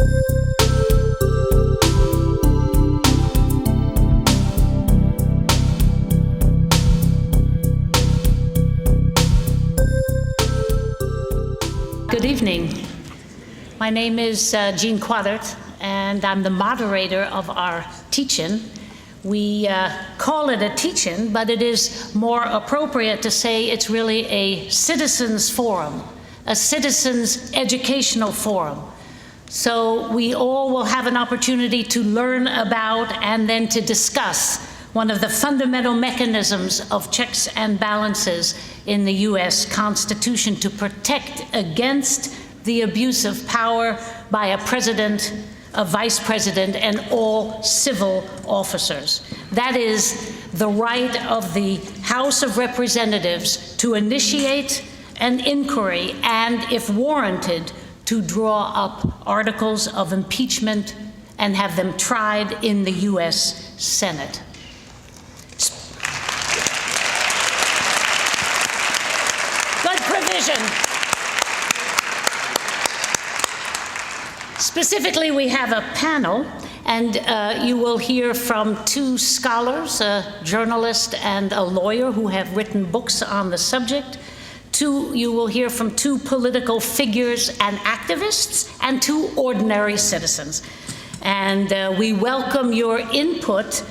Good evening. My name is Jean Quadert, and I'm the moderator of our teach-in. We call it a teach-in, but it is more appropriate to say it's really a citizens forum, a citizens educational forum. So we all will have an opportunity to learn about and then to discuss one of the fundamental mechanisms of checks and balances in the U.S. Constitution to protect against the abuse of power by a president, a vice president, and all civil officers. That is the right of the House of Representatives to initiate an inquiry and, if warranted, to draw up articles of impeachment and have them tried in the U.S. Senate. Good provision. Specifically, we have a panel, and you will hear from two scholars, a journalist and a lawyer who have written books on the subject. You will hear from two political figures and activists, and two ordinary citizens. And we welcome your input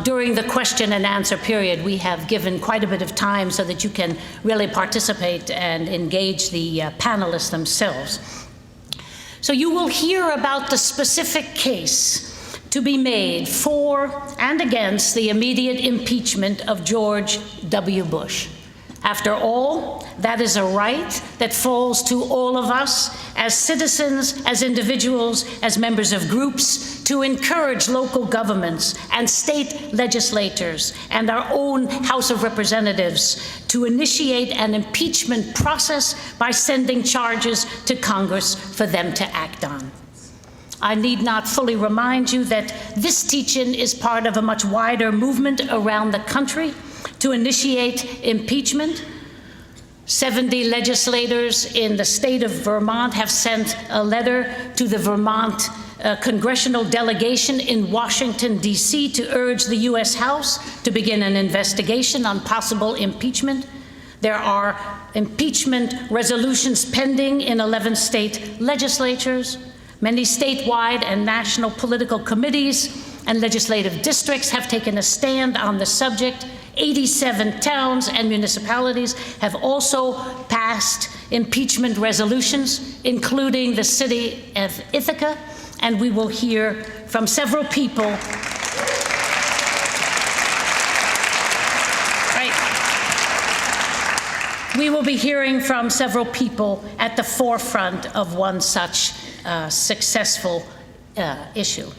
during the question and answer period. We have given quite a bit of time so that you can really participate and engage the panelists themselves. So you will hear about the specific case to be made for and against the immediate impeachment of George W. Bush. After all, that is a right that falls to all of us as citizens, as individuals, as members of groups, to encourage local governments and state legislatures and our own House of Representatives to initiate an impeachment process by sending charges to Congress for them to act on. I need not fully remind you that this teach-in is part of a much wider movement around the country to initiate impeachment. 70 legislators in the state of Vermont have sent a letter to the Vermont congressional delegation in Washington, D.C. to urge the U.S. House to begin an investigation on possible impeachment. There are impeachment resolutions pending in 11 state legislatures. Many statewide and national political committees and legislative districts have taken a stand on the subject. 87 towns and municipalities have also passed impeachment resolutions, including the city of Ithaca, and we will hear from several people. We will be hearing from several people at the forefront of one such successful issue.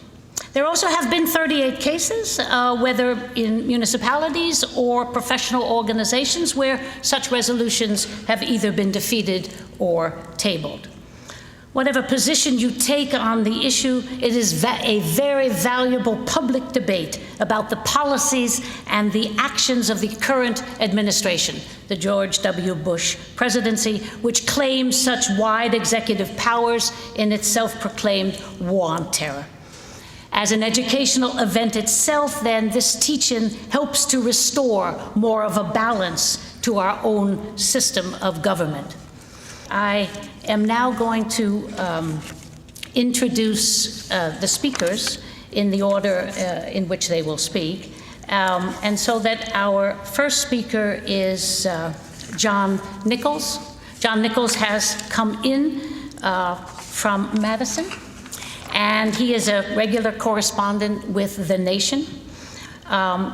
There also have been 38 cases, whether in municipalities or professional organizations, where such resolutions have either been defeated or tabled. Whatever position you take on the issue, it is a very valuable public debate about the policies and the actions of the current administration, the George W. Bush presidency, which claims such wide executive powers in its self-proclaimed war on terror. As an educational event itself, then, this teach-in helps to restore more of a balance to our own system of government. I am now going to introduce the speakers in the order in which they will speak. And so that our first speaker is John Nichols. John Nichols has come in from Madison, and he is a regular correspondent with The Nation.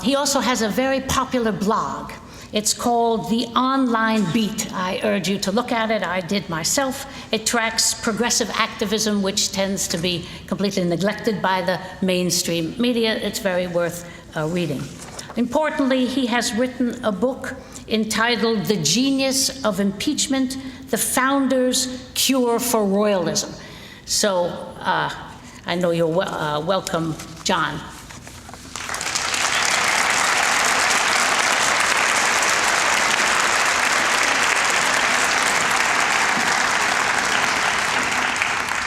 He also has a very popular blog. It's called The Online Beat. I urge you to look at it. I did myself. It tracks progressive activism, which tends to be completely neglected by the mainstream media. It's very worth reading. Importantly, he has written a book entitled The Genius of Impeachment, The Founders' Cure for Royalism. So I know you're welcome, John.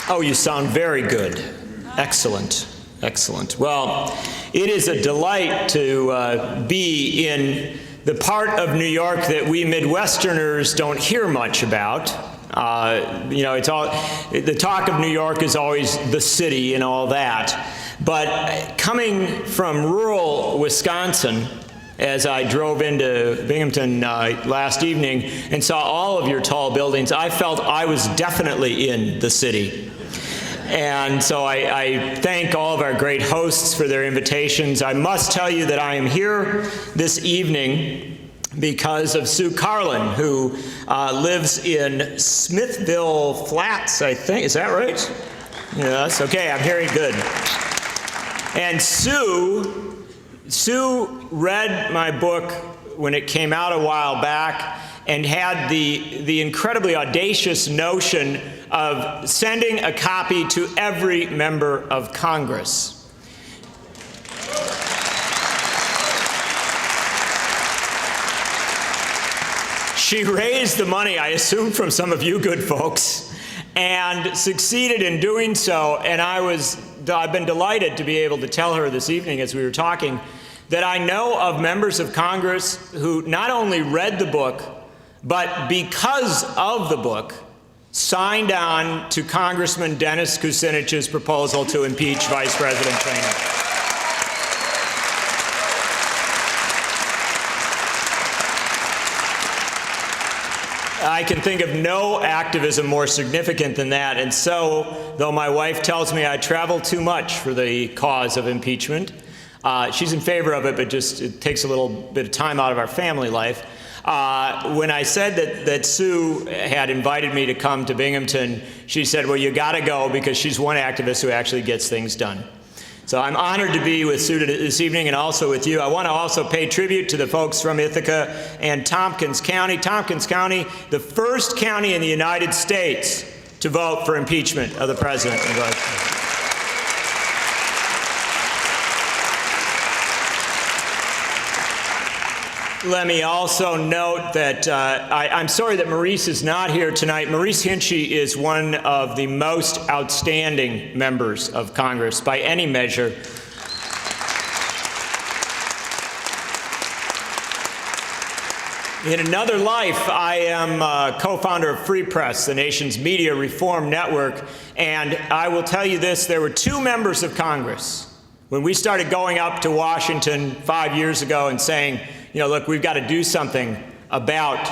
Oh, you sound very good. Excellent. Excellent. Well, it is a delight to be in the part of New York that we Midwesterners don't hear much about. It's all, the talk of New York is always the city and all that. But coming from rural Wisconsin, as I drove into Binghamton last evening and saw all of your tall buildings, I felt I was definitely in the city. And so I thank all of our great hosts for their invitations. I must tell you that I am here this evening because of Sue Carlin, who lives in Smithville Flats, I think. Is that right? Yes, okay, I'm hearing good. And Sue read my book when it came out a while back and had the incredibly audacious notion of sending a copy to every member of Congress. She raised the money, I assume, from some of you good folks, and succeeded in doing so. And I've been delighted to be able to tell her this evening as we were talking that I know of members of Congress who not only read the book, but because of the book, signed on to Congressman Dennis Kucinich's proposal to impeach Vice President Cheney. I can think of no activism more significant than that. And so, though my wife tells me I travel too much for the cause of impeachment, she's in favor of it, but just it takes a little bit of time out of our family life. When I said that Sue had invited me to come to Binghamton, she said, well, you got to go because she's one activist who actually gets things done. So I'm honored to be with Sue this evening and also with you. I want to also pay tribute to the folks from Ithaca and Tompkins County. Tompkins County, the first county in the United States to vote for impeachment of the president. Let me also note that I'm sorry that Maurice is not here tonight. Maurice Hinchey is one of the most outstanding members of Congress by any measure. In another life, I am co-founder of Free Press, the nation's media reform network, and I will tell you this, there were two members of Congress when we started going up to Washington 5 years ago and saying, look, we've got to do something about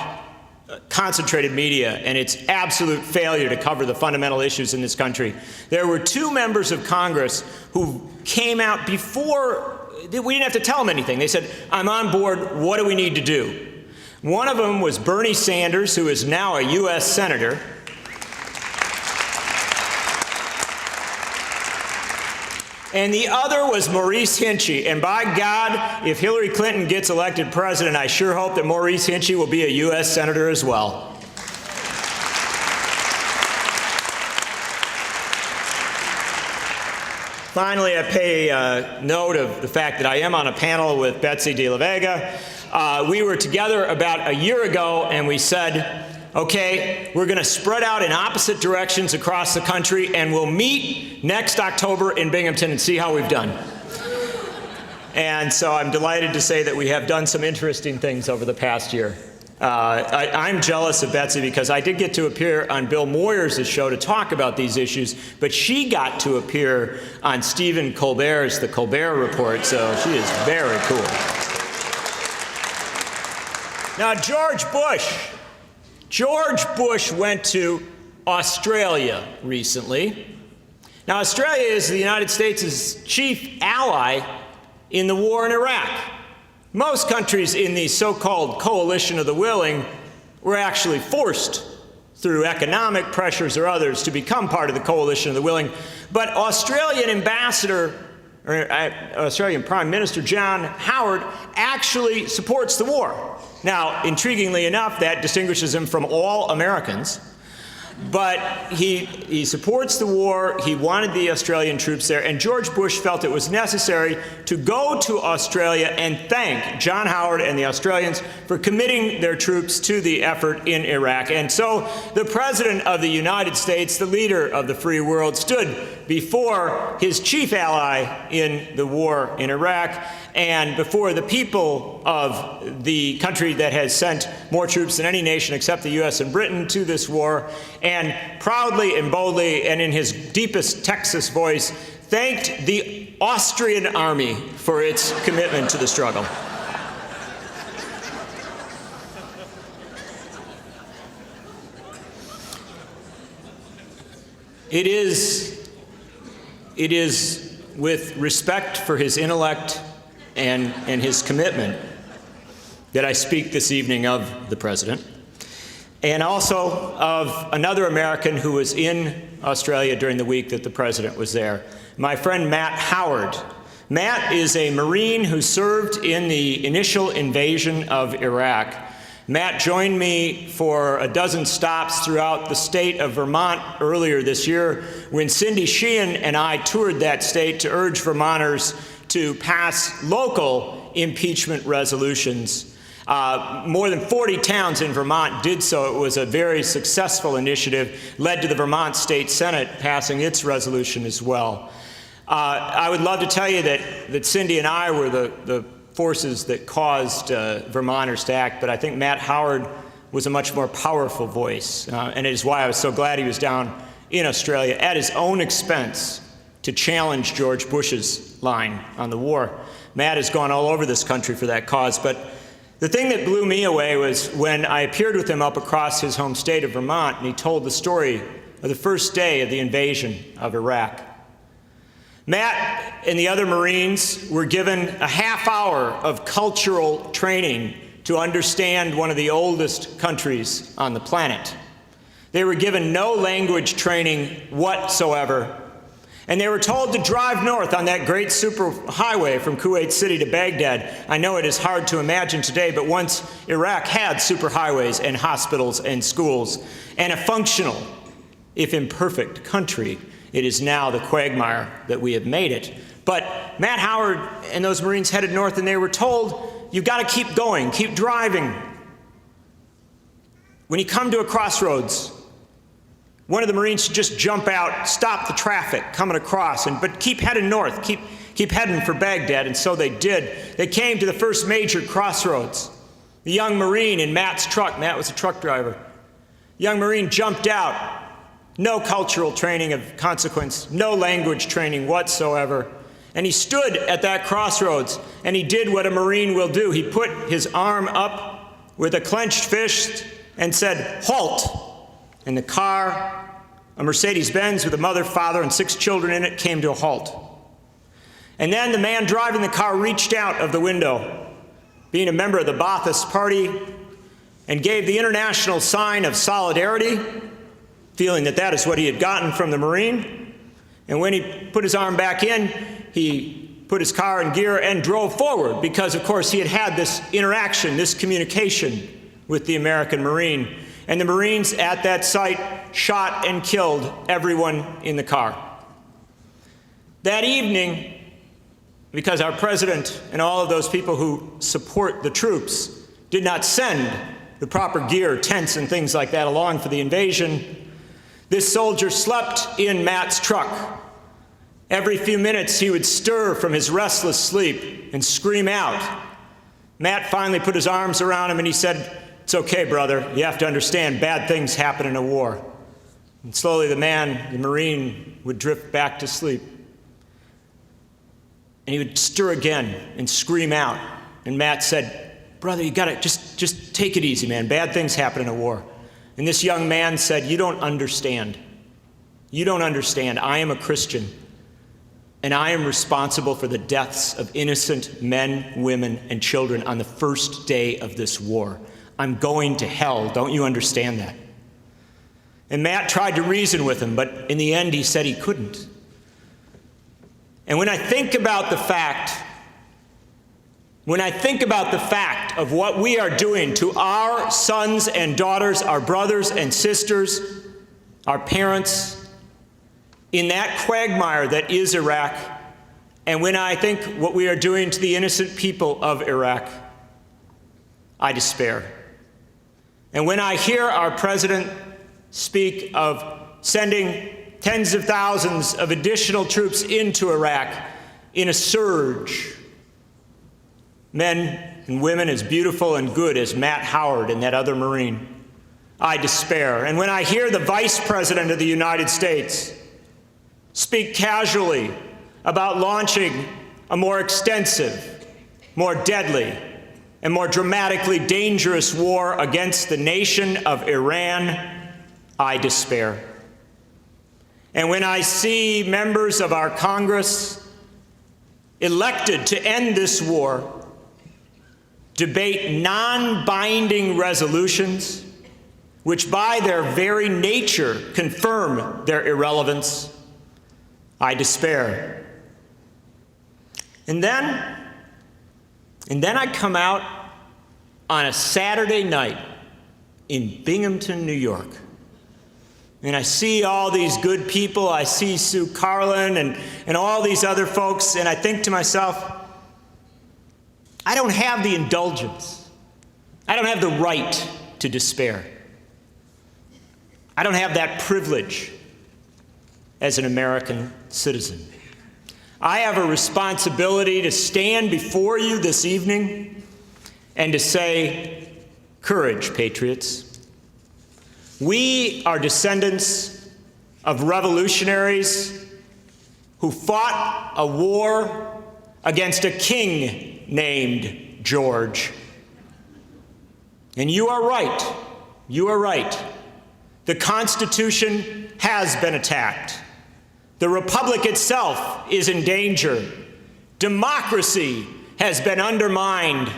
concentrated media and its absolute failure to cover the fundamental issues in this country. There were two members of Congress who came out before, we didn't have to tell them anything. They said, I'm on board, what do we need to do? One of them was Bernie Sanders, who is now a U.S. Senator. And the other was Maurice Hinchey. And by God, if Hillary Clinton gets elected president, I sure hope that Maurice Hinchey will be a U.S. Senator as well. Finally, I pay note of the fact that I am on a panel with Betsy de la Vega. We were together about a year ago, and we said, okay, we're going to spread out in opposite directions across the country, and we'll meet next October in Binghamton and see how we've done. And so I'm delighted to say that we have done some interesting things over the past year. I'm jealous of Betsy because I did get to appear on Bill Moyers' show to talk about these issues, but she got to appear on Stephen Colbert's The Colbert Report, so she is very cool. Now, George Bush went to Australia recently. Now, Australia is the United States' chief ally in the war in Iraq. Most countries in the so-called coalition of the willing were actually forced through economic pressures or others to become part of the coalition of the willing. But Australian Prime Minister John Howard actually supports the war. Now, intriguingly enough, that distinguishes him from all Americans. But he supports the war. He wanted the Australian troops there, and George Bush felt it was necessary to go to Australia and thank John Howard and the Australians for committing their troops to the effort in Iraq. And so the President of the United States, the leader of the free world, stood before his chief ally in the war in Iraq and before the people of the country that has sent more troops than any nation except the U.S. and Britain to this war, and proudly and boldly and in his deepest Texas voice thanked the Austrian army for its commitment to the struggle. It is with respect for his intellect and his commitment that I speak this evening of the President, and also of another American who was in Australia during the week that the President was there, my friend Matt Howard. Matt is a Marine who served in the initial invasion of Iraq. Matt joined me for a dozen stops throughout the state of Vermont earlier this year when Cindy Sheehan and I toured that state to urge Vermonters to pass local impeachment resolutions. More than 40 towns in Vermont did so. It was a very successful initiative, led to the Vermont State Senate passing its resolution as well. I would love to tell you that Cindy and I were the forces that caused Vermonters to act, but I think Matt Howard was a much more powerful voice, and it is why I was so glad he was down in Australia at his own expense to challenge George Bush's line on the war. Matt has gone all over this country for that cause, but the thing that blew me away was when I appeared with him up across his home state of Vermont, and he told the story of the first day of the invasion of Iraq. Matt and the other Marines were given a half hour of cultural training to understand one of the oldest countries on the planet. They were given no language training whatsoever, and they were told to drive north on that great superhighway from Kuwait City to Baghdad. I know it is hard to imagine today, but once Iraq had superhighways and hospitals and schools and a functional, if imperfect, country. It is now the quagmire that we have made it. But Matt Howard and those Marines headed north, and they were told, you've got to keep going, keep driving. When you come to a crossroads, one of the Marines should just jump out, stop the traffic coming across, but keep heading north, keep heading for Baghdad, and so they did. They came to the first major crossroads. The young Marine in Matt's truck, Matt was a truck driver, the young Marine jumped out. No cultural training of consequence, no language training whatsoever. And he stood at that crossroads, and he did what a Marine will do. He put his arm up with a clenched fist and said, halt. And the car, a Mercedes-Benz with a mother, father, and 6 children in it, came to a halt. And then the man driving the car reached out of the window, being a member of the Ba'athist Party, and gave the international sign of solidarity, feeling that that is what he had gotten from the Marine. And when he put his arm back in, he put his car in gear and drove forward because, of course, he had had this interaction, this communication with the American Marine. And the Marines at that site shot and killed everyone in the car. That evening, because our president and all of those people who support the troops did not send the proper gear, tents and things like that along for the invasion, this soldier slept in Matt's truck. Every few minutes he would stir from his restless sleep and scream out. Matt finally put his arms around him and he said, it's okay, brother. You have to understand, bad things happen in a war. And slowly the Marine, would drift back to sleep. And he would stir again and scream out. And Matt said, brother, you gotta just take it easy, man. Bad things happen in a war. And this young man said, you don't understand. You don't understand. I am a Christian, and I am responsible for the deaths of innocent men, women, and children on the first day of this war. I'm going to hell. Don't you understand that? And Matt tried to reason with him, but in the end he said he couldn't. And when I think about the fact of what we are doing to our sons and daughters, our brothers and sisters, our parents, in that quagmire that is Iraq, and when I think what we are doing to the innocent people of Iraq, I despair. And when I hear our president speak of sending tens of thousands of additional troops into Iraq in a surge, men and women as beautiful and good as Matt Howard and that other Marine, I despair. And when I hear the Vice President of the United States speak casually about launching a more extensive, more deadly, and more dramatically dangerous war against the nation of Iran, I despair. And when I see members of our Congress elected to end this war debate non-binding resolutions, which by their very nature confirm their irrelevance, I despair. And then I come out on a Saturday night in Binghamton, New York, and I see all these good people. I see Sue Carlin and all these other folks, and I think to myself, I don't have the indulgence. I don't have the right to despair. I don't have that privilege as an American citizen. I have a responsibility to stand before you this evening and to say, courage, patriots. We are descendants of revolutionaries who fought a war against a king named George. And you are right. You are right. The Constitution has been attacked. The Republic itself is in danger. Democracy has been undermined.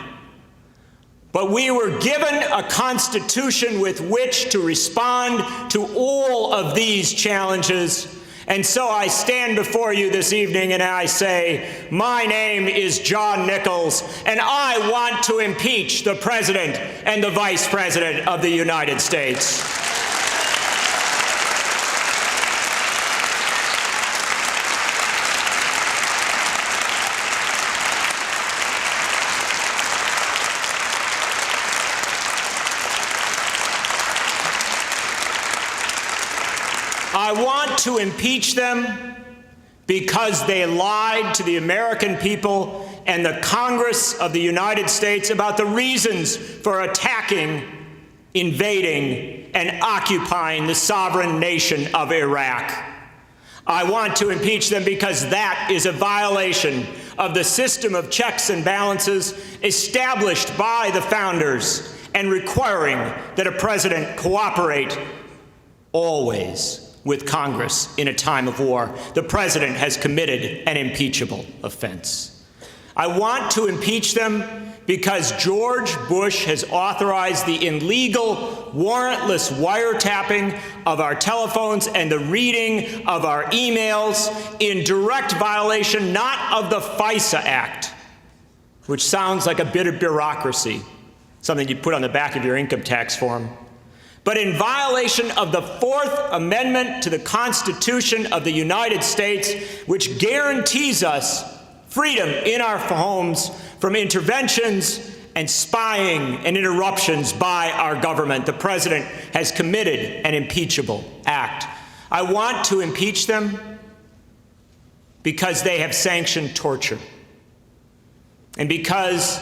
But we were given a Constitution with which to respond to all of these challenges. And so I stand before you this evening and I say, my name is John Nichols, and I want to impeach the President and the Vice President of the United States. I want to impeach them because they lied to the American people and the Congress of the United States about the reasons for attacking, invading, and occupying the sovereign nation of Iraq. I want to impeach them because that is a violation of the system of checks and balances established by the founders and requiring that a president cooperate always with Congress in a time of war. The president has committed an impeachable offense. I want to impeach them because George Bush has authorized the illegal, warrantless wiretapping of our telephones and the reading of our emails in direct violation not of the FISA Act, which sounds like a bit of bureaucracy, something you put on the back of your income tax form, but in violation of the Fourth Amendment to the Constitution of the United States, which guarantees us freedom in our homes from interventions and spying and interruptions by our government. The president has committed an impeachable act. I want to impeach them because they have sanctioned torture. And because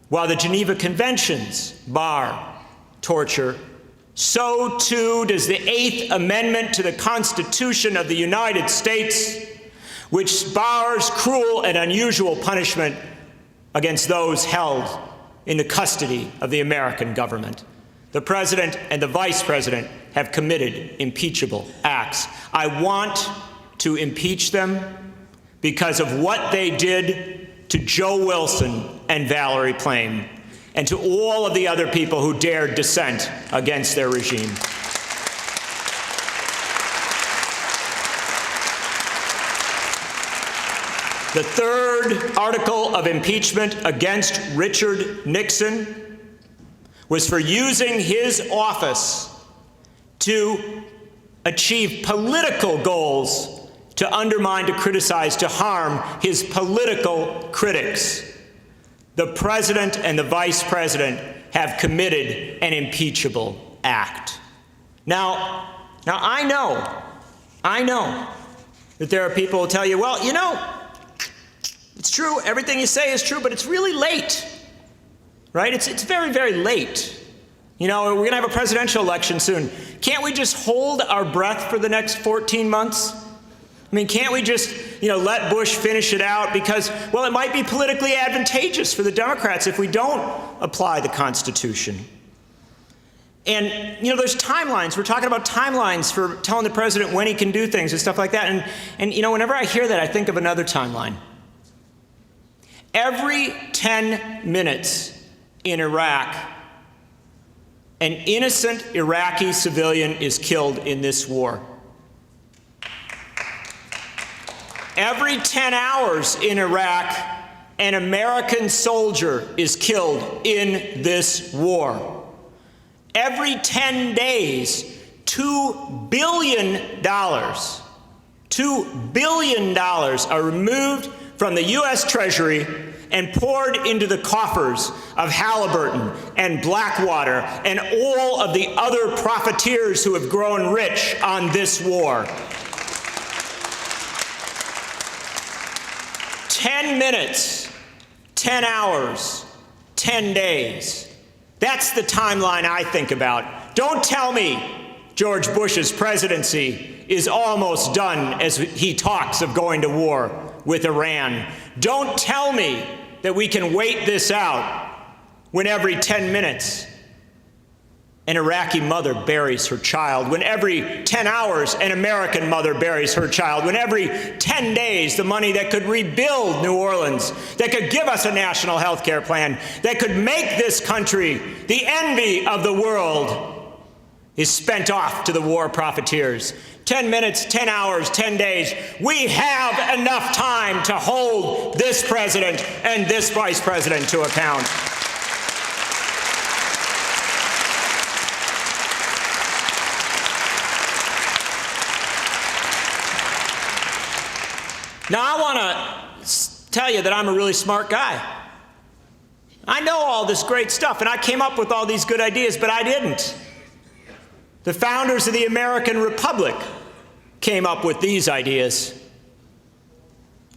while the Geneva Conventions bar torture, so too does the Eighth Amendment to the Constitution of the United States, which bars cruel and unusual punishment against those held in the custody of the American government. The president and the vice president have committed impeachable acts. I want to impeach them because of what they did to Joe Wilson and Valerie Plame, and to all of the other people who dared dissent against their regime. The third article of impeachment against Richard Nixon was for using his office to achieve political goals to undermine, to criticize, to harm his political critics. The president and the vice president have committed an impeachable act. Now I know that there are people who tell you, well, you know, it's true, everything you say is true, but it's really late, right? It's very, very late. You know, we're going to have a presidential election soon. Can't we just hold our breath for the next 14 months? I mean, can't we just, let Bush finish it out? Because, well, it might be politically advantageous for the Democrats if we don't apply the Constitution. And, there's timelines. We're talking about timelines for telling the president when he can do things and stuff like that. And whenever I hear that, I think of another timeline. Every 10 minutes in Iraq, an innocent Iraqi civilian is killed in this war. Every 10 hours in Iraq, an American soldier is killed in this war. Every 10 days, $2 billion are removed from the U.S. Treasury and poured into the coffers of Halliburton and Blackwater and all of the other profiteers who have grown rich on this war. 10 minutes, 10 hours, 10 days. That's the timeline I think about. Don't tell me George Bush's presidency is almost done as he talks of going to war with Iran. Don't tell me that we can wait this out when every 10 minutes an Iraqi mother buries her child, when every 10 hours an American mother buries her child, when every 10 days the money that could rebuild New Orleans, that could give us a national health care plan, that could make this country the envy of the world, is spent off to the war profiteers. 10 minutes, 10 hours, 10 days. We have enough time to hold this president and this vice president to account. Now, I want to tell you that I'm a really smart guy. I know all this great stuff, and I came up with all these good ideas, but I didn't. The founders of the American Republic came up with these ideas.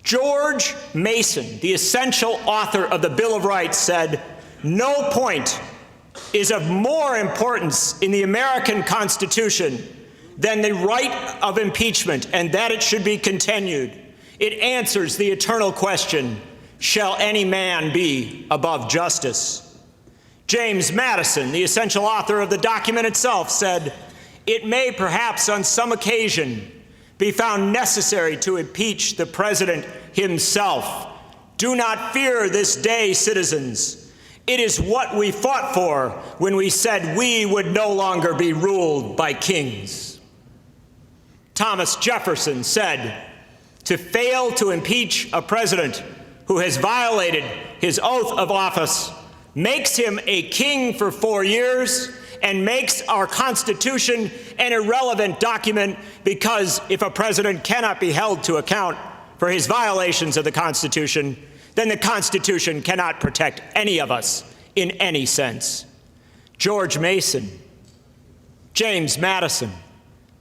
George Mason, the essential author of the Bill of Rights, said, "No point is of more importance in the American Constitution than the right of impeachment, and that it should be continued. It answers the eternal question, shall any man be above justice?" James Madison, the essential author of the document itself, said, "It may perhaps on some occasion be found necessary to impeach the president himself. Do not fear this day, citizens. It is what we fought for when we said we would no longer be ruled by kings." Thomas Jefferson said, "To fail to impeach a president who has violated his oath of office makes him a king for 4 years and makes our Constitution an irrelevant document, because if a president cannot be held to account for his violations of the Constitution, then the Constitution cannot protect any of us in any sense." George Mason, James Madison,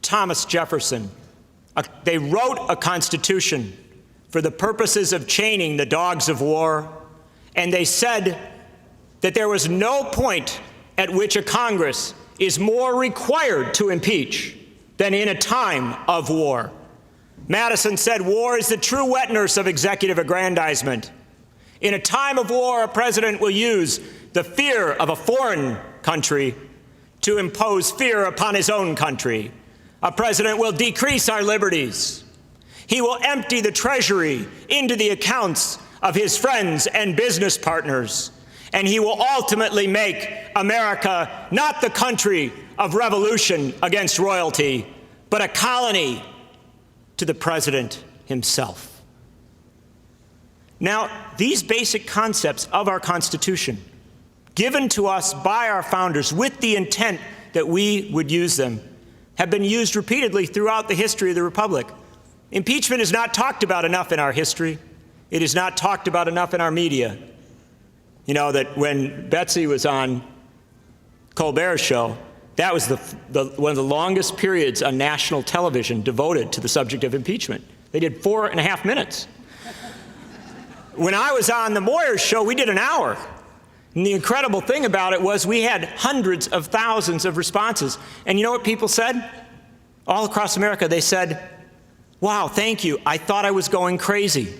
Thomas Jefferson, they wrote a Constitution for the purposes of chaining the dogs of war, and they said that there was no point at which a Congress is more required to impeach than in a time of war. Madison said war is the true wet nurse of executive aggrandizement. In a time of war, a president will use the fear of a foreign country to impose fear upon his own country. A president will decrease our liberties. He will empty the Treasury into the accounts of his friends and business partners. And he will ultimately make America not the country of revolution against royalty, but a colony to the president himself. Now, these basic concepts of our Constitution, given to us by our founders with the intent that we would use them, have been used repeatedly throughout the history of the Republic. Impeachment is not talked about enough in our history. It is not talked about enough in our media. You know that when Betsy was on Colbert's show, that was one of the longest periods on national television devoted to the subject of impeachment. They did 4.5 minutes. When I was on the Moyers show, we did an hour. And the incredible thing about it was we had hundreds of thousands of responses. And you know what people said? All across America, they said, wow, thank you. I thought I was going crazy.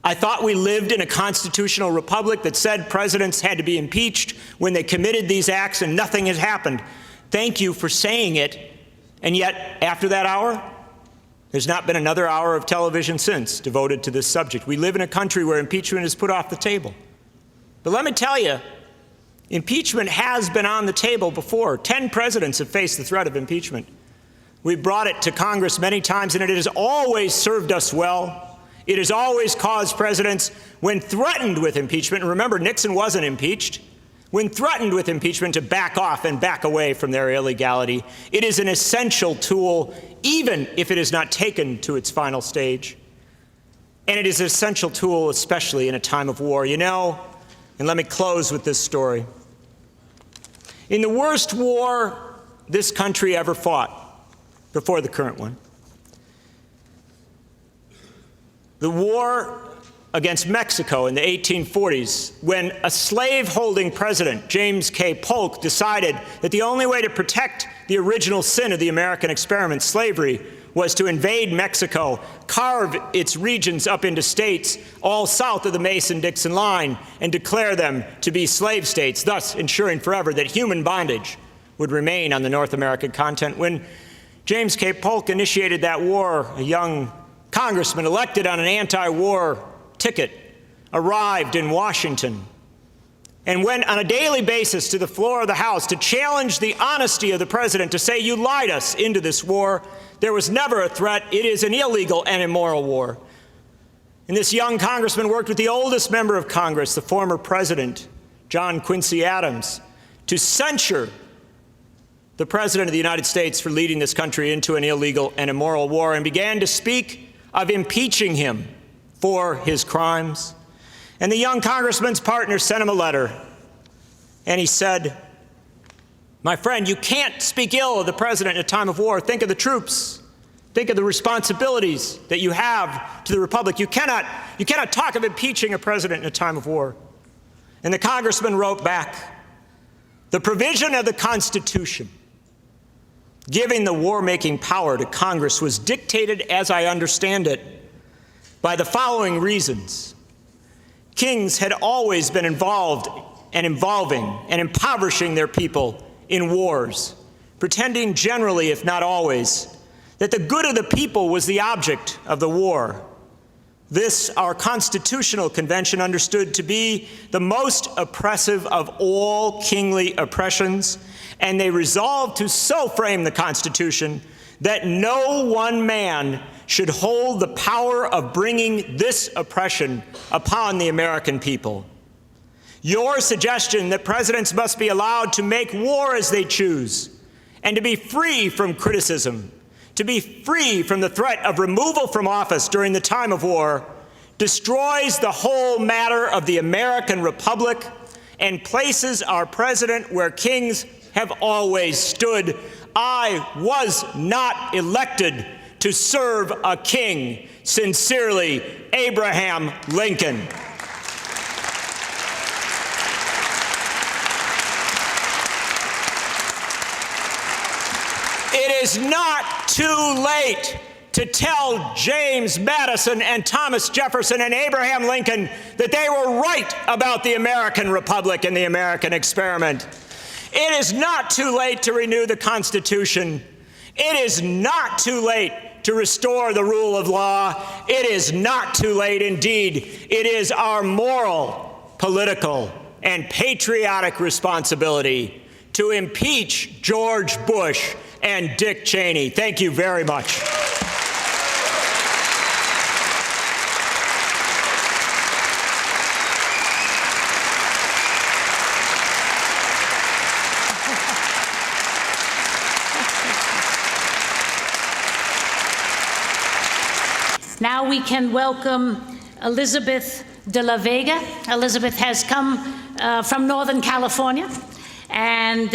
I thought we lived in a constitutional republic that said presidents had to be impeached when they committed these acts and nothing had happened. Thank you for saying it. And yet, after that hour, there's not been another hour of television since devoted to this subject. We live in a country where impeachment is put off the table. But let me tell you, impeachment has been on the table before. 10 presidents have faced the threat of impeachment. We've brought it to Congress many times, and it has always served us well. It has always caused presidents, when threatened with impeachment, and remember, Nixon wasn't impeached, when threatened with impeachment, to back off and back away from their illegality. It is an essential tool, even if it is not taken to its final stage. And it is an essential tool, especially in a time of war. You know, and let me close with this story. In the worst war this country ever fought, before the current one, the war against Mexico in the 1840s, when a slave-holding president, James K. Polk, decided that the only way to protect the original sin of the American experiment, slavery, was to invade Mexico, carve its regions up into states all south of the Mason-Dixon line, and declare them to be slave states, thus ensuring forever that human bondage would remain on the North American continent. When James K. Polk initiated that war, a young congressman elected on an anti-war ticket arrived in Washington and went on a daily basis to the floor of the House to challenge the honesty of the president, to say, you lied us into this war. There was never a threat. It is an illegal and immoral war. And this young congressman worked with the oldest member of Congress, the former president, John Quincy Adams, to censure the president of the United States for leading this country into an illegal and immoral war, and began to speak of impeaching him for his crimes. And the young congressman's partner sent him a letter, and he said, my friend, you can't speak ill of the president in a time of war. Think of the troops. Think of the responsibilities that you have to the republic. You cannot talk of impeaching a president in a time of war. And the congressman wrote back, the provision of the Constitution giving the war-making power to Congress was dictated, as I understand it, by the following reasons. Kings had always been involved and involving and impoverishing their people in wars, pretending generally, if not always, that the good of the people was the object of the war. This, our constitutional convention understood to be the most oppressive of all kingly oppressions, and they resolved to so frame the Constitution that no one man should hold the power of bringing this oppression upon the American people. Your suggestion that presidents must be allowed to make war as they choose and to be free from criticism, to be free from the threat of removal from office during the time of war, destroys the whole matter of the American Republic and places our president where kings have always stood. I was not elected to serve a king. Sincerely, Abraham Lincoln. It is not too late to tell James Madison and Thomas Jefferson and Abraham Lincoln that they were right about the American Republic and the American experiment. It is not too late to renew the Constitution. It is not too late to restore the rule of law. It is not too late, indeed. It is our moral, political, and patriotic responsibility to impeach George Bush and Dick Cheney. Thank you very much. we can welcome Elizabeth de la Vega. Elizabeth has come from Northern California, and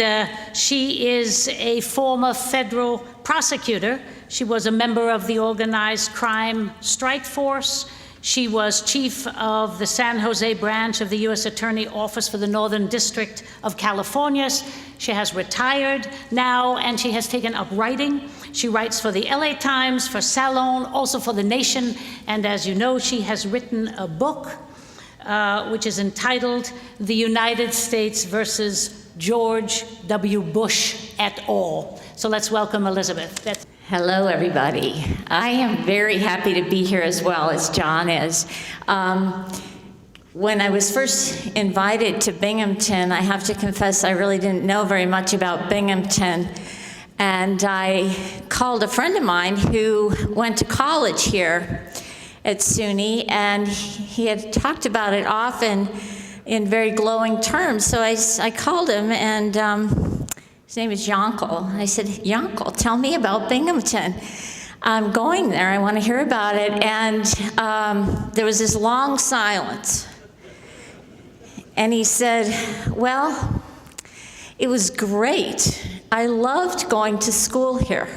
she is a former federal prosecutor. She was a member of the organized crime strike force. She was chief of the San Jose branch of the U.S. Attorney Office for the Northern District of California. She has retired now, and she has taken up writing. She writes for the LA Times, for Salon, also for The Nation, and as you know, she has written a book which is entitled The United States versus George W. Bush et al. So let's welcome Elizabeth. Hello, everybody. I am very happy to be here as well as John is. When I was first invited to Binghamton, I have to confess I really didn't know very much about Binghamton. And I called a friend of mine who went to college here at SUNY, and he had talked about it often in very glowing terms. So I called him, and his name is Yankel. I said, Yankel, tell me about Binghamton. I'm going there. I want to hear about it. And there was this long silence. And he said, well, it was great. I loved going to school here.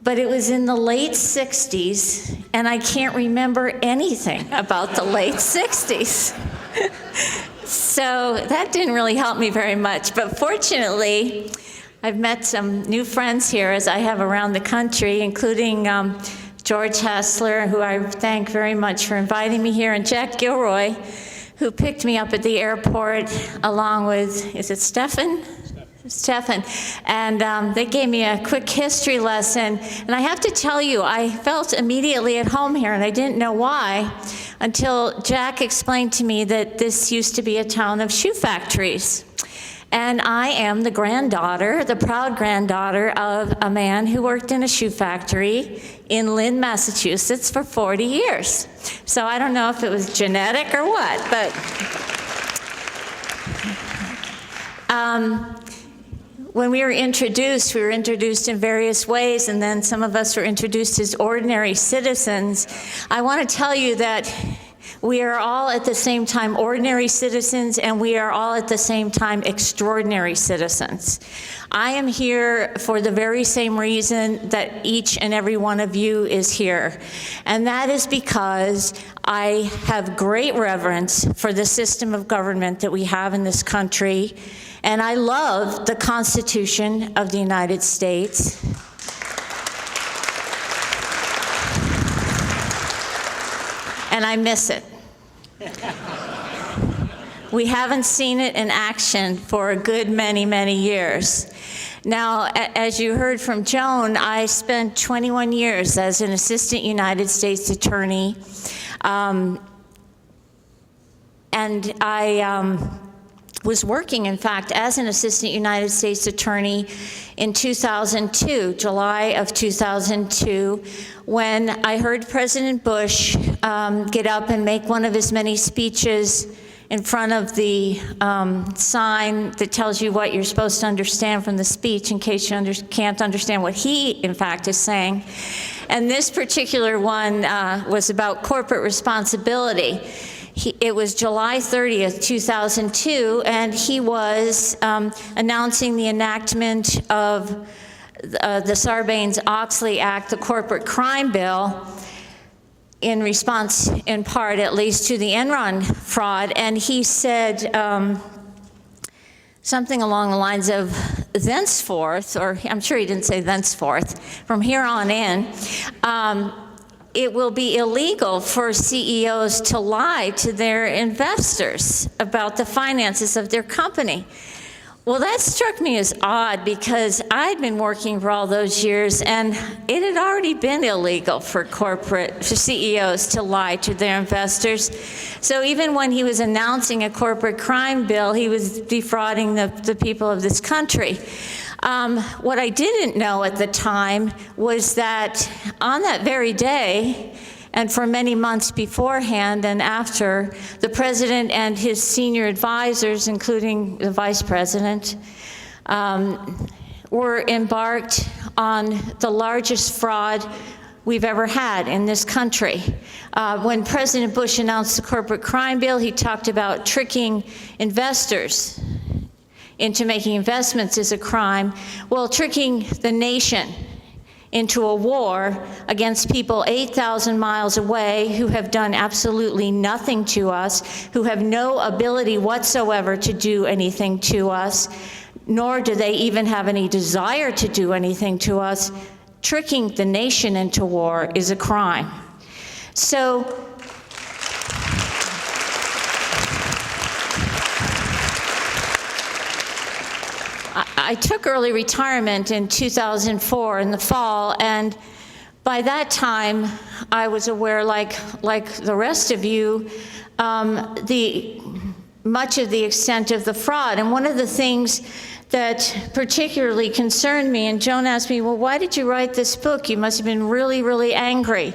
But it was in the late 60s, and I can't remember anything about the late 60s. So that didn't really help me very much. But fortunately, I've met some new friends here, as I have around the country, including George Hassler, who I thank very much for inviting me here, and Jack Gilroy, who picked me up at the airport, along with, is it Stefan? Stefan. And they gave me a quick history lesson. And I have to tell you, I felt immediately at home here, and I didn't know why, until Jack explained to me that this used to be a town of shoe factories. And I am the granddaughter, the proud granddaughter of a man who worked in a shoe factory in Lynn, Massachusetts for 40 years. So I don't know if it was genetic or what, but when we were introduced in various ways, and then some of us were introduced as ordinary citizens. I want to tell you that we are all at the same time ordinary citizens, and we are all at the same time extraordinary citizens. I am here for the very same reason that each and every one of you is here, and that is because I have great reverence for the system of government that we have in this country, and I love the Constitution of the United States. And I miss it. We haven't seen it in action for a good many, many years. Now, as you heard from Joan, I spent 21 years as an assistant United States attorney, and I was working, in fact, as an assistant United States attorney in 2002, July of 2002, when I heard President Bush get up and make one of his many speeches in front of the sign that tells you what you're supposed to understand from the speech in case you can't understand what he, in fact, is saying. And this particular one was about corporate responsibility. It was July 30th, 2002, and he was announcing the enactment of the Sarbanes-Oxley Act, the corporate crime bill, in response, in part at least, to the Enron fraud. And he said something along the lines of, thenceforth, or I'm sure he didn't say thenceforth, from here on in, it will be illegal for CEOs to lie to their investors about the finances of their company. Well, that struck me as odd because I'd been working for all those years, and it had already been illegal for CEOs to lie to their investors. So even when he was announcing a corporate crime bill, he was defrauding the people of this country. What I didn't know at the time was that on that very day, and for many months beforehand and after, the president and his senior advisors, including the vice president, were embarked on the largest fraud we've ever had in this country. When President Bush announced the corporate crime bill, he talked about tricking investors into making investments as a crime. Well, tricking the nation into a war against people 8,000 miles away who have done absolutely nothing to us, who have no ability whatsoever to do anything to us, nor do they even have any desire to do anything to us. Tricking the nation into war is a crime. So, I took early retirement in 2004 in the fall, and by that time, I was aware, like the rest of you, much of the extent of the fraud. And one of the things that particularly concerned me, and Joan asked me, well, why did you write this book? You must have been really, really angry.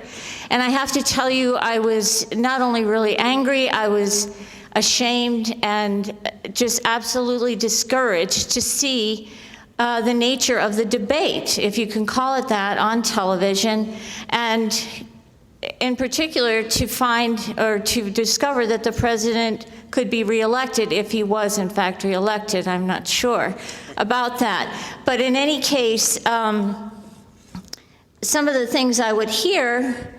And I have to tell you, I was not only really angry, I was ashamed and just absolutely discouraged to see the nature of the debate, if you can call it that, on television, and in particular to find or to discover that the president could be reelected if he was in fact reelected. I'm not sure about that. But in any case, some of the things I would hear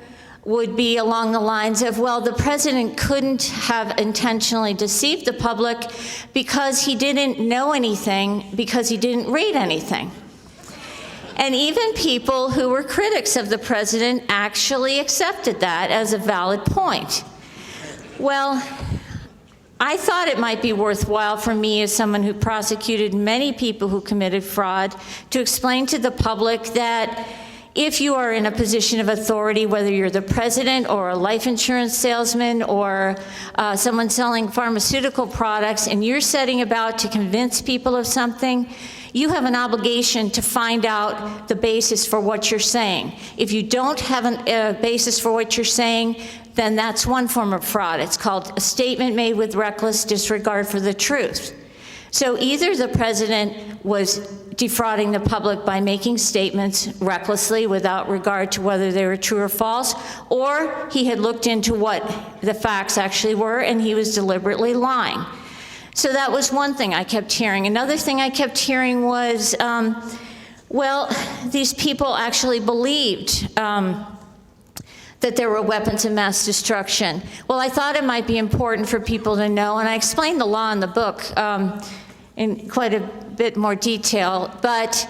would be along the lines of, well, the president couldn't have intentionally deceived the public because he didn't know anything, because he didn't read anything. And even people who were critics of the president actually accepted that as a valid point. Well, I thought it might be worthwhile for me, as someone who prosecuted many people who committed fraud, to explain to the public that if you are in a position of authority, whether you're the president or a life insurance salesman or someone selling pharmaceutical products, and you're setting about to convince people of something, you have an obligation to find out the basis for what you're saying. If you don't have a basis for what you're saying, then that's one form of fraud. It's called a statement made with reckless disregard for the truth. So either the president was defrauding the public by making statements recklessly without regard to whether they were true or false, or he had looked into what the facts actually were and he was deliberately lying. So that was one thing I kept hearing. Another thing I kept hearing was, well, these people actually believed that there were weapons of mass destruction. Well, I thought it might be important for people to know, and I explained the law in the book in quite a bit more detail, but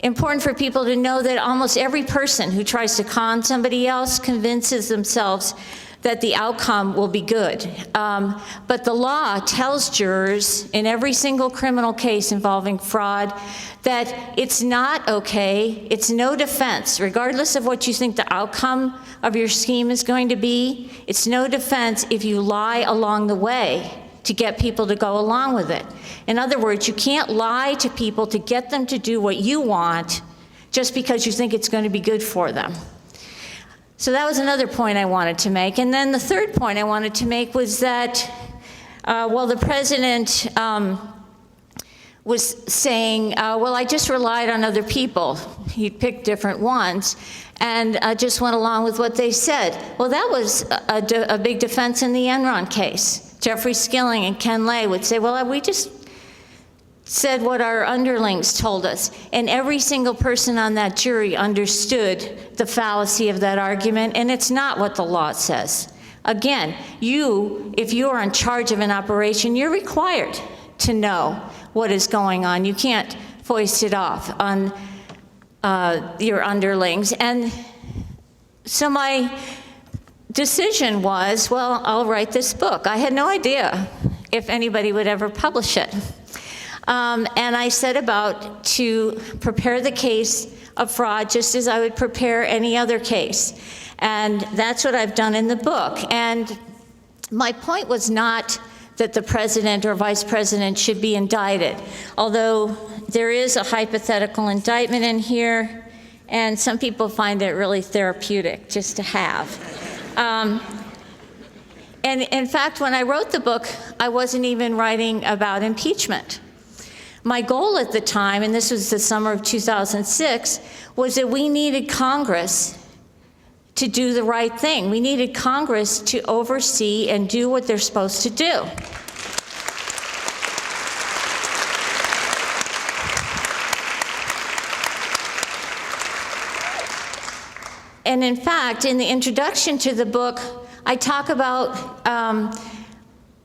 important for people to know that almost every person who tries to con somebody else convinces themselves that the outcome will be good. But the law tells jurors in every single criminal case involving fraud that it's not okay, it's no defense, regardless of what you think the outcome of your scheme is going to be, it's no defense if you lie along the way to get people to go along with it. In other words, you can't lie to people to get them to do what you want just because you think it's going to be good for them. So that was another point I wanted to make. And then the third point I wanted to make was that, well, the president was saying, well, I just relied on other people. He picked different ones and just went along with what they said. Well, that was a big defense in the Enron case. Jeffrey Skilling and Ken Lay would say, well, we just said what our underlings told us. And every single person on that jury understood the fallacy of that argument, and it's not what the law says. Again, if you are in charge of an operation, you're required to know what is going on. You can't foist it off on your underlings. And so my decision was, well, I'll write this book. I had no idea if anybody would ever publish it. And I set about to prepare the case of fraud just as I would prepare any other case. And that's what I've done in the book. And my point was not that the president or vice president should be indicted, although there is a hypothetical indictment in here, and some people find it really therapeutic just to have. And in fact, when I wrote the book, I wasn't even writing about impeachment. My goal at the time, and this was the summer of 2006, was that we needed Congress to do the right thing. We needed Congress to oversee and do what they're supposed to do. And in fact, in the introduction to the book, I talk about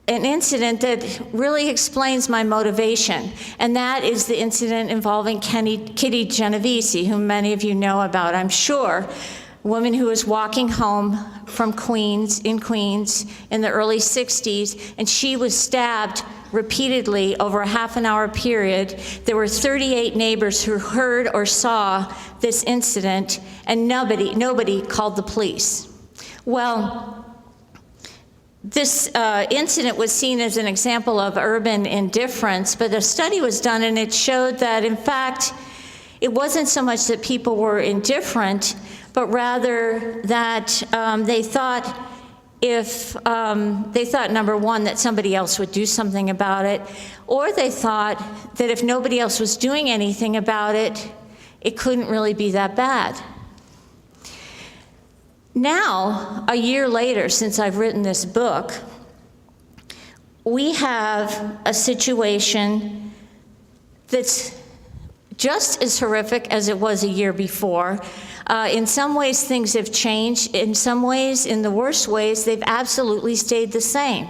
an incident that really explains my motivation, and that is the incident involving Kitty Genovese, whom many of you know about, I'm sure. A woman who was walking home from Queens in the early 60s, and she was stabbed repeatedly over a half-an-hour period. There were 38 neighbors who heard or saw this incident, and nobody called the police. Well, this incident was seen as an example of urban indifference, but a study was done and it showed that, in fact, it wasn't so much that people were indifferent, but rather that they thought number one, that somebody else would do something about it, or they thought that if nobody else was doing anything about it, it couldn't really be that bad. Now, a year later, since I've written this book, we have a situation that's just as horrific as it was a year before. In some ways, things have changed. In some ways, in the worst ways, they've absolutely stayed the same.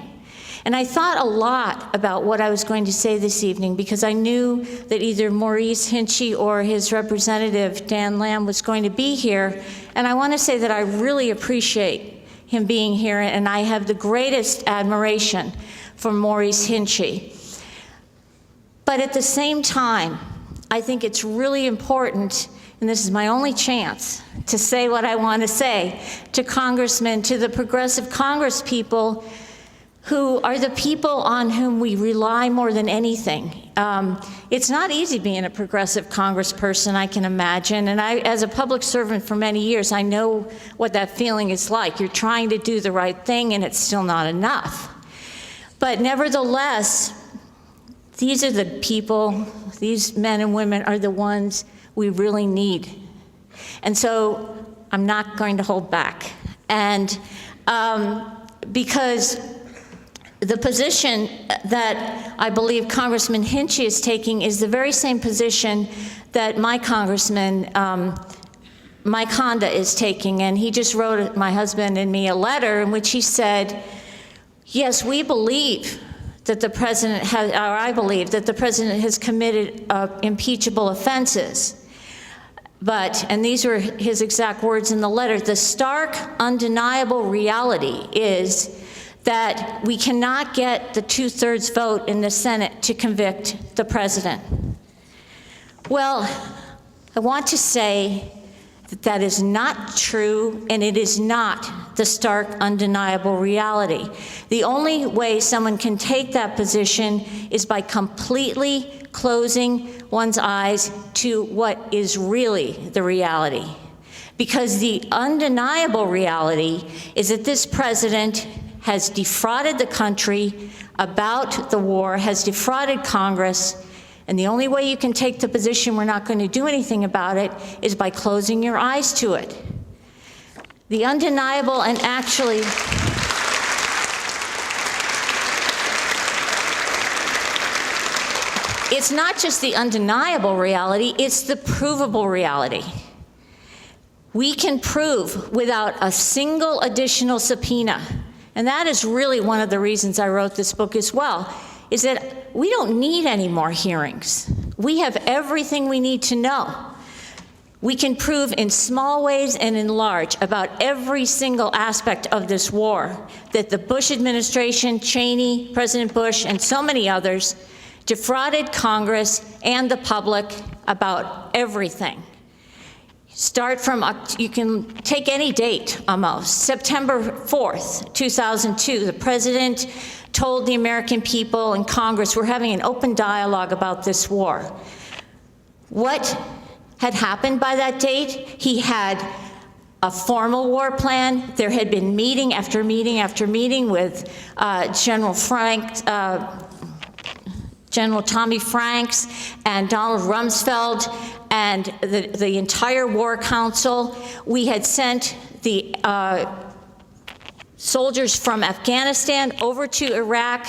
And I thought a lot about what I was going to say this evening because I knew that either Maurice Hinchey or his representative, Dan Lamb, was going to be here. And I want to say that I really appreciate him being here, and I have the greatest admiration for Maurice Hinchey. But at the same time, I think it's really important, and this is my only chance to say what I want to say to congressmen, to the progressive Congress people who are the people on whom we rely more than anything. It's not easy being a progressive congressperson, I can imagine, and I, as a public servant for many years, I know what that feeling is like. You're trying to do the right thing and it's still not enough. But nevertheless, these are the people, these men and women are the ones we really need. And so I'm not going to hold back. And because the position that I believe Congressman Hinchey is taking is the very same position that my congressman, Mike Honda, is taking. And he just wrote my husband and me a letter in which he said, yes, we believe that the president has, or I believe that the president has committed impeachable offenses. But, and these were his exact words in the letter, the stark, undeniable reality is that we cannot get the 2/3 vote in the Senate to convict the president. Well, I want to say that that is not true, and it is not the stark, undeniable reality. The only way someone can take that position is by completely closing one's eyes to what is really the reality. Because the undeniable reality is that this president has defrauded the country about the war, has defrauded Congress, and the only way you can take the position we're not going to do anything about it is by closing your eyes to it. The undeniable and actually, it's not just the undeniable reality, it's the provable reality. We can prove without a single additional subpoena, and that is really one of the reasons I wrote this book as well, is that we don't need any more hearings. We have everything we need to know. We can prove in small ways and in large about every single aspect of this war that the Bush administration, Cheney, President Bush, and so many others defrauded Congress and the public about everything. Start from, you can take any date almost. September 4th, 2002, the president told the American people and Congress, we're having an open dialogue about this war. What had happened by that date? He had a formal war plan. There had been meeting after meeting after meeting with General Tommy Franks and Donald Rumsfeld and the entire War Council. We had sent the soldiers from Afghanistan over to Iraq,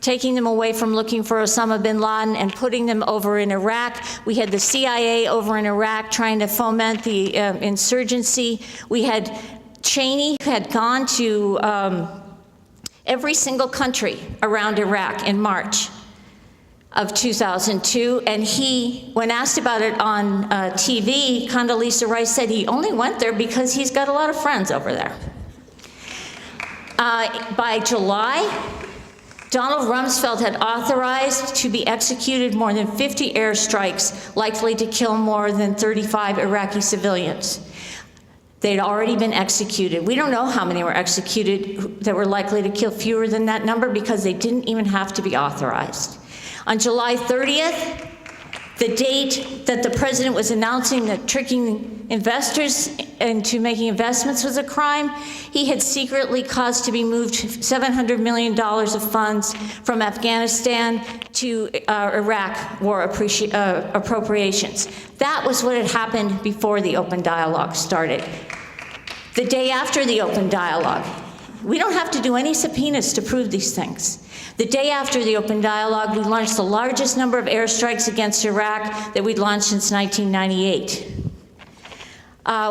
taking them away from looking for Osama bin Laden and putting them over in Iraq. We had the CIA over in Iraq trying to foment the insurgency. We had Cheney, who had gone to every single country around Iraq in March of 2002, and he, when asked about it on TV, Condoleezza Rice said he only went there because he's got a lot of friends over there. By July, Donald Rumsfeld had authorized to be executed more than 50 airstrikes likely to kill more than 35 Iraqi civilians. They'd already been executed. We don't know how many were executed that were likely to kill fewer than that number because they didn't even have to be authorized. On July 30th, the date that the president was announcing that tricking investors into making investments was a crime, he had secretly caused to be moved $700 million of funds from Afghanistan to Iraq war appropriations. That was what had happened before the open dialogue started. The day after the open dialogue, we don't have to do any subpoenas to prove these things. The day after the open dialogue, we launched the largest number of airstrikes against Iraq that we'd launched since 1998.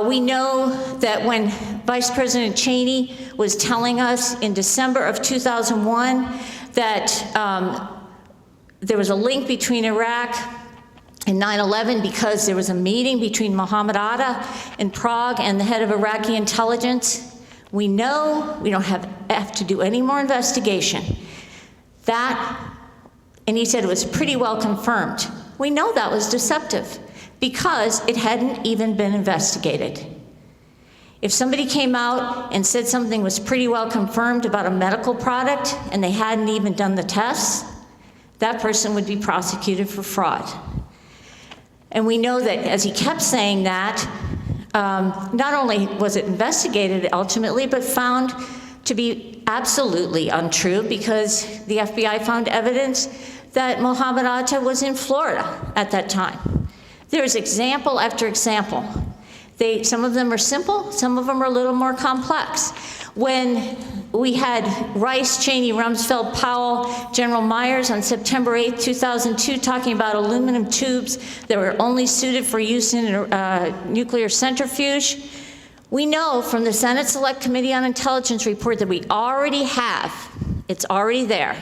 We know that when Vice President Cheney was telling us in December of 2001 that there was a link between Iraq and 9/11 because there was a meeting between Mohammed Atta in Prague and the head of Iraqi intelligence, we know we don't have to do any more investigation. And he said it was pretty well confirmed. We know that was deceptive because it hadn't even been investigated. If somebody came out and said something was pretty well confirmed about a medical product and they hadn't even done the tests, that person would be prosecuted for fraud. And we know that as he kept saying that, not only was it investigated ultimately, but found to be absolutely untrue because the FBI found evidence that Mohammed Atta was in Florida at that time. There's example after example. Some of them are simple, some of them are a little more complex. When we had Rice, Cheney, Rumsfeld, Powell, General Myers on September 8, 2002, talking about aluminum tubes that were only suited for use in a nuclear centrifuge, we know from the Senate Select Committee on Intelligence report that we already have, it's already there.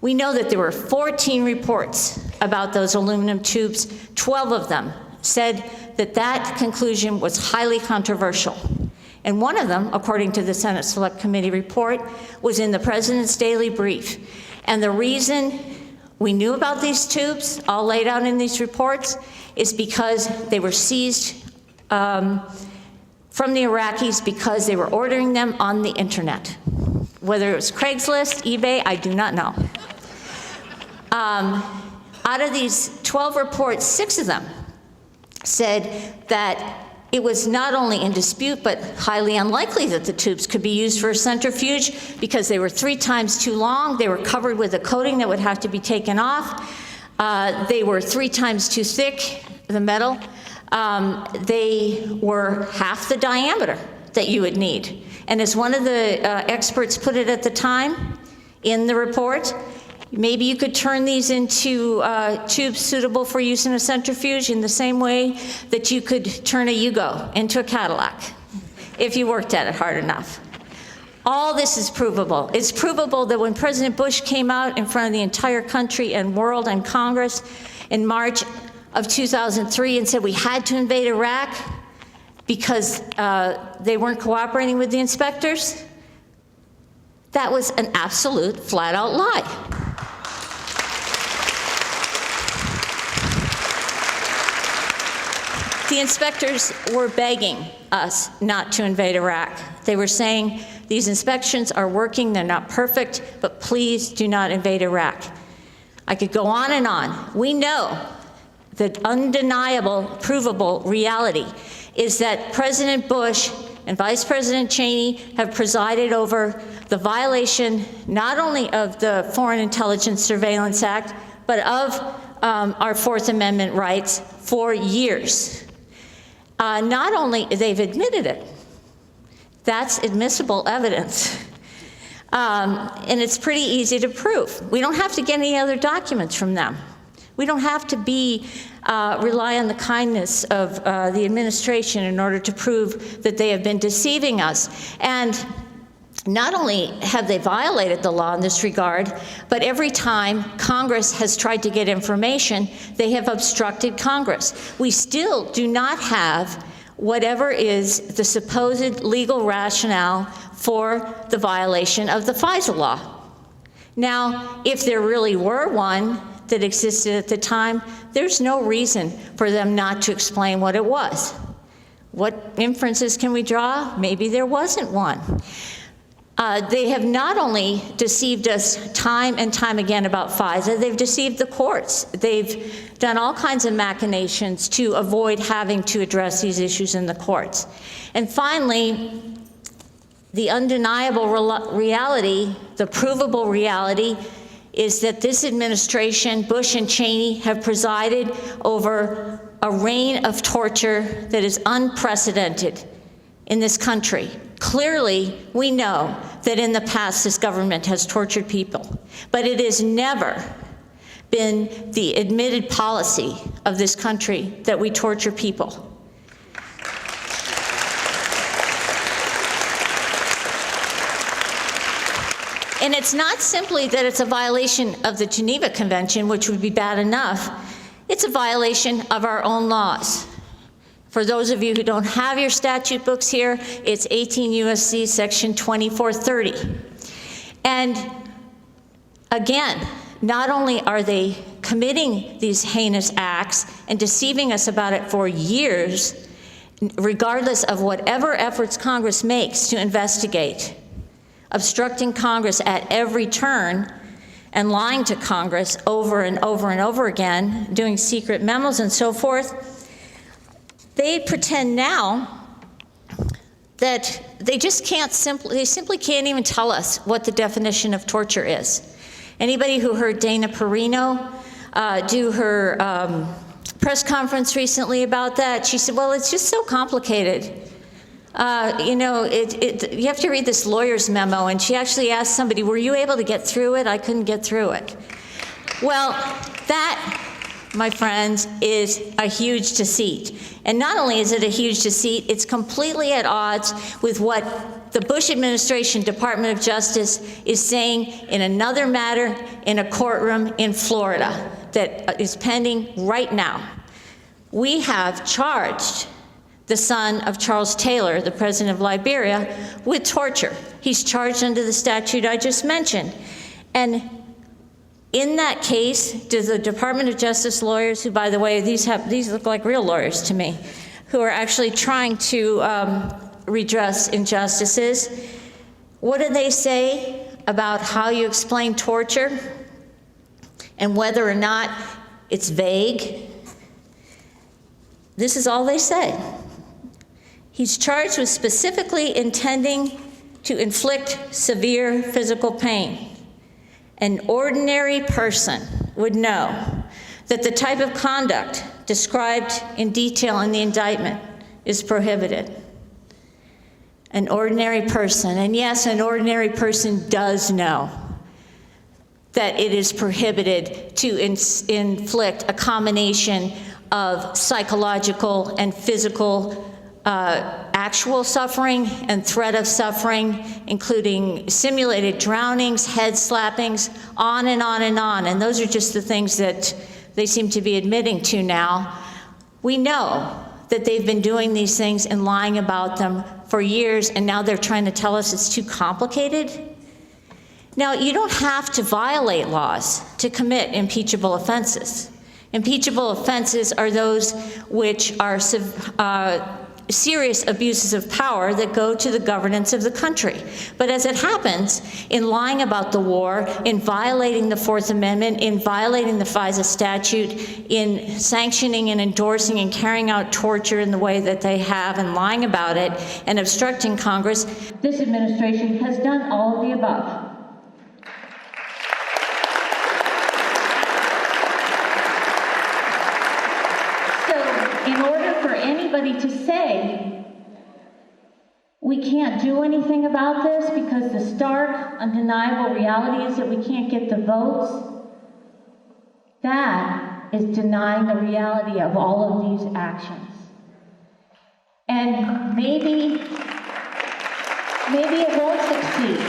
We know that there were 14 reports about those aluminum tubes. 12 of them said that that conclusion was highly controversial. And one of them, according to the Senate Select Committee report, was in the President's daily brief. And the reason we knew about these tubes, all laid out in these reports, is because they were seized from the Iraqis because they were ordering them on the internet. Whether it was Craigslist, eBay, I do not know. Out of these 12 reports, 6 of them said that it was not only in dispute, but highly unlikely that the tubes could be used for a centrifuge because they were 3 times too long, they were covered with a coating that would have to be taken off, they were 3 times too thick, the metal, they were half the diameter that you would need. And as one of the experts put it at the time in the report, maybe you could turn these into tubes suitable for use in a centrifuge in the same way that you could turn a Yugo into a Cadillac if you worked at it hard enough. All this is provable. It's provable that when President Bush came out in front of the entire country and world and Congress in March of 2003 and said we had to invade Iraq because they weren't cooperating with the inspectors, that was an absolute flat-out lie. The inspectors were begging us not to invade Iraq. They were saying, these inspections are working, they're not perfect, but please do not invade Iraq. I could go on and on. We know the undeniable, provable reality is that President Bush and Vice President Cheney have presided over the violation not only of the Foreign Intelligence Surveillance Act, but of our Fourth Amendment rights for years. Not only they've admitted it, That's admissible evidence. And it's pretty easy to prove. We don't have to get any other documents from them. We don't have to rely on the kindness of the administration in order to prove that they have been deceiving us. And not only have they violated the law in this regard, but every time Congress has tried to get information, they have obstructed Congress. We still do not have whatever is the supposed legal rationale for the violation of the FISA law. Now, if there really were one that existed at the time, there's no reason for them not to explain what it was. What inferences can we draw? Maybe there wasn't one. They have not only deceived us time and time again about FISA, they've deceived the courts. They've done all kinds of machinations to avoid having to address these issues in the courts. And finally, the undeniable reality, the provable reality, is that this administration, Bush and Cheney, have presided over a reign of torture that is unprecedented in this country. Clearly, we know that in the past this government has tortured people, but it has never been the admitted policy of this country that we torture people. And it's not simply that it's a violation of the Geneva Convention, which would be bad enough. It's a violation of our own laws. For those of you who don't have your statute books here, it's 18 U.S.C. section 2430. And again, not only are they committing these heinous acts and deceiving us about it for years, regardless of whatever efforts Congress makes to investigate, obstructing Congress at every turn and lying to Congress over and over and over again, doing secret memos and so forth, they pretend now that they simply can't even tell us what the definition of torture is. Anybody who heard Dana Perino do her press conference recently about that, she said, well, it's just so complicated. You know, you have to read this lawyer's memo, and she actually asked somebody, were you able to get through it? I couldn't get through it. Well, that, my friends, is a huge deceit. And not only is it a huge deceit, it's completely at odds with what the Bush administration Department of Justice is saying in another matter in a courtroom in Florida that is pending right now. We have charged the son of Charles Taylor, the president of Liberia, with torture. He's charged under the statute I just mentioned. And in that case, do the Department of Justice lawyers, who, by the way, these look like real lawyers to me, who are actually trying to redress injustices, what do they say about how you explain torture and whether or not it's vague? This is all they say. He's charged with specifically intending to inflict severe physical pain. An ordinary person would know that the type of conduct described in detail in the indictment is prohibited. An ordinary person, and yes, an ordinary person does know that it is prohibited to inflict a combination of psychological and physical actual suffering and threat of suffering, including simulated drownings, head slappings, on and on and on. And those are just the things that they seem to be admitting to now. We know that they've been doing these things and lying about them for years, and now they're trying to tell us it's too complicated. Now, you don't have to violate laws to commit impeachable offenses. Impeachable offenses are those which are serious abuses of power that go to the governance of the country. But as it happens, in lying about the war, in violating the Fourth Amendment, in violating the FISA statute, in sanctioning and endorsing and carrying out torture in the way that they have and lying about it and obstructing Congress, this administration has done all of the above. In order for anybody to say we can't do anything about this because the stark, undeniable reality is that we can't get the votes, that is denying the reality of all of these actions. And maybe it won't succeed.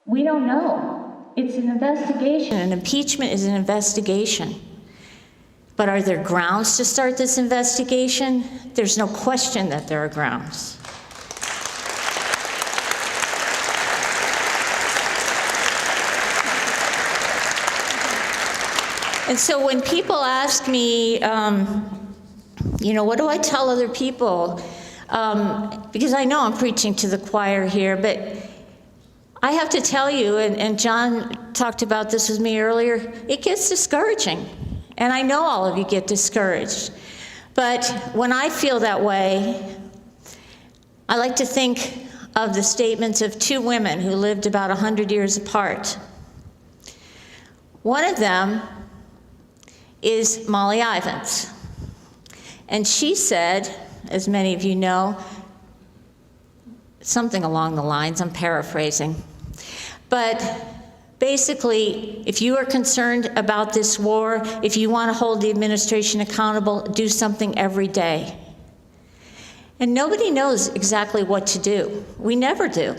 We don't know. It's an investigation. An impeachment is an investigation. But are there grounds to start this investigation? There's no question that there are grounds. And so when people ask me, what do I tell other people? Because I know I'm preaching to the choir here, but I have to tell you, and John talked about this with me earlier, it gets discouraging. And I know all of you get discouraged. But when I feel that way, I like to think of the statements of two women who lived about 100 years apart. One of them is Molly Ivins. And she said, as many of you know, something along the lines, I'm paraphrasing, but basically, if you are concerned about this war, if you want to hold the administration accountable, do something every day. And nobody knows exactly what to do. We never do.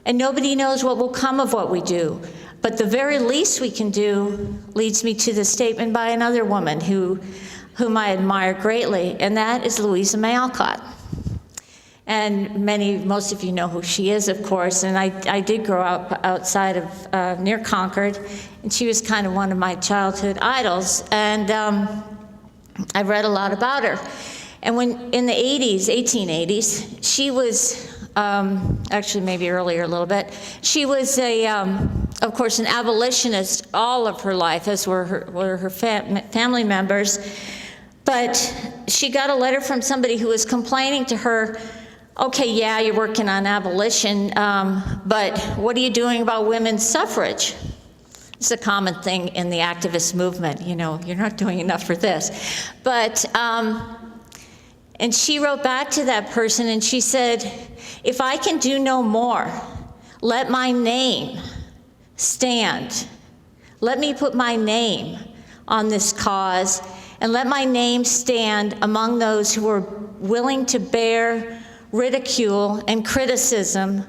And nobody knows what will come of what we do. But the very least we can do leads me to the statement by another woman whom I admire greatly, and that is Louisa May Alcott. And most of you know who she is, of course, and I did grow up outside of near Concord, and she was kind of one of my childhood idols, and I read a lot about her. And when in the 1880s, she was, actually maybe earlier a little bit, she was of course, an abolitionist all of her life, as were her family members, but she got a letter from somebody who was complaining to her, okay, yeah, you're working on abolition, but what are you doing about women's suffrage? It's a common thing in the activist movement, you're not doing enough for this. But, and she wrote back to that person and she said, if I can do no more, let my name stand. Let me put my name on this cause and let my name stand among those who are willing to bear ridicule and criticism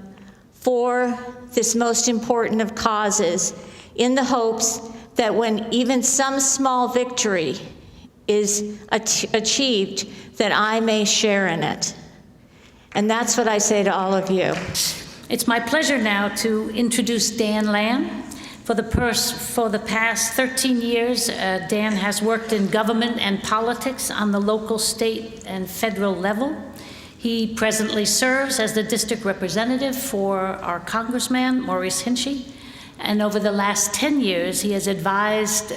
for this most important of causes, in the hopes that when even some small victory is achieved, that I may share in it. And that's what I say to all of you. It's my pleasure now to introduce Dan Lamb. For the past 13 years, Dan has worked in government and politics on the local, state, and federal level. He presently serves as the district representative for our Congressman Maurice Hinchey, and over the last 10 years, he has advised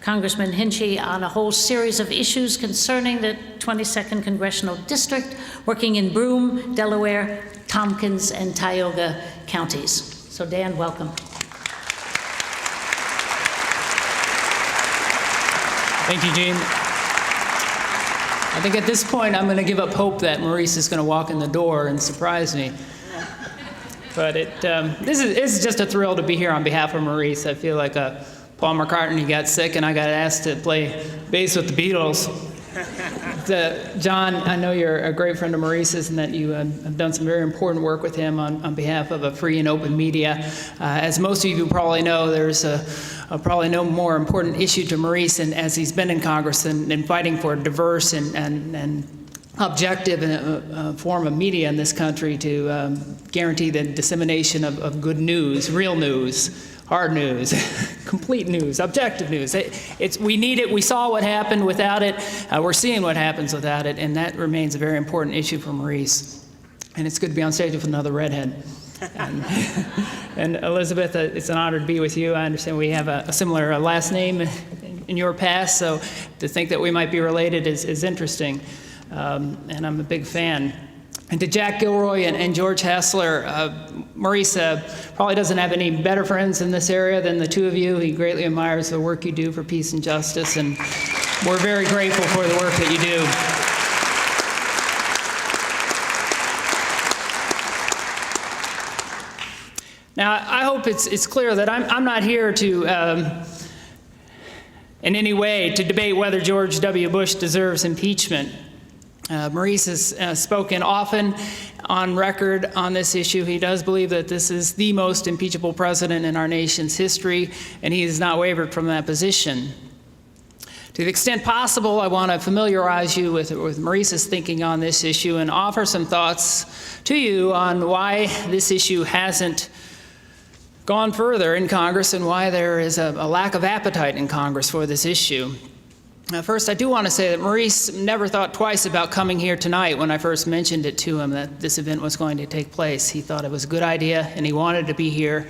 Congressman Hinchey on a whole series of issues concerning the 22nd Congressional District, working in Broome, Delaware, Tompkins, and Tioga counties. So Dan, welcome. Thank you, Jean. I think at this point, I'm going to give up hope that Maurice is going to walk in the door and surprise me. But this is just a thrill to be here on behalf of Maurice. I feel like Paul McCartney got sick and I got asked to play bass with the Beatles. John, I know you're a great friend of Maurice's and that you have done some very important work with him on behalf of a free and open media. As most of you probably know, there's probably no more important issue to Maurice and as he's been in Congress than fighting for a diverse and objective form of media in this country to guarantee the dissemination of good news, real news, hard news, complete news, objective news. We need it. We saw what happened without it. We're seeing what happens without it, and that remains a very important issue for Maurice. And it's good to be on stage with another redhead. And Elizabeth, it's an honor to be with you. I understand we have a similar last name in your past, so to think that we might be related is interesting. And I'm a big fan. And to Jack Gilroy and George Hassler, Maurice probably doesn't have any better friends in this area than the two of you. He greatly admires the work you do for peace and justice, and we're very grateful for the work that you do. Now, I hope it's clear that I'm not here to, in any way, to debate whether George W. Bush deserves impeachment. Maurice has spoken often on record on this issue. He does believe that this is the most impeachable president in our nation's history, and he has not wavered from that position. To the extent possible, I want to familiarize you with Maurice's thinking on this issue and offer some thoughts to you on why this issue hasn't gone further in Congress and why there is a lack of appetite in Congress for this issue. First, I do want to say that Maurice never thought twice about coming here tonight when I first mentioned it to him that this event was going to take place. He thought it was a good idea, and he wanted to be here.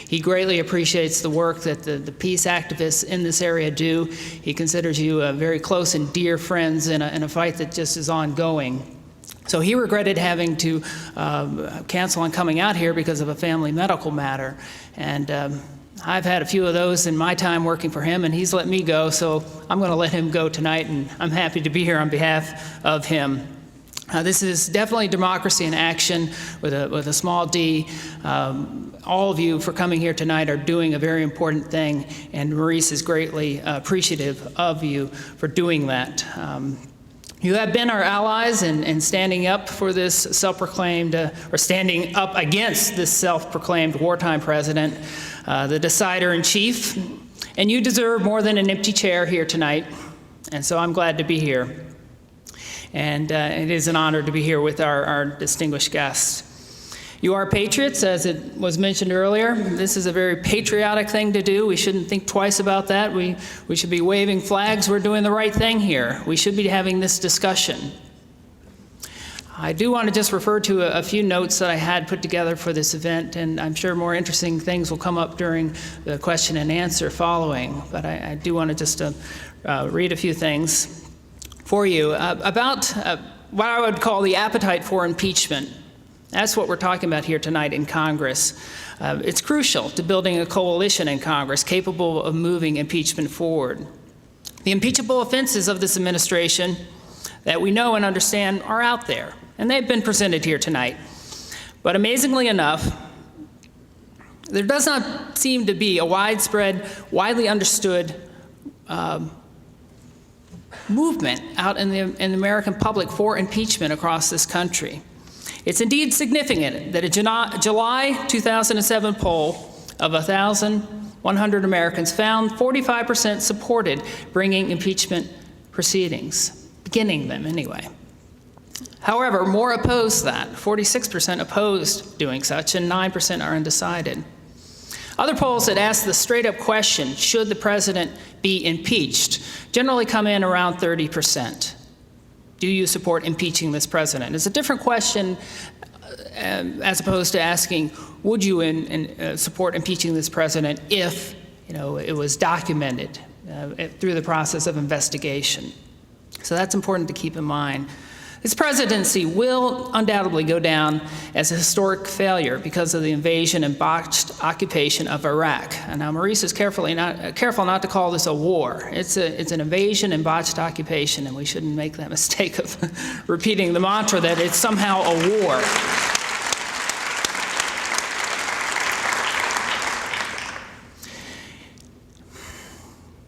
He greatly appreciates the work that the peace activists in this area do. He considers you very close and dear friends in a fight that just is ongoing. So he regretted having to cancel on coming out here because of a family medical matter. And I've had a few of those in my time working for him, and he's let me go, so I'm going to let him go tonight, and I'm happy to be here on behalf of him. This is definitely democracy in action with a small d. All of you for coming here tonight are doing a very important thing, and Maurice is greatly appreciative of you for doing that. You have been our allies in standing up for this self-proclaimed, or standing up against this self-proclaimed wartime president, the decider-in-chief, and you deserve more than an empty chair here tonight, and so I'm glad to be here. And it is an honor to be here with our distinguished guests. You are patriots, as it was mentioned earlier. This is a very patriotic thing to do. We shouldn't think twice about that. We should be waving flags. We're doing the right thing here. We should be having this discussion. I do want to just refer to a few notes that I had put together for this event, and I'm sure more interesting things will come up during the question and answer following. But I do want to just read a few things for you about what I would call the appetite for impeachment. That's what we're talking about here tonight in Congress. It's crucial to building a coalition in Congress capable of moving impeachment forward. The impeachable offenses of this administration that we know and understand are out there, and they've been presented here tonight. But amazingly enough, there does not seem to be a widespread, widely understood movement out in the American public for impeachment across this country. It's indeed significant that a July 2007 poll of 1,100 Americans found 45% supported bringing impeachment proceedings, beginning them anyway. However, more opposed that. 46% opposed doing such, and 9% are undecided. Other polls that ask the straight-up question, should the president be impeached, generally come in around 30%. Do you support impeaching this president? It's a different question as opposed to asking, would you support impeaching this president if it was documented through the process of investigation? So that's important to keep in mind. This presidency will undoubtedly go down as a historic failure because of the invasion and botched occupation of Iraq. And now Maurice is careful not to call this a war. It's an invasion and botched occupation, and we shouldn't make that mistake of repeating the mantra that it's somehow a war.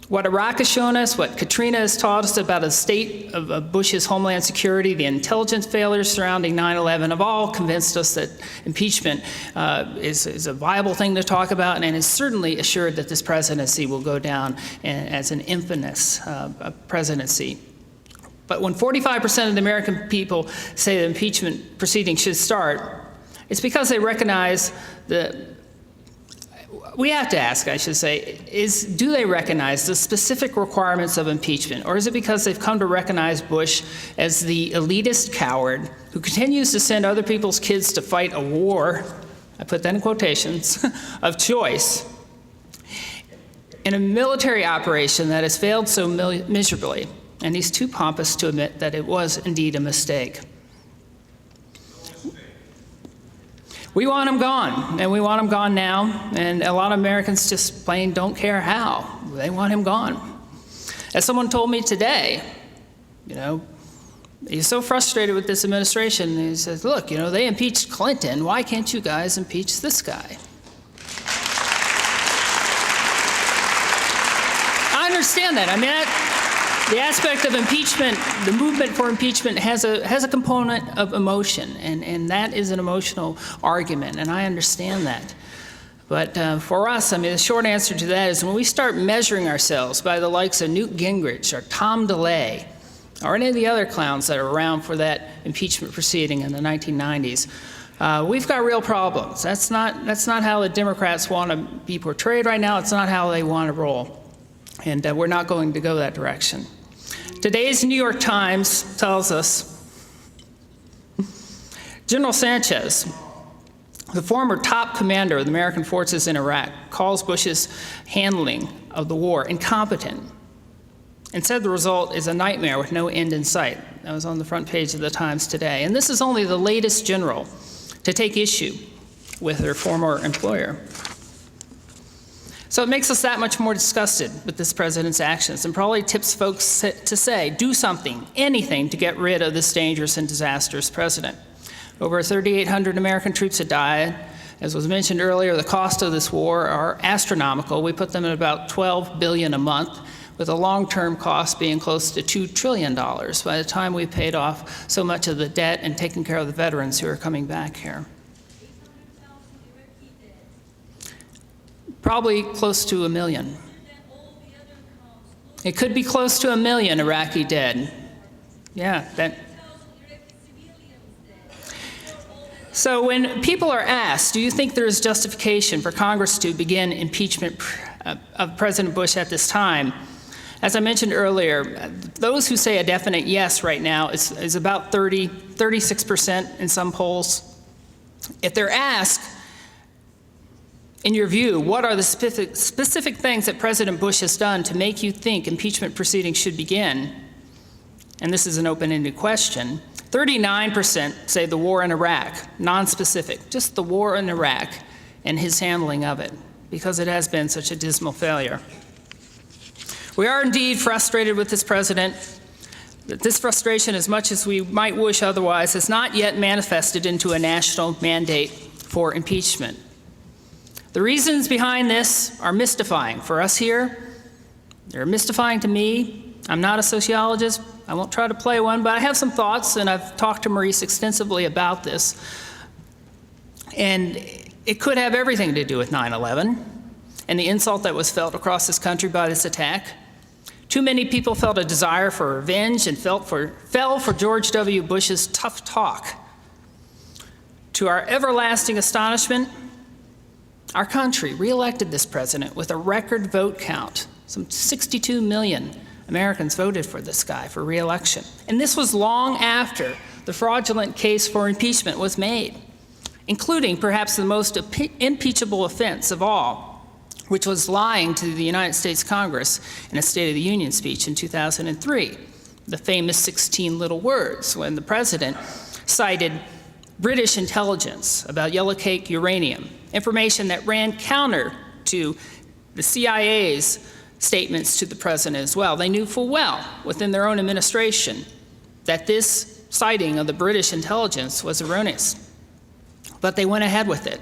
What Iraq has shown us, what Katrina has taught us about the state of Bush's homeland security, the intelligence failures surrounding 9/11 have all convinced us that impeachment is a viable thing to talk about, and is certainly assured that this presidency will go down as an infamous presidency. But when 45% of the American people say the impeachment proceedings should start, it's because they recognize we have to ask, I should say, do they recognize the specific requirements of impeachment? Or is it because they've come to recognize Bush as the elitist coward who continues to send other people's kids to fight a war, I put that in quotations, of choice, in a military operation that has failed so miserably, and he's too pompous to admit that it was indeed a mistake? We want him gone, and we want him gone now, and a lot of Americans just plain don't care how. They want him gone. As someone told me today, he's so frustrated with this administration, he says, look, they impeached Clinton, why can't you guys impeach this guy? understand that. I mean, the aspect of impeachment, the movement for impeachment has a component of emotion, and that is an emotional argument, and I understand that. But for us, I mean, the short answer to that is when we start measuring ourselves by the likes of Newt Gingrich or Tom DeLay or any of the other clowns that are around for that impeachment proceeding in the 1990s, we've got real problems. That's not how the Democrats want to be portrayed right now. It's not how they want to roll. And we're not going to go that direction. Today's New York Times tells us General Sanchez, the former top commander of the American forces in Iraq, calls Bush's handling of the war incompetent and said the result is a nightmare with no end in sight. That was on the front page of the Times today. And this is only the latest general to take issue with their former employer. So it makes us that much more disgusted with this president's actions and probably tips folks to say, do something, anything to get rid of this dangerous and disastrous president. Over 3,800 American troops have died. As was mentioned earlier, the cost of this war are astronomical. We put them at about $12 billion a month, with a long-term cost being close to $2 trillion by the time we've paid off so much of the debt and taken care of the veterans who are coming back here. Probably close to 1 million. It could be close to 1 million Iraqi dead. Yeah, that. So when people are asked, do you think there is justification for Congress to begin impeachment of President Bush at this time? As I mentioned earlier, those who say a definite yes right now is about 36% in some polls. If they're asked, in your view, what are the specific things that President Bush has done to make you think impeachment proceedings should begin? And this is an open-ended question. 39% say the war in Iraq, non-specific, just the war in Iraq and his handling of it, because it has been such a dismal failure. We are indeed frustrated with this president. This frustration, as much as we might wish otherwise, has not yet manifested into a national mandate for impeachment. The reasons behind this are mystifying for us here. They're mystifying to me. I'm not a sociologist. I won't try to play one, but I have some thoughts, and I've talked to Maurice extensively about this. And it could have everything to do with 9/11 and the insult that was felt across this country by this attack. Too many people felt a desire for revenge and fell for George W. Bush's tough talk. To our everlasting astonishment, our country reelected this president with a record vote count. Some 62 million Americans voted for this guy for reelection. And this was long after the fraudulent case for impeachment was made, including perhaps the most impeachable offense of all, which was lying to the United States Congress in a State of the Union speech in 2003, the famous 16 little words, when the president cited British intelligence about yellow cake uranium, information that ran counter to the CIA's statements to the president as well. They knew full well within their own administration that this citing of the British intelligence was erroneous, but they went ahead with it.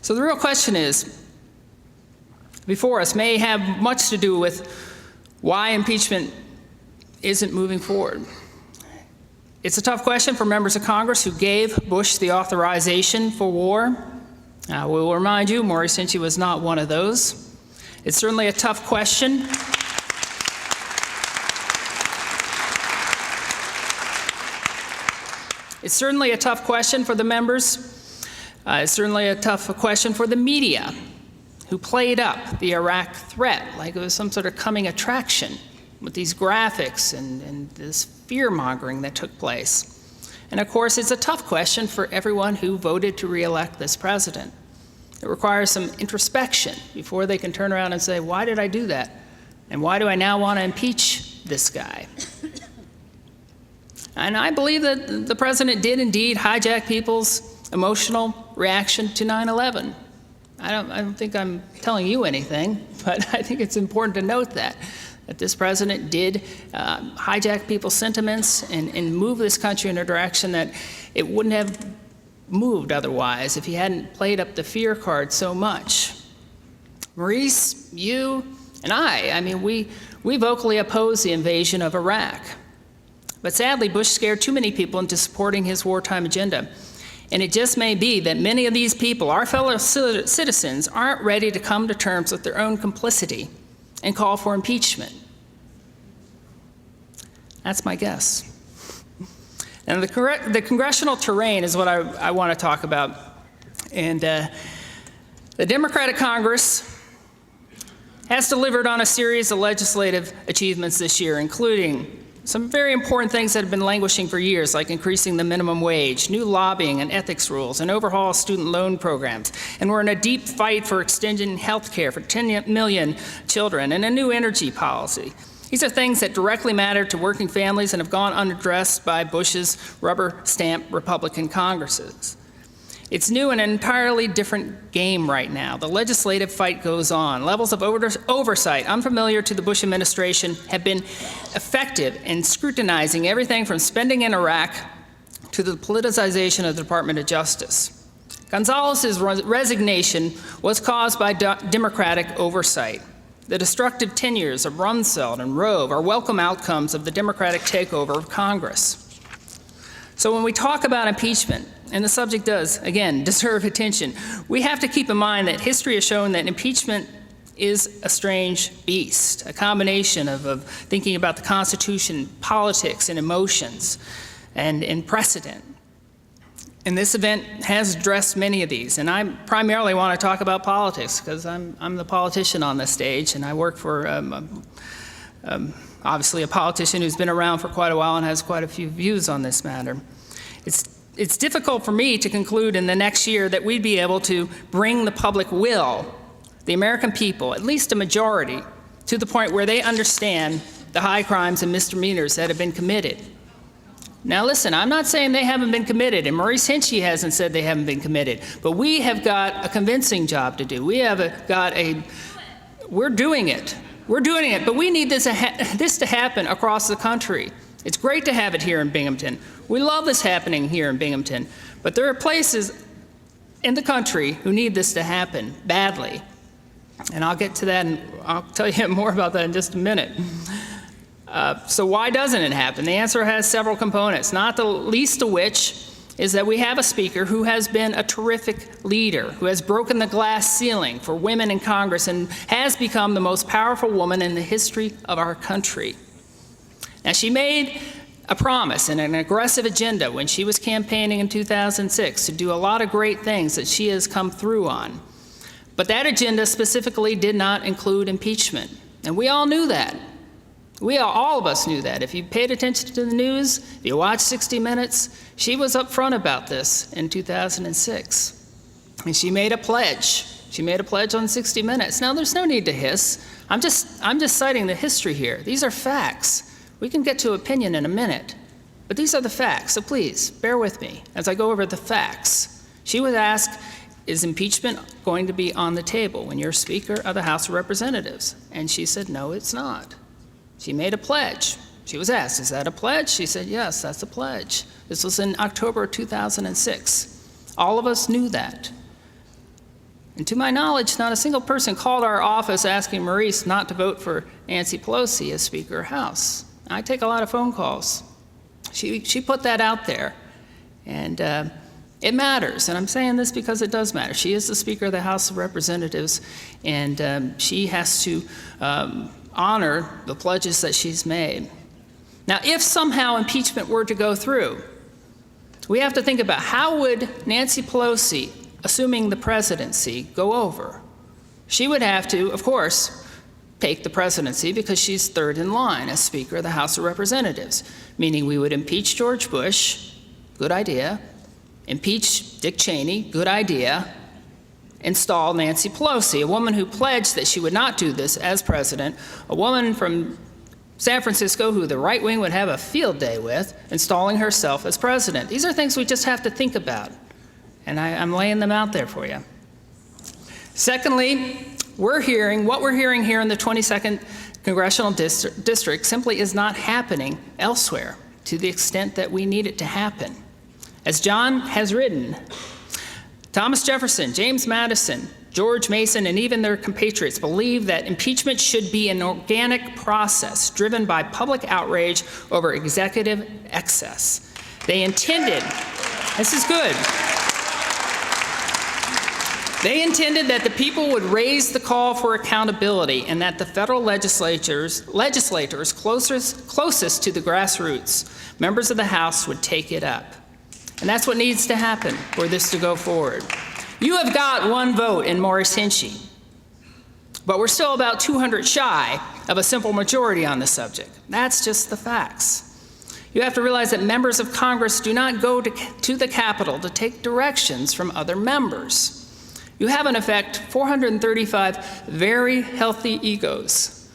So the real question is, before us may have much to do with why impeachment isn't moving forward. It's a tough question for members of Congress who gave Bush the authorization for war. We will remind you, Maurice Hinchey was not one of those. It's certainly a tough question. It's certainly a tough question for the members. It's certainly a tough question for the media, who played up the Iraq threat like it was some sort of coming attraction with these graphics and this fear-mongering that took place. And of course, it's a tough question for everyone who voted to re-elect this president. It requires some introspection before they can turn around and say, why did I do that? And why do I now want to impeach this guy? And I believe that the president did indeed hijack people's emotional reaction to 9/11. I don't think I'm telling you anything, but I think it's important to note that this president did hijack people's sentiments and move this country in a direction that it wouldn't have moved otherwise if he hadn't played up the fear card so much. Maurice, you And I mean, we vocally oppose the invasion of Iraq. But sadly, Bush scared too many people into supporting his wartime agenda. And it just may be that many of these people, our fellow citizens, aren't ready to come to terms with their own complicity and call for impeachment. That's my guess. And the congressional terrain is what I want to talk about. And the Democratic Congress has delivered on a series of legislative achievements this year, including some very important things that have been languishing for years, like increasing the minimum wage, new lobbying and ethics rules, and overhaul student loan programs. And we're in a deep fight for extending health care for 10 million children and a new energy policy. These are things that directly matter to working families and have gone unaddressed by Bush's rubber-stamped Republican Congresses. It's new and an entirely different game right now. The legislative fight goes on. Levels of oversight unfamiliar to the Bush administration have been effective in scrutinizing everything from spending in Iraq to the politicization of the Department of Justice. Gonzalez's resignation was caused by Democratic oversight. The destructive tenures of Rumsfeld and Rove are welcome outcomes of the Democratic takeover of Congress. So when we talk about impeachment, and the subject does, again, deserve attention, we have to keep in mind that history has shown that impeachment is a strange beast, a combination of thinking about the Constitution, politics, and emotions, and precedent. And this event has addressed many of these, and I primarily want to talk about politics because I'm the politician on this stage, and I work for obviously a politician who's been around for quite a while and has quite a few views on this matter. It's difficult for me to conclude in the next year that we'd be able to bring the public will, the American people, at least a majority, to the point where they understand the high crimes and misdemeanors that have been committed. Now listen, I'm not saying they haven't been committed, and Maurice Hinchey hasn't said they haven't been committed, but we have got a convincing job to do. We're doing it. We're doing it, but we need this to happen across the country. It's great to have it here in Binghamton. We love this happening here in Binghamton, but there are places in the country who need this to happen badly. And I'll get to that, and I'll tell you more about that in just a minute. So why doesn't it happen? The answer has several components, not the least of which is that we have a speaker who has been a terrific leader, who has broken the glass ceiling for women in Congress and has become the most powerful woman in the history of our country. Now, she made a promise and an aggressive agenda when she was campaigning in 2006 to do a lot of great things that she has come through on. But that agenda specifically did not include impeachment, and we all knew that. All of us knew that. If you paid attention to the news, if you watched 60 Minutes, she was upfront about this in 2006. And she made a pledge. She made a pledge on 60 Minutes. Now, there's no need to hiss. I'm just citing the history here. These are facts. We can get to opinion in a minute, but these are the facts. So please, bear with me as I go over the facts. She was asked, is impeachment going to be on the table when you're Speaker of the House of Representatives? And she said, no, it's not. She made a pledge. She was asked, is that a pledge? She said, yes, that's a pledge. This was in October 2006. All of us knew that. And to my knowledge, not a single person called our office asking Maurice not to vote for Nancy Pelosi as Speaker of the House. I take a lot of phone calls. She put that out there, and it matters. And I'm saying this because it does matter. She is the Speaker of the House of Representatives, and she has to honor the pledges that she's made. Now, if somehow impeachment were to go through, we have to think about how would Nancy Pelosi, assuming the presidency, go over? She would have to, of course, take the presidency because she's third in line as Speaker of the House of Representatives, meaning we would impeach George Bush, good idea, impeach Dick Cheney, good idea, install Nancy Pelosi, a woman who pledged that she would not do this as president, a woman from San Francisco who the right wing would have a field day with, installing herself as president. These are things we just have to think about, and I'm laying them out there for you. Secondly, what we're hearing here in the 22nd Congressional District simply is not happening elsewhere to the extent that we need it to happen. As John has written, Thomas Jefferson, James Madison, George Mason, and even their compatriots believe that impeachment should be an organic process driven by public outrage over executive excess. They intended, this is good, they intended that the people would raise the call for accountability and that the federal legislators closest to the grassroots, members of the House, would take it up. And that's what needs to happen for this to go forward. You have got one vote in Maurice Hinchey, but we're still about 200 shy of a simple majority on the subject. That's just the facts. You have to realize that members of Congress do not go to the Capitol to take directions from other members. You have, in effect, 435 very healthy egos.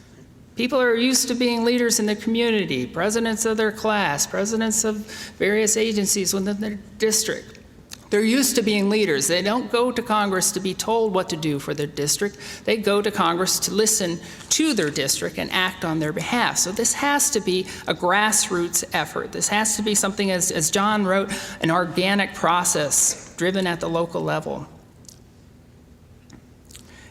People are used to being leaders in the community, presidents of their class, presidents of various agencies within their district. They're used to being leaders. They don't go to Congress to be told what to do for their district. They go to Congress to listen to their district and act on their behalf. So this has to be a grassroots effort. This has to be something, as John wrote, an organic process driven at the local level.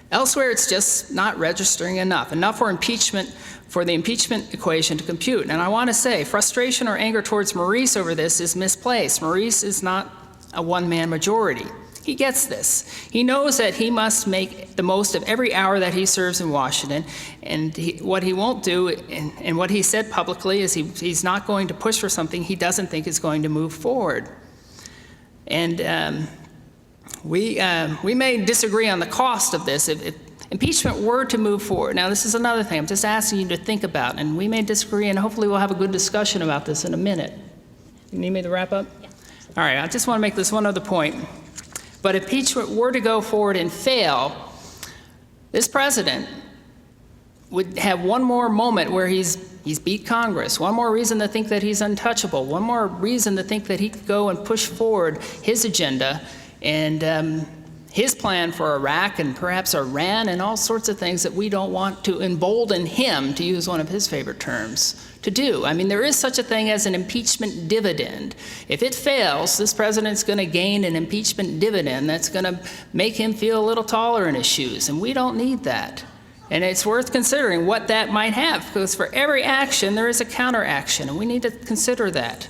Elsewhere, it's just not registering enough for impeachment, for the impeachment equation to compute. And I want to say, frustration or anger towards Maurice over this is misplaced. Maurice is not a one-man majority. He gets this. He knows that he must make the most of every hour that he serves in Washington, and what he won't do, and what he said publicly, is he's not going to push for something he doesn't think is going to move forward. And we may disagree on the cost of this. If impeachment were to move forward, now this is another thing I'm just asking you to think about, and we may disagree, and hopefully we'll have a good discussion about this in a minute. You need me to wrap up? Yeah. All right, I just want to make this one other point. But if impeachment were to go forward and fail, this president would have one more moment where he's beat Congress, one more reason to think that he's untouchable, one more reason to think that he could go and push forward his agenda and his plan for Iraq and perhaps Iran and all sorts of things that we don't want to embolden him, to use one of his favorite terms, to do. I mean, there is such a thing as an impeachment dividend. If it fails, this president's going to gain an impeachment dividend that's going to make him feel a little taller in his shoes, and we don't need that. And it's worth considering what that might have, because for every action, there is a counteraction, and we need to consider that.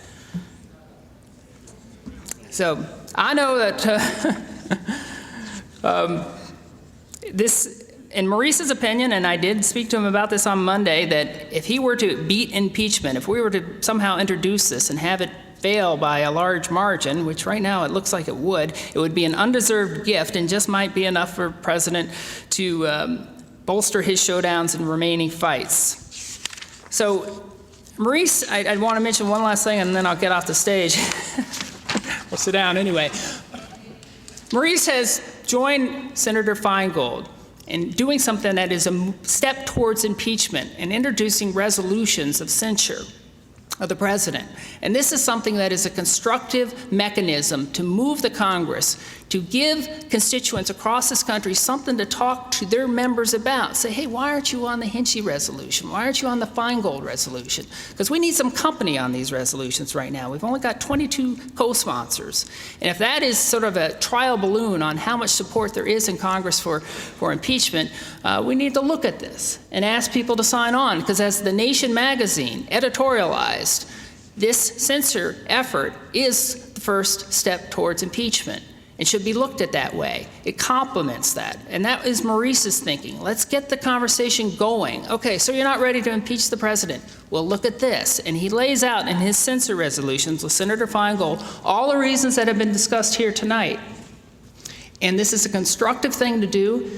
So I know that this, in Maurice's opinion, and I did speak to him about this on Monday, that if he were to beat impeachment, if we were to somehow introduce this and have it fail by a large margin, which right now it looks like it would be an undeserved gift and just might be enough for President to bolster his showdowns in remaining fights. So Maurice, I want to mention one last thing and then I'll get off the stage. We'll sit down anyway. Maurice has joined Senator Feingold in doing something that is a step towards impeachment and introducing resolutions of censure of the president. And this is something that is a constructive mechanism to move the Congress, to give constituents across this country something to talk to their members about. Say, hey, why aren't you on the Hinchey resolution? Why aren't you on the Feingold resolution? Because we need some company on these resolutions right now. We've only got 22 co-sponsors. And if that is sort of a trial balloon on how much support there is in Congress for impeachment, we need to look at this and ask people to sign on. Because as the Nation magazine editorialized, this censure effort is the first step towards impeachment. It should be looked at that way. It complements that. And that is Maurice's thinking. Let's get the conversation going. Okay, so you're not ready to impeach the president. Well, look at this. And he lays out in his censure resolutions with Senator Feingold all the reasons that have been discussed here tonight. And this is a constructive thing to do,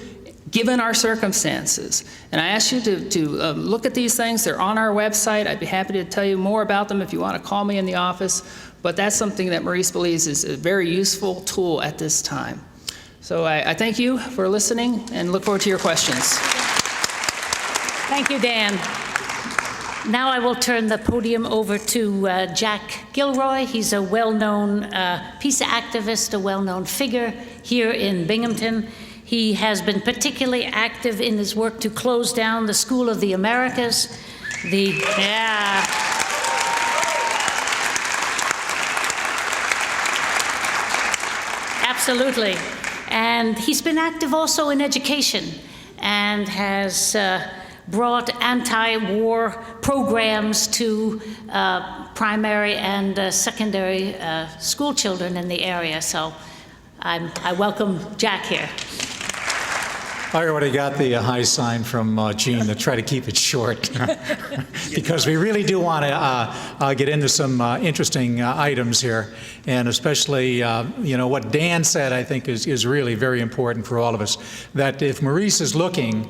given our circumstances. And I ask you to look at these things. They're on our website. I'd be happy to tell you more about them if you want to call me in the office. But that's something that Maurice believes is a very useful tool at this time. So I thank you for listening and look forward to your questions. Thank you, Dan. Now I will turn the podium over to Jack Gilroy. He's a well-known peace activist, a well-known figure here in Binghamton. He has been particularly active in his work to close down the School of the Americas. Absolutely. And he's been active also in education and has brought anti-war programs to primary and secondary school children in the area. So I welcome Jack here. I already got the high sign from Gene to try to keep it short because we really do want to get into some interesting items here, and especially what Dan said I think is really very important for all of us, that if Maurice is looking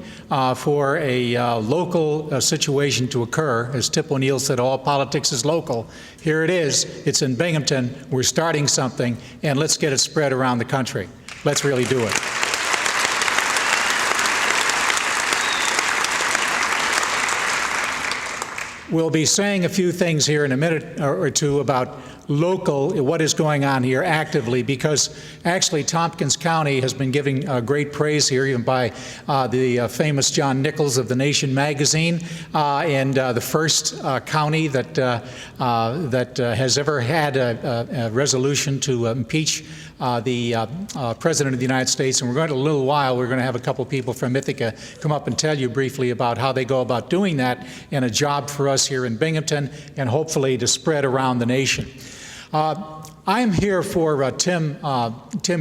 for a local situation to occur, as Tip O'Neill said, all politics is local. Here it is. It's in Binghamton. We're starting something, and let's get it spread around the country. Let's really do it. We'll be saying a few things here in a minute or two about local, what is going on here actively, because actually Tompkins County has been giving great praise here, even by the famous John Nichols of The Nation magazine, and the first county that has ever had a resolution to impeach the President of the United States. And we're going to, in a little while, we're going to have a couple people from Ithaca come up and tell you briefly about how they go about doing that, and a job for us here in Binghamton, and hopefully to spread around the nation. I'm here for Tim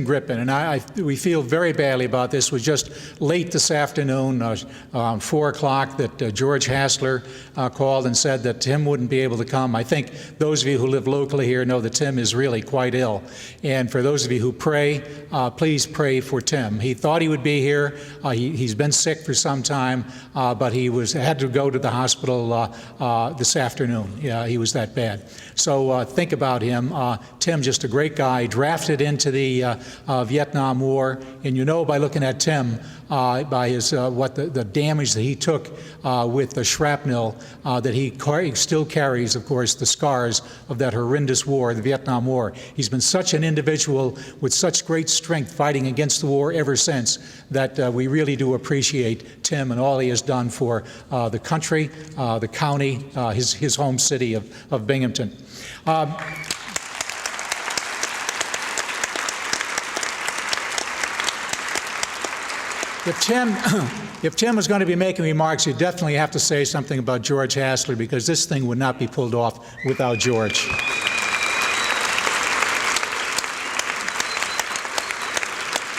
Griffin, and we feel very badly about this. It was just late this afternoon, 4 o'clock, that George Hassler called and said that Tim wouldn't be able to come. I think those of you who live locally here know that Tim is really quite ill. And for those of you who pray, please pray for Tim. He thought he would be here. He's been sick for some time, but he had to go to the hospital this afternoon. Yeah, he was that bad. So think about him. Tim, just a great guy, drafted into the Vietnam War, and you know by looking at Tim, by his the damage that he took with the shrapnel, that he still carries, of course, the scars of that horrendous war, the Vietnam War. He's been such an individual with such great strength fighting against the war ever since that we really do appreciate Tim and all he has done for the country, the county, his home city of Binghamton. If Tim was going to be making remarks, you definitely have to say something about George Hassler, because this thing would not be pulled off without George.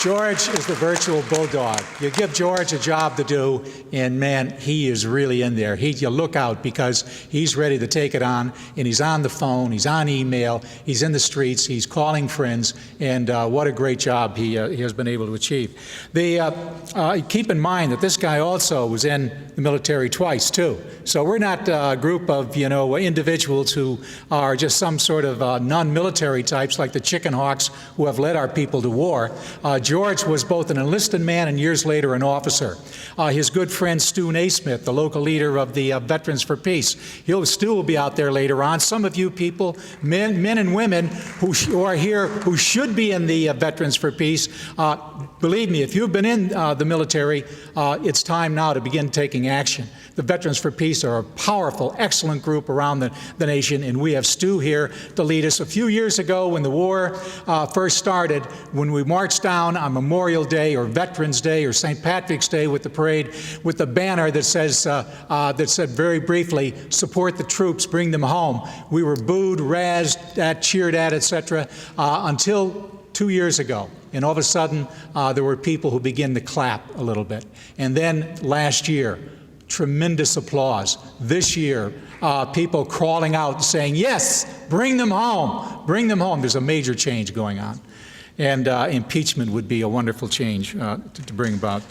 George is the virtual bulldog. You give George a job to do, and man, he is really in there. You look out, because he's ready to take it on, and he's on the phone, he's on email, he's in the streets, he's calling friends, and what a great job he has been able to achieve. Keep in mind that this guy also was in the military twice, too. So we're not a group of, individuals who are just some sort of non-military types like the chicken hawks who have led our people to war. George was both an enlisted man and years later an officer. His good friend Stu Naismith, the local leader of the Veterans for Peace, Stu will be out there later on. Some of you people, men and women who are here who should be in the Veterans for Peace, believe me, if you've been in the military, it's time now to begin taking action. The Veterans for Peace are a powerful, excellent group around the nation, and we have Stu here to lead us. A few years ago, when the war first started, when we marched down on Memorial Day or Veterans Day or St. Patrick's Day with the parade, with the banner that said very briefly, "Support the troops, bring them home," we were booed, razzed at, cheered at, etc., until 2 years ago. And all of a sudden, there were people who began to clap a little bit. And then last year, tremendous applause. This year, people crawling out saying, "Yes, bring them home, bring them home." There's a major change going on. And impeachment would be a wonderful change to bring about.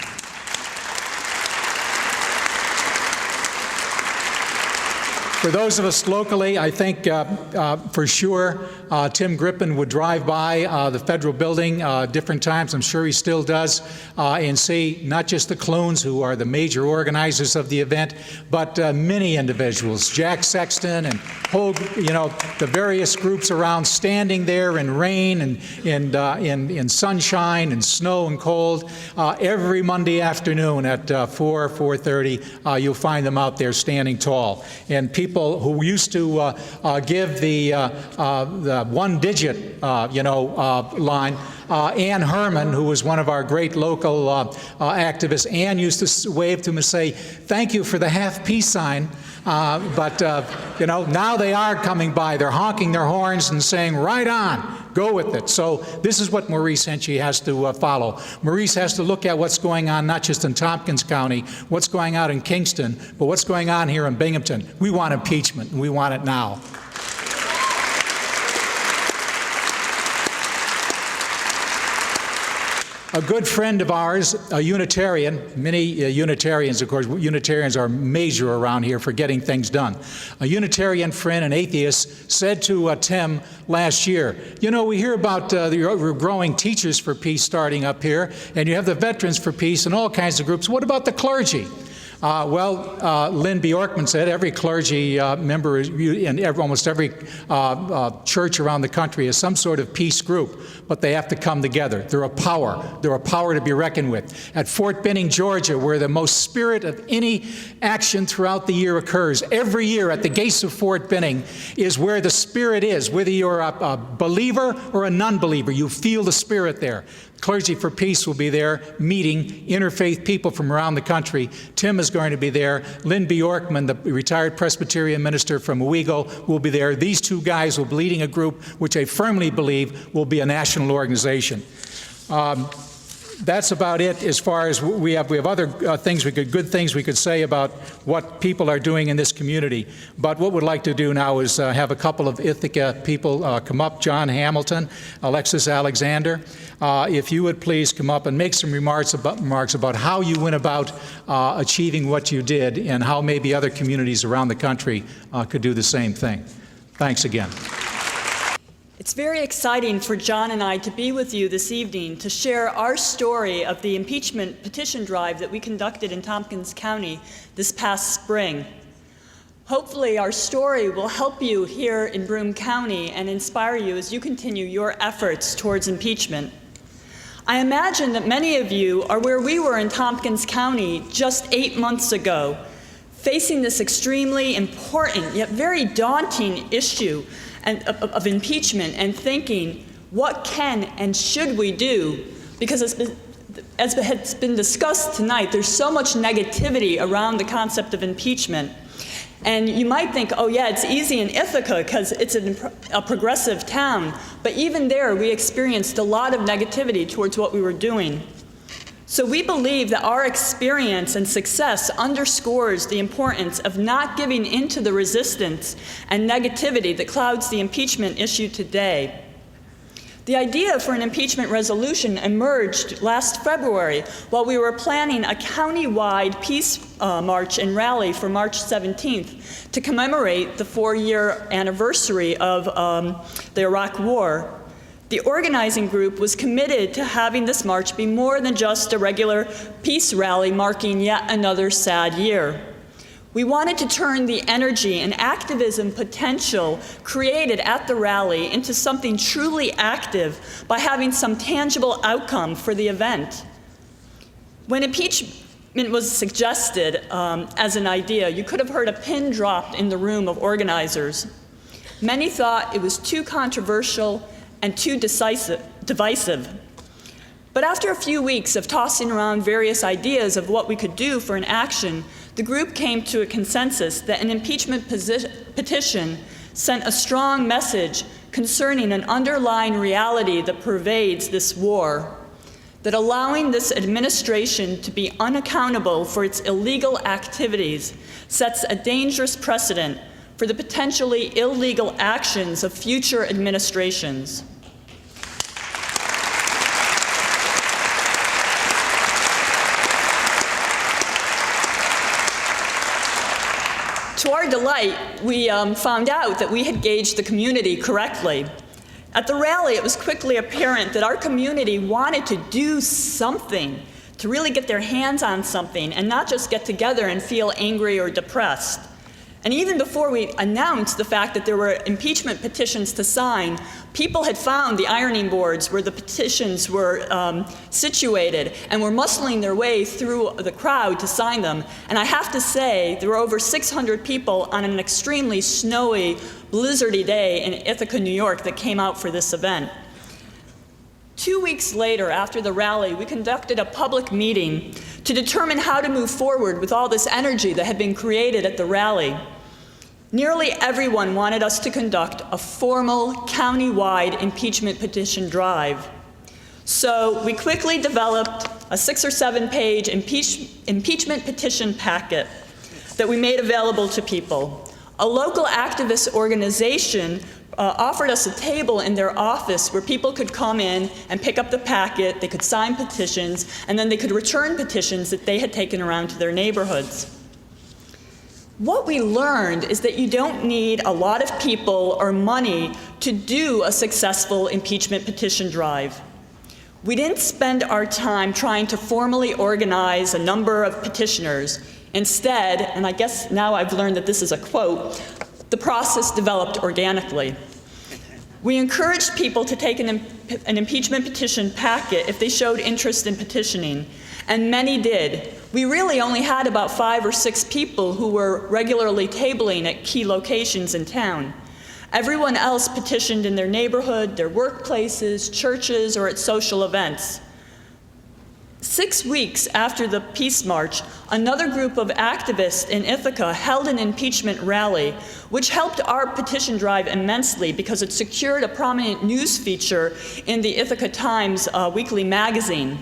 For those of us locally, I think for sure Tim Griffin would drive by the federal building different times, I'm sure he still does, and see not just the Clunes, who are the major organizers of the event, but many individuals, Jack Sexton and whole, the various groups around, standing there in rain and in sunshine and snow and cold. Every Monday afternoon at 4:30, you'll find them out there standing tall. And people who used to give the one-digit, line Ann Herman, who was one of our great local activists. Ann used to wave to him and say, "Thank you for the half peace sign." But now they are coming by. They're honking their horns and saying, "Right on, go with it." So this is what Maurice Hinchey has to follow. Maurice has to look at what's going on, not just in Tompkins County, what's going on in Kingston, but what's going on here in Binghamton. We want impeachment, and we want it now. A good friend of ours, a Unitarian, many Unitarians, of course, Unitarians are major around here for getting things done. A Unitarian friend, an atheist, said to Tim last year, "You know, we hear about the growing Teachers for Peace starting up here, and you have the Veterans for Peace and all kinds of groups. What about the clergy?" Lynn Bjorkman said every clergy member in almost every church around the country is some sort of peace group, but they have to come together. They're a power. They're a power to be reckoned with. At Fort Benning, Georgia, where the most spirit of any action throughout the year occurs, every year at the gates of Fort Benning is where the spirit is. Whether you're a believer or a non-believer, you feel the spirit there. Clergy for Peace will be there meeting interfaith people from around the country. Tim is going to be there. Lynn Bjorkman, the retired Presbyterian minister from Owego, will be there. These two guys will be leading a group which I firmly believe will be a national organization. That's about it as far as we have other good things we could say about what people are doing in this community. But what we'd like to do now is have a couple of Ithaca people come up. John Hamilton, Alexis Alexander. If you would please come up and make some remarks about how you went about achieving what you did and how maybe other communities around the country could do the same thing. Thanks again. It's very exciting for John and I to be with you this evening to share our story of the impeachment petition drive that we conducted in Tompkins County this past spring. Hopefully our story will help you here in Broome County and inspire you as you continue your efforts towards impeachment. I imagine that many of you are where we were in Tompkins County just 8 months ago, facing this extremely important yet very daunting issue of impeachment and thinking, what can and should we do? Because as has been discussed tonight, there's so much negativity around the concept of impeachment. And you might think, oh yeah, it's easy in Ithaca because it's a progressive town. But even there, we experienced a lot of negativity towards what we were doing. So we believe that our experience and success underscores the importance of not giving into the resistance and negativity that clouds the impeachment issue today. The idea for an impeachment resolution emerged last February while we were planning a county-wide peace march and rally for March 17th to commemorate the 4-year anniversary of the Iraq War. The organizing group was committed to having this march be more than just a regular peace rally marking yet another sad year. We wanted to turn the energy and activism potential created at the rally into something truly active by having some tangible outcome for the event. When impeachment was suggested as an idea, you could have heard a pin dropped in the room of organizers. Many thought it was too controversial and too divisive. But after a few weeks of tossing around various ideas of what we could do for an action, the group came to a consensus that an impeachment petition sent a strong message concerning an underlying reality that pervades this war, that allowing this administration to be unaccountable for its illegal activities sets a dangerous precedent for the potentially illegal actions of future administrations. To our delight, we found out that we had gauged the community correctly. At the rally, it was quickly apparent that our community wanted to do something, to really get their hands on something, and not just get together and feel angry or depressed. And even before we announced the fact that there were impeachment petitions to sign, people had found the ironing boards where the petitions were situated and were muscling their way through the crowd to sign them. And I have to say, there were over 600 people on an extremely snowy, blizzardy day in Ithaca, New York that came out for this event. 2 weeks later, after the rally, we conducted a public meeting to determine how to move forward with all this energy that had been created at the rally. Nearly everyone wanted us to conduct a formal county-wide impeachment petition drive. So we quickly developed a 6 or 7 page impeachment petition packet that we made available to people. A local activist organization offered us a table in their office where people could come in and pick up the packet, they could sign petitions, and then they could return petitions that they had taken around to their neighborhoods. What we learned is that you don't need a lot of people or money to do a successful impeachment petition drive. We didn't spend our time trying to formally organize a number of petitioners. Instead, and I guess now I've learned that this is a quote, the process developed organically. We encouraged people to take an impeachment petition packet if they showed interest in petitioning, and many did. We really only had about 5 or 6 people who were regularly tabling at key locations in town. Everyone else petitioned in their neighborhood, their workplaces, churches, or at social events. 6 weeks after the Peace March, another group of activists in Ithaca held an impeachment rally, which helped our petition drive immensely because it secured a prominent news feature in the Ithaca Times weekly magazine.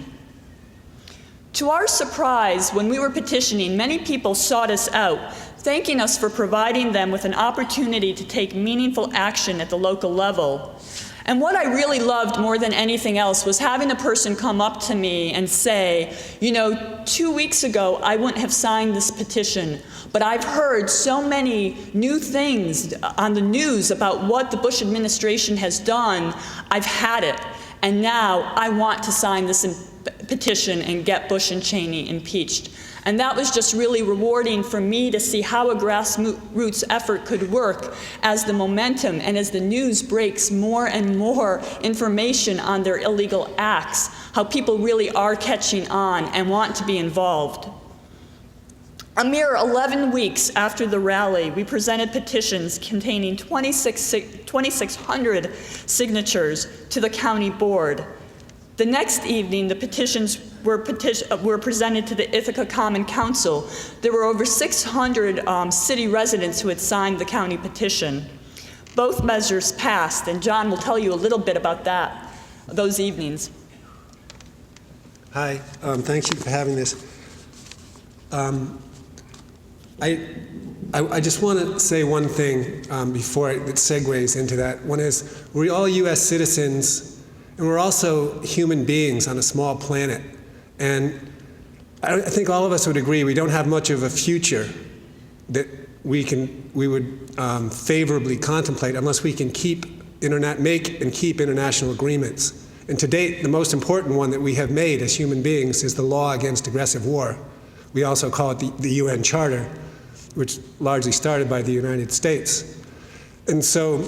To our surprise, when we were petitioning, many people sought us out, thanking us for providing them with an opportunity to take meaningful action at the local level. And what I really loved more than anything else was having a person come up to me and say, you know, 2 weeks ago I wouldn't have signed this petition, but I've heard so many new things on the news about what the Bush administration has done. I've had it, and now I want to sign this petition and get Bush and Cheney impeached. And that was just really rewarding for me to see how a grassroots effort could work as the momentum and as the news breaks more and more information on their illegal acts, how people really are catching on and want to be involved. A mere 11 weeks after the rally, we presented petitions containing 2,600 signatures to the county board. The next evening, the petitions were presented to the Ithaca Common Council. There were over 600 city residents who had signed the county petition. Both measures passed, and John will tell you a little bit about those evenings. Hi, thank you for having this. I just want to say one thing before it segues into that. One is, we're all U.S. citizens, and we're also human beings on a small planet. And I think all of us would agree we don't have much of a future that we would favorably contemplate unless we can make and keep international agreements. And to date, the most important one that we have made as human beings is the law against aggressive war. We also call it the UN Charter, which largely started by the United States. And so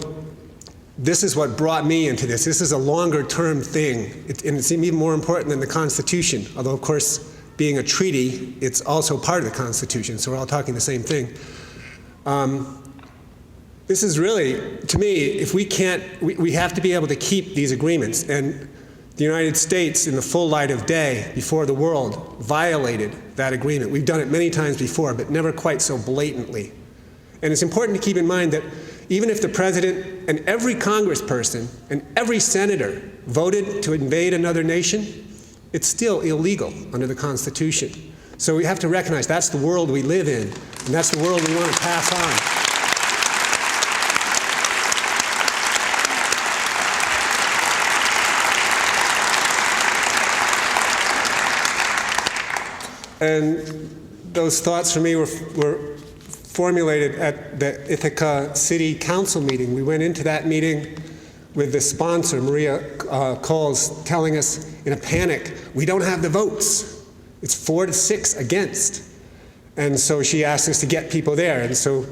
this is what brought me into this. This is a longer-term thing, and it's even more important than the Constitution, although, of course, being a treaty, it's also part of the Constitution, so we're all talking the same thing. This is really, to me, if we have to be able to keep these agreements, and the United States, in the full light of day, before the world, violated that agreement. We've done it many times before, but never quite so blatantly. And it's important to keep in mind that even if the president and every congressperson and every senator voted to invade another nation, it's still illegal under the Constitution. So we have to recognize that's the world we live in, and that's the world we want to pass on. And those thoughts for me were formulated at the Ithaca City Council meeting. We went into that meeting with the sponsor, Maria Coles, telling us in a panic, we don't have the votes. It's 4-6 against. And so she asked us to get people there. And so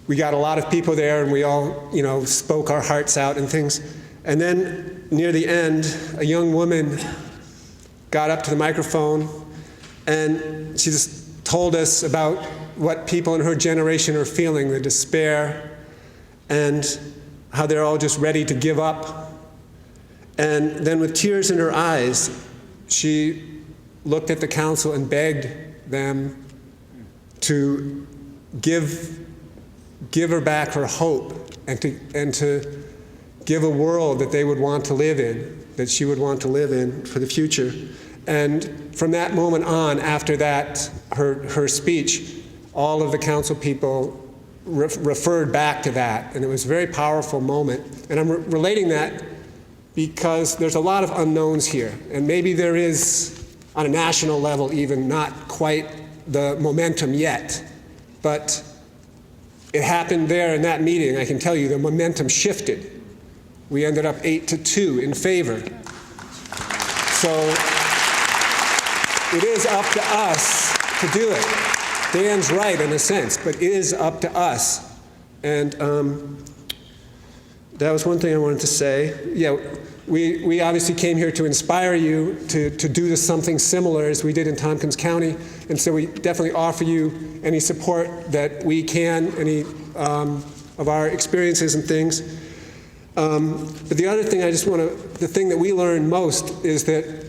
we got a lot of people there, and we all, spoke our hearts out and things. And then near the end, a young woman got up to the microphone, and she just told us about what people in her generation are feeling, the despair, and how they're all just ready to give up. And then with tears in her eyes, she looked at the council and begged them to give her back her hope and to give a world that they would want to live in, that she would want to live in for the future. And from that moment on, after that, her speech, all of the council people referred back to that, and it was a very powerful moment. And I'm relating that because there's a lot of unknowns here, and maybe there is, on a national level even, not quite the momentum yet, but it happened there in that meeting. I can tell you the momentum shifted. We ended up 8-2 in favor. So it is up to us to do it. Dan's right in a sense, but it is up to us. And that was one thing I wanted to say. Yeah, we obviously came here to inspire you to do something similar as we did in Tompkins County, and so we definitely offer you any support that we can, any of our experiences and things. But the other thing the thing that we learned most is that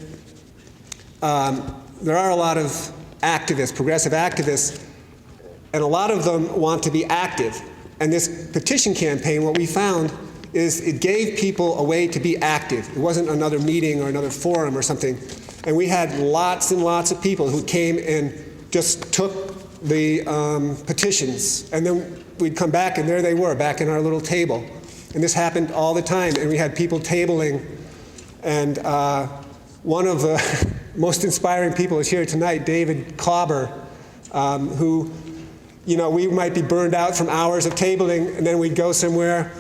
there are a lot of activists, progressive activists, and a lot of them want to be active. And this petition campaign, what we found is it gave people a way to be active. It wasn't another meeting or another forum or something. And we had lots and lots of people who came and just took the petitions, and then we'd come back and there they were, back in our little table. And this happened all the time, and we had people tabling, and one of the most inspiring people is here tonight, David Clobber, who, we might be burned out from hours of tabling, and then we'd go somewhere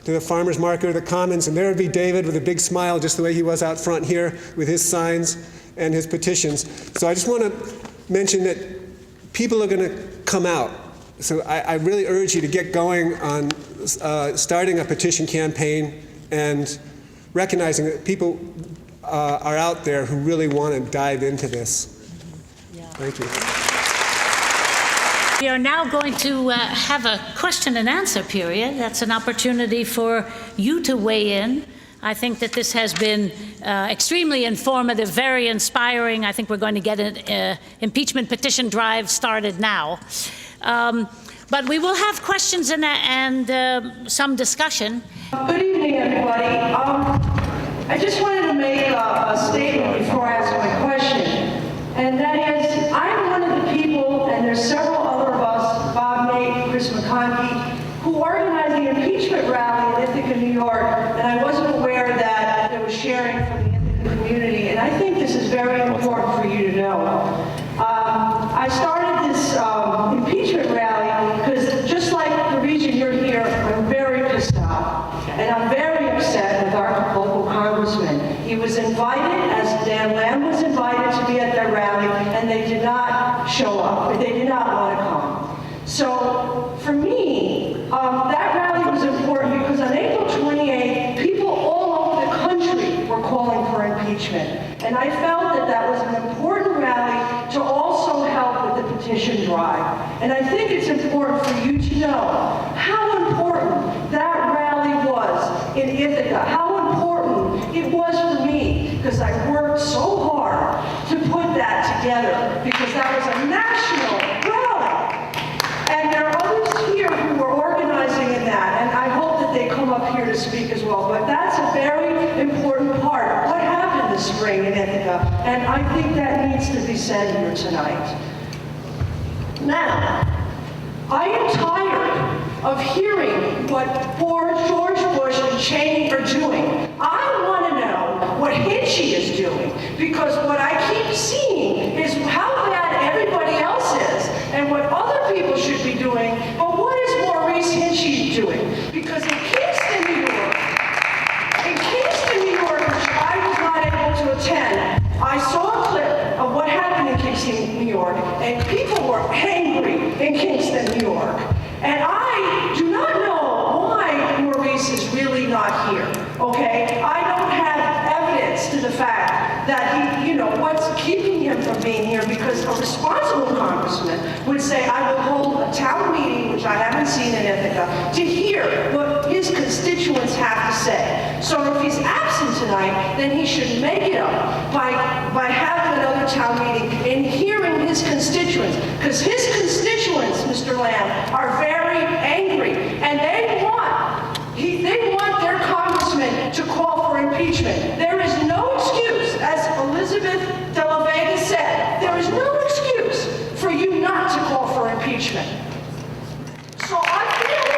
to the farmer's market or the commons, and there would be David with a big smile, just the way he was out front here with his signs and his petitions. So I just want to mention that people are going to come out. So I really urge you to get going on starting a petition campaign and recognizing that people are out there who really want to dive into this. Yeah. Thank you. We are now going to have a question and answer period. That's an opportunity for you to weigh in. I think that this has been extremely informative, very inspiring. I think we're going to get an impeachment petition drive started now. But we will have questions and some discussion. Good evening, everybody. I just wanted to make a statement before I ask my question, and that is, I'm one of the people, and there's several other of us, Bob, Nate, Chris McConkie, who organized the impeachment rally in Ithaca, New York, and I wasn't aware that there was sharing from the Ithaca community, and I think this is very important for you to know. I started this impeachment rally because just like the region you're here, I'm very pissed off, and I'm very upset with our local congressman. He was invited, as Dan Lamb was invited to be at their rally, and they did not show up. They did not want to come. So for me, that rally was important because on April 28th, people all over the country were calling for impeachment. And I felt that that was an important rally to also help with the petition drive. And I think it's important for you to know how important that rally was in Ithaca, how important it was for me, because I worked so hard to put that together, because that was a national rally. And there are others here who were organizing in that, and I hope that they come up here to speak as well. But that's a very important part of what happened this spring in Ithaca, and I think that needs to be said here tonight. Now, I am tired of hearing what poor George Bush and Cheney are doing. I want to know what Hinchey is doing, because what I keep seeing is how bad everybody else is and what other people should be doing, but what is Maurice Hinchey doing? Because in Kingston, New York, which I was not able to attend, I saw a clip of what happened in Kingston, New York, and people were angry in Kingston, New York. And I do not know why Maurice is really not here, okay? I don't have evidence to the fact that he, what's keeping him from being here, because a responsible congressman would say, I will hold a town meeting, which I haven't seen in Ithaca, to hear what his his constituents have to say. So if he's absent tonight, then he should make it up by having another town meeting and hearing his constituents. Because his constituents, Mr. Lamb, are very angry, and they want their congressman to call for impeachment. There is no excuse, as Elizabeth de la Vega said, there is no excuse for you not to call for impeachment. So I feel,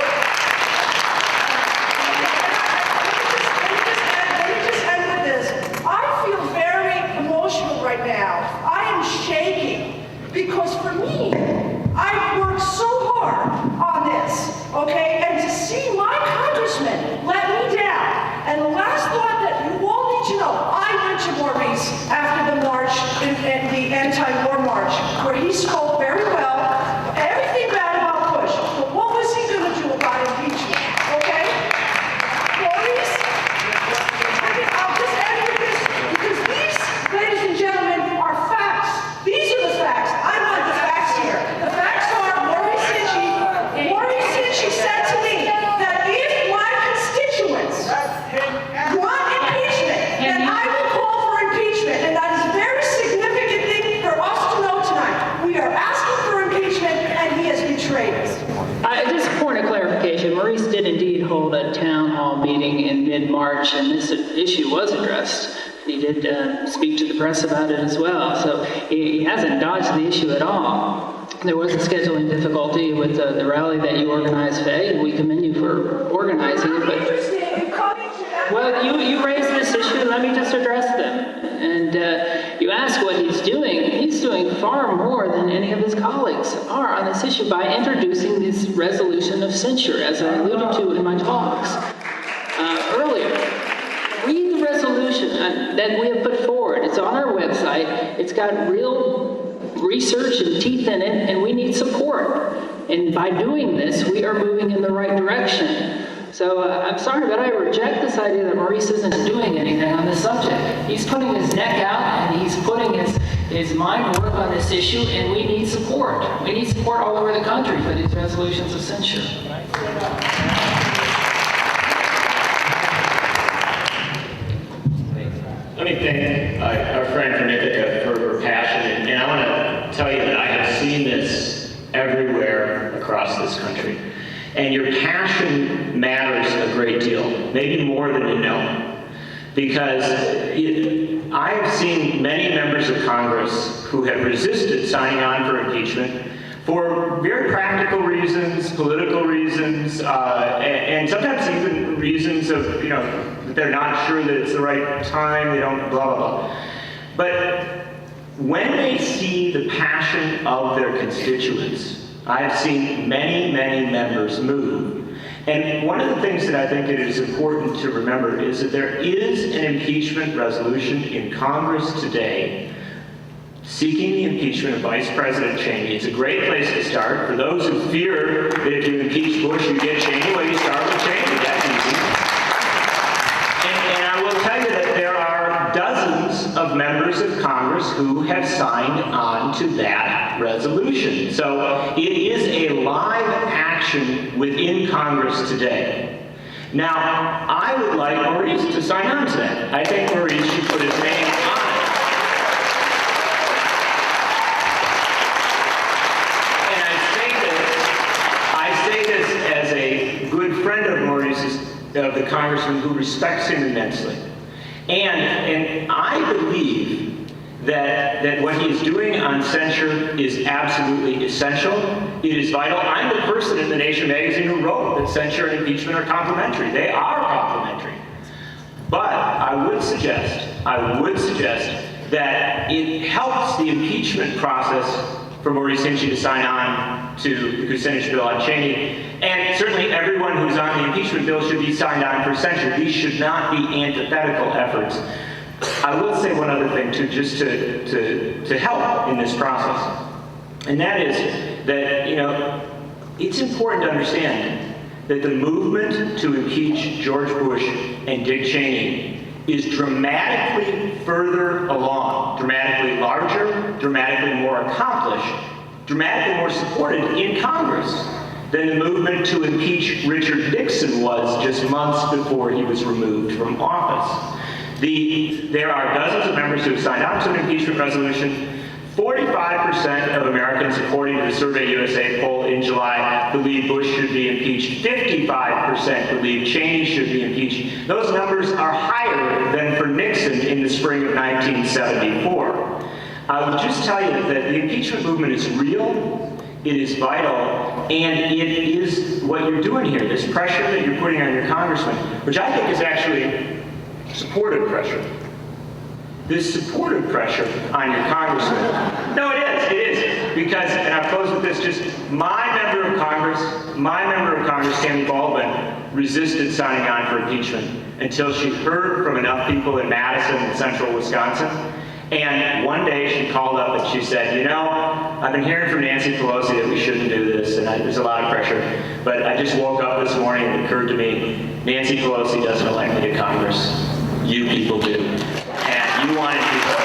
let me just end with this. I feel very emotional right now. I am shaking because for me, I've worked so hard on this, okay? And to see my congressman let me down. And the last thought that you all need to know, I went to Maurice after the march, and the anti-war march, where he spoke very well, everything bad about Bush, but what was he going to do about impeachment, okay? Maurice, I'll just end with this, because these, ladies and gentlemen, are facts. These are the facts. I want the facts here. The facts are Maurice Hinchey said to me that if my constituents want impeachment, then I will call for impeachment. And that is a very significant thing for us to know tonight. We are asking for impeachment, and he has betrayed us. Just a point of clarification, Maurice did indeed hold a town hall meeting in mid-March, and this issue was addressed. He did speak to the press about it as well, so he hasn't dodged the issue at all. There was a scheduling difficulty with the rally that you organized, Faye, and we commend you for organizing it. But well, you raised this issue, and let me just address them. And you ask what he's doing. He's doing far more than any of his colleagues are on this issue by introducing this resolution of censure, as I alluded to in my talks earlier. Read the resolution that we have put forward. It's on our website. It's got real research and teeth in it, and we need support. And by doing this, we are moving in the right direction. So I'm sorry, but I reject this idea that Maurice isn't doing anything on this subject. He's putting his neck out, and he's putting his mind to work on this issue, and we need support. We need support all over the country for these resolutions of censure. Let me thank our friend from Ithaca for her passion, and I want to tell you that I have seen this everywhere across this country. And your passion matters a great deal, maybe more than you know. Because I have seen many members of Congress who have resisted signing on for impeachment for very practical reasons, political reasons, and sometimes even reasons of, that they're not sure that it's the right time, they don't, blah, blah, blah. But when they see the passion of their constituents, I've seen many, many members move. And one of the things that I think it is important to remember is that there is an impeachment resolution in Congress today seeking the impeachment of Vice President Cheney. It's a great place to start. For those who fear that if you impeach Bush, you get Cheney, well, you start with Cheney. That's easy. And I will tell you that there are dozens of members of Congress who have signed on to that resolution. So it is a live action within Congress today. Now, I would like Maurice to sign on to that. I think Maurice should put his name on it. As a good friend of Maurice's, of the congressman who respects him immensely. And I believe that what he is doing on censure is absolutely essential. It is vital. I'm the person in The Nation magazine who wrote that censure and impeachment are complementary. They are complementary. But I would suggest that it helps the impeachment process for Maurice Hinchey to sign on to the Kucinich bill on Cheney. And certainly everyone who's on the impeachment bill should be signed on for censure. These should not be antithetical efforts. I will say one other thing too, just to help in this process. And that is that, it's important to understand that the movement to impeach George Bush and Dick Cheney is dramatically further along, dramatically larger, dramatically more accomplished, dramatically more supported in Congress than the movement to impeach Richard Nixon was just months before he was removed from office. There are dozens of members who have signed on to an impeachment resolution. 45% of Americans, according to the Survey USA poll in July, believe Bush should be impeached. 55% believe Cheney should be impeached. Those numbers are higher than for Nixon in the spring of 1974. I would just tell you that the impeachment movement is real, it is vital, and it is what you're doing here, this pressure that you're putting on your congressman, which I think is actually supported pressure. This supportive pressure on your congressman. No, it is, because, and I'll close with this, just my member of Congress, Tammy Baldwin, resisted signing on for impeachment until she heard from enough people in Madison and central Wisconsin. And one day she called up and she said, you know, I've been hearing from Nancy Pelosi that we shouldn't do this, and there's a lot of pressure, but I just woke up this morning and it occurred to me, Nancy Pelosi doesn't elect me to Congress. You people do. And you wanted people.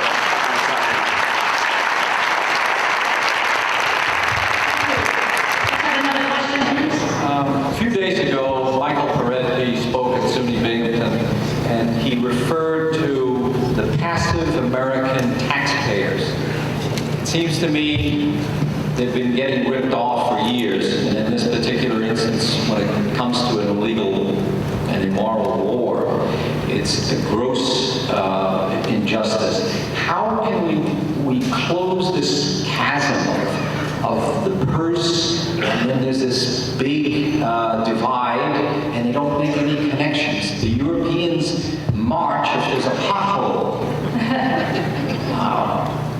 A few days ago, Michael Peretti spoke at SUNY Binghamton, and he referred to the passive American taxpayers. It seems to me they've been getting ripped off for years, and in this particular instance, when it comes to an illegal and immoral war, it's a gross injustice. How can we close this chasm of the purse, and then there's this big divide, and they don't make any connections? The Europeans march if there's a pothole.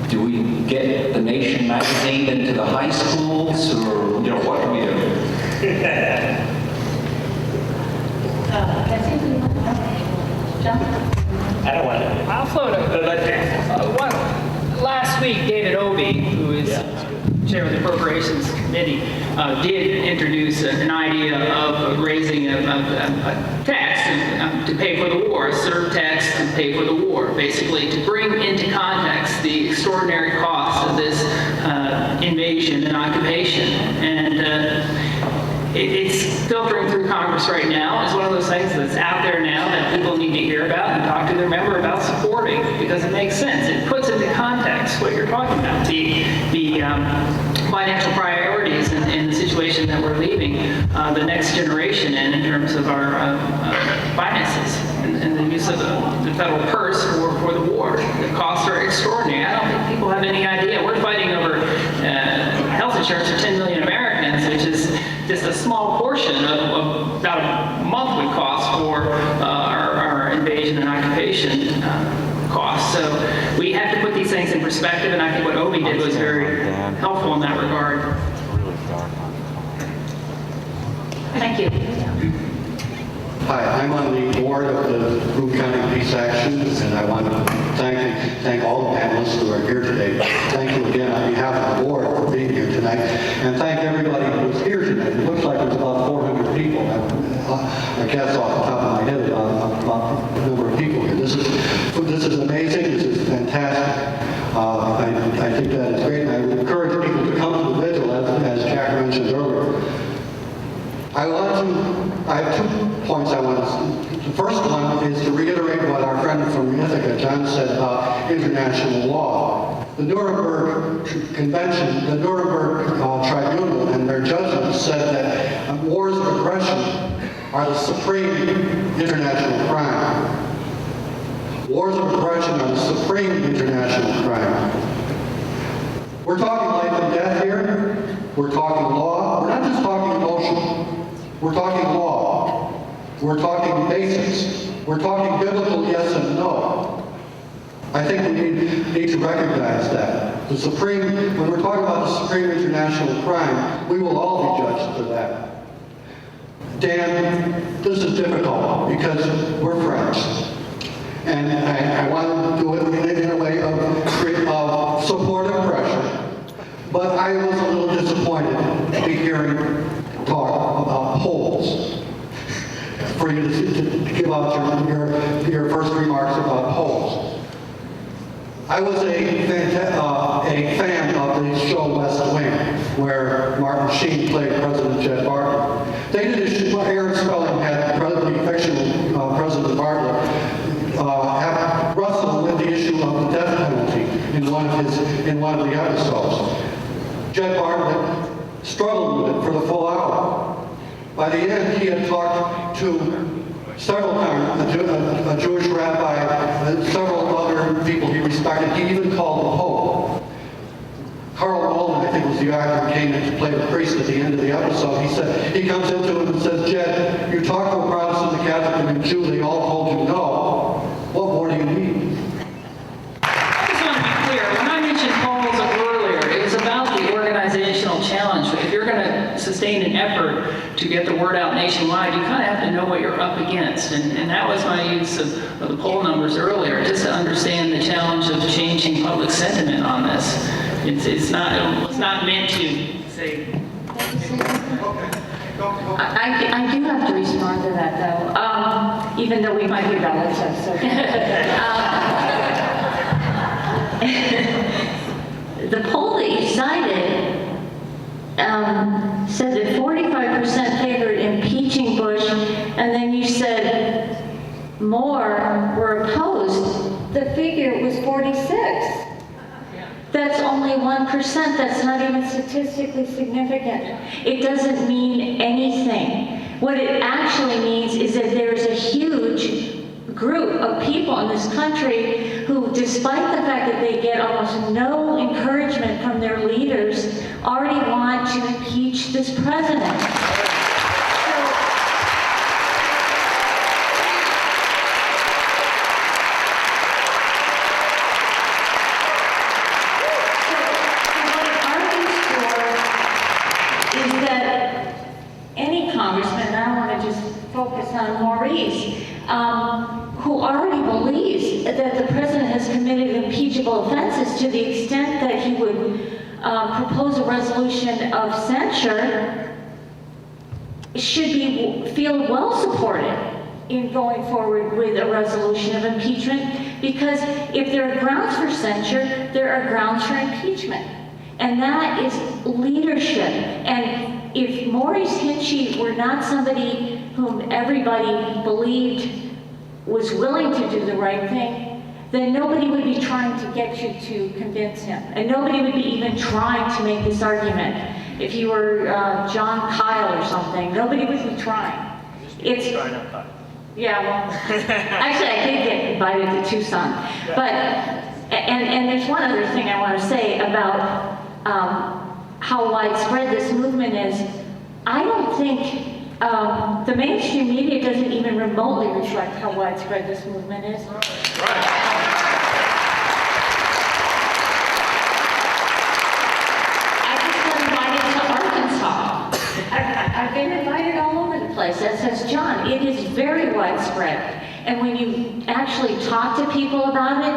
Do we get the Nation magazine into the high schools, or what do we do? I don't want to. I'll float last week, David Obey, who is chair of the Appropriations Committee, did introduce an idea of raising a tax to pay for the war, a surtax to pay for the war, basically to bring into context the extraordinary costs of this invasion and occupation. And it's filtering through Congress right now. It's one of those things that's out there now that people need to hear about and talk to their member about supporting, because it makes sense. It puts into context what you're talking about, the financial priorities in the situation that we're leaving the next generation in terms of our finances and the use of the federal purse for the war. The costs are extraordinary. I don't think people have any idea. We're fighting over health insurance for 10 million Americans, which is just a small portion of about a monthly cost for our invasion and occupation costs. So we have to put these things in perspective, and I think what Obey did was very helpful in that regard. Thank you. Hi, I'm on the board of the Broome County Peace Action, and I want to thank all the panelists who are here today. Thank you again on behalf of the board for being here tonight, and thank everybody who's here tonight. It looks like there's about 400 people. I guess off the top of my head about the number of people here. This is amazing. This is fantastic. I think that is great, and I would encourage people to come to the vigil, as Jack mentioned earlier. I have 2 points I want to. The first one is to reiterate what our friend from Ithaca, John, said about international law. The Nuremberg Convention, the Nuremberg Tribunal, and their judgment said that wars of aggression are the supreme international crime. Wars of aggression are the supreme international crime. We're talking life and death here. We're talking law. We're not just talking emotion. We're talking law. We're talking basics. We're talking biblical yes and no. I think we need to recognize that. When we're talking about the supreme international crime, we will all be judged for that. Dan, this is difficult because we're friends. And I want to do it in a way of supportive pressure. But I was a little disappointed to be hearing talk about polls. For you to give out your first remarks about polls. I was a fan of the show West Wing, where Martin Sheen played President Jed Bartlett. They did Aaron Spelling had the fictional President Bartlett have wrestled with the issue of the death penalty in one of the episodes. Jed Bartlett struggled with it for the full hour. By the end, he had talked to several times, a Jewish rabbi, several other people he respected. He even called the Pope. Carl Malden, I think, was the actor who came in to play the priest at the end of the episode. He comes into him and says, Jed, you talk to a Protestant, a Catholic, and a Jew, they all told you no. What more do you need? I just want to be clear, when I mentioned polls earlier, it was about the organizational challenge. If you're going to sustain an effort to get the word out nationwide, you kind of have to know what you're up against. And that was my use of the poll numbers earlier, just to understand the challenge of changing public sentiment on this. It was not meant to say. I do have to respond to that, though, even though we might be relatives. So. The poll that you cited said that 45% favored impeaching Bush, and then you said more were opposed. The figure was 46. That's only 1%. That's not even statistically significant. It doesn't mean anything. What it actually means is that there's a huge group of people in this country who, despite the fact that they get almost no encouragement from their leaders, already want to impeach this president. On Maurice, who already believes that the president has committed impeachable offenses to the extent that he would propose a resolution of censure, should feel well supported in going forward with a resolution of impeachment, because if there are grounds for censure, there are grounds for impeachment. And that is leadership. And if Maurice Hinchey were not somebody whom everybody believed was willing to do the right thing, then nobody would be trying to get you to convince him. And nobody would be even trying to make this argument. If you were John Kyle or something, nobody would be trying. It's yeah, well, actually I did get invited to Tucson. But, and there's one other thing I want to say about how widespread this movement is. I don't think the mainstream media doesn't even remotely reflect how widespread this movement is. I just got invited to Arkansas. I've been invited all over the place, as has John. It is very widespread. And when you actually talk to people about it,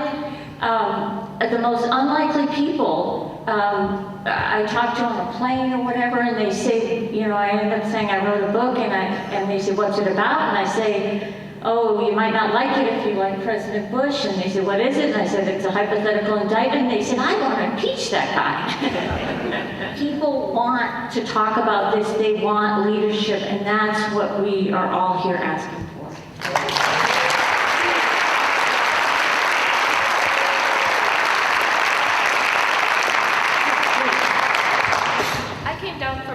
the most unlikely people, I talk to them on a plane or whatever, and they say, you know, I end up saying I wrote a book, and they say, what's it about? And I say, oh, you might not like it if you like President Bush. And they say, what is it? And I said, it's a hypothetical indictment. And they said, I want to impeach that guy. People want to talk about this. They want leadership, and that's what we are all here asking for.